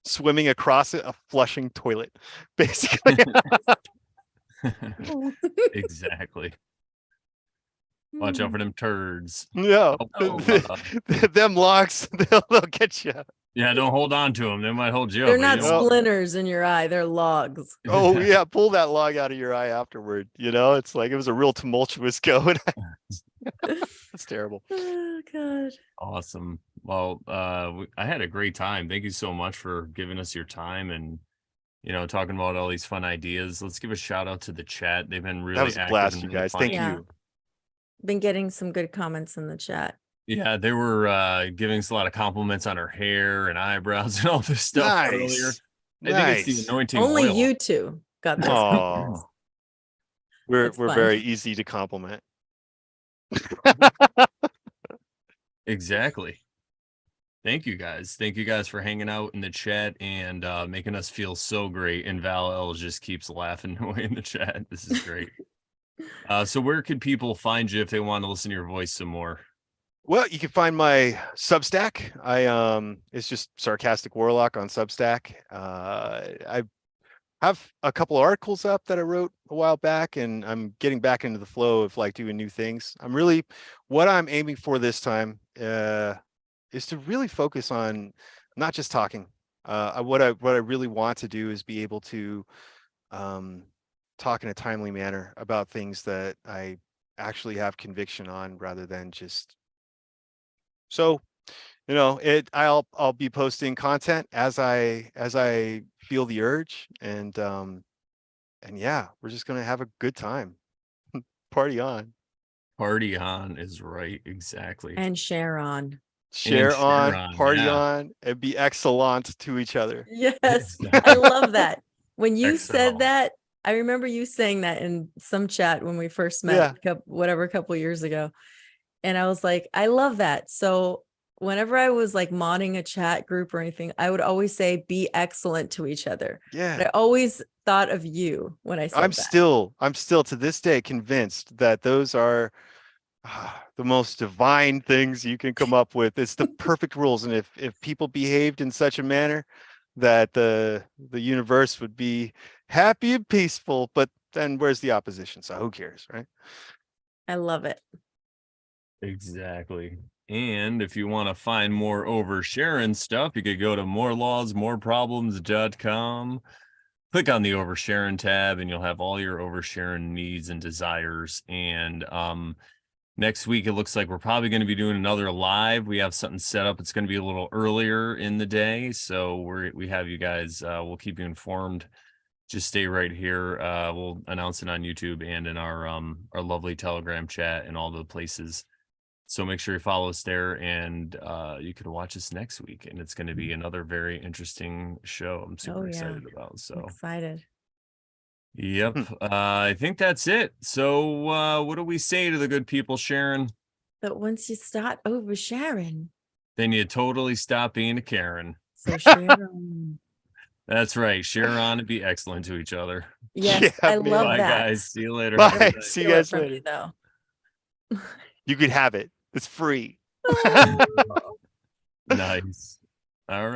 swimming across a flushing toilet, basically. Exactly. Watch out for them turds. No, Oh, them locks, they'll get you. yeah, don't hold on to them. They might hold you They're up. but not you don't- splinters in your eye, they're logs. Oh yeah, pull that log out of your eye afterward. It's like it was a real tumultuous go. That's terrible. Oh god. Awesome. Well, I had a great time. Thank you so much for giving us your time and talking about all these fun ideas. Let's give a shout out to the chat. They've been really That was a active blast, and you really guys. funny. Thank Yeah. you. Been getting some good comments in the chat. Yeah, they were giving us a lot of compliments on her hair and eyebrows and all this stuff earlier. Nice. I think it's the anointing Only oil. you two got those comments. Oh, we're That's fun. very easy to compliment. Exactly. Thank you guys. Thank you guys for hanging out in the chat and making us feel so great. And Val L just keeps laughing away in the chat. This is great. So where could people find you if they want to listen to your voice some more? Well, you can find my Substack. It's just Sarkastik Worlock on Substack. I have a couple of articles up that I wrote a while back, and I'm getting back into the flow of like doing new things. What I'm aiming for this time is to really focus on not just talking. What I really want to do is be able to talk in a timely manner about things that I actually have conviction on, rather than just. So, I'll be posting content as I feel the urge, and yeah, we're just gonna have a good time. Party on. Party on is right. Exactly. And Sharon. Share on, Sharon, party yeah. on, and be excellent to each other. Yes. Exactly. I love that. When you said Excellent. that, I remember you saying that in some chat when we first met, a couple years ago. And I was like, I love that. So whenever I was like modding a chat group or anything, I would always say, be excellent to each other. Yeah. But I always thought of you when I said I'm that. I'm still to this day convinced that those are the most divine things you can come up with. It's the perfect rules. And if people behaved in such a manner that the universe would be happy and peaceful, but then where's the opposition? So who cares, right? I love it. Exactly. And if you want to find more over Sharon stuff, you could go to morelawsmoreproblems.com. Click on the Over Sharon tab and you'll have all your Over Sharon needs and desires. And next week, it looks like we're probably going to be doing another live. We have something set up. It's going to be a little earlier in the day. So we have you guys, we'll keep you informed. Just stay right here. We'll announce it on YouTube and in our lovely Telegram chat and all the places. So make sure you follow us there, and you can watch us next week. And it's going to be another very interesting show. I'm super excited about. So I'm excited. Yep. I think that's it. So what do we say to the good people, Sharon? But once you start over Sharon, Then you totally stop being a Karen. so Sharon. That's right. Share on and be excellent to each other. Yes, Yeah, I man. love Bye, that. guys. See you later. Bye. Have a good night. See you guys later. Though. You could have it. It's free. Oh. Nice. All right.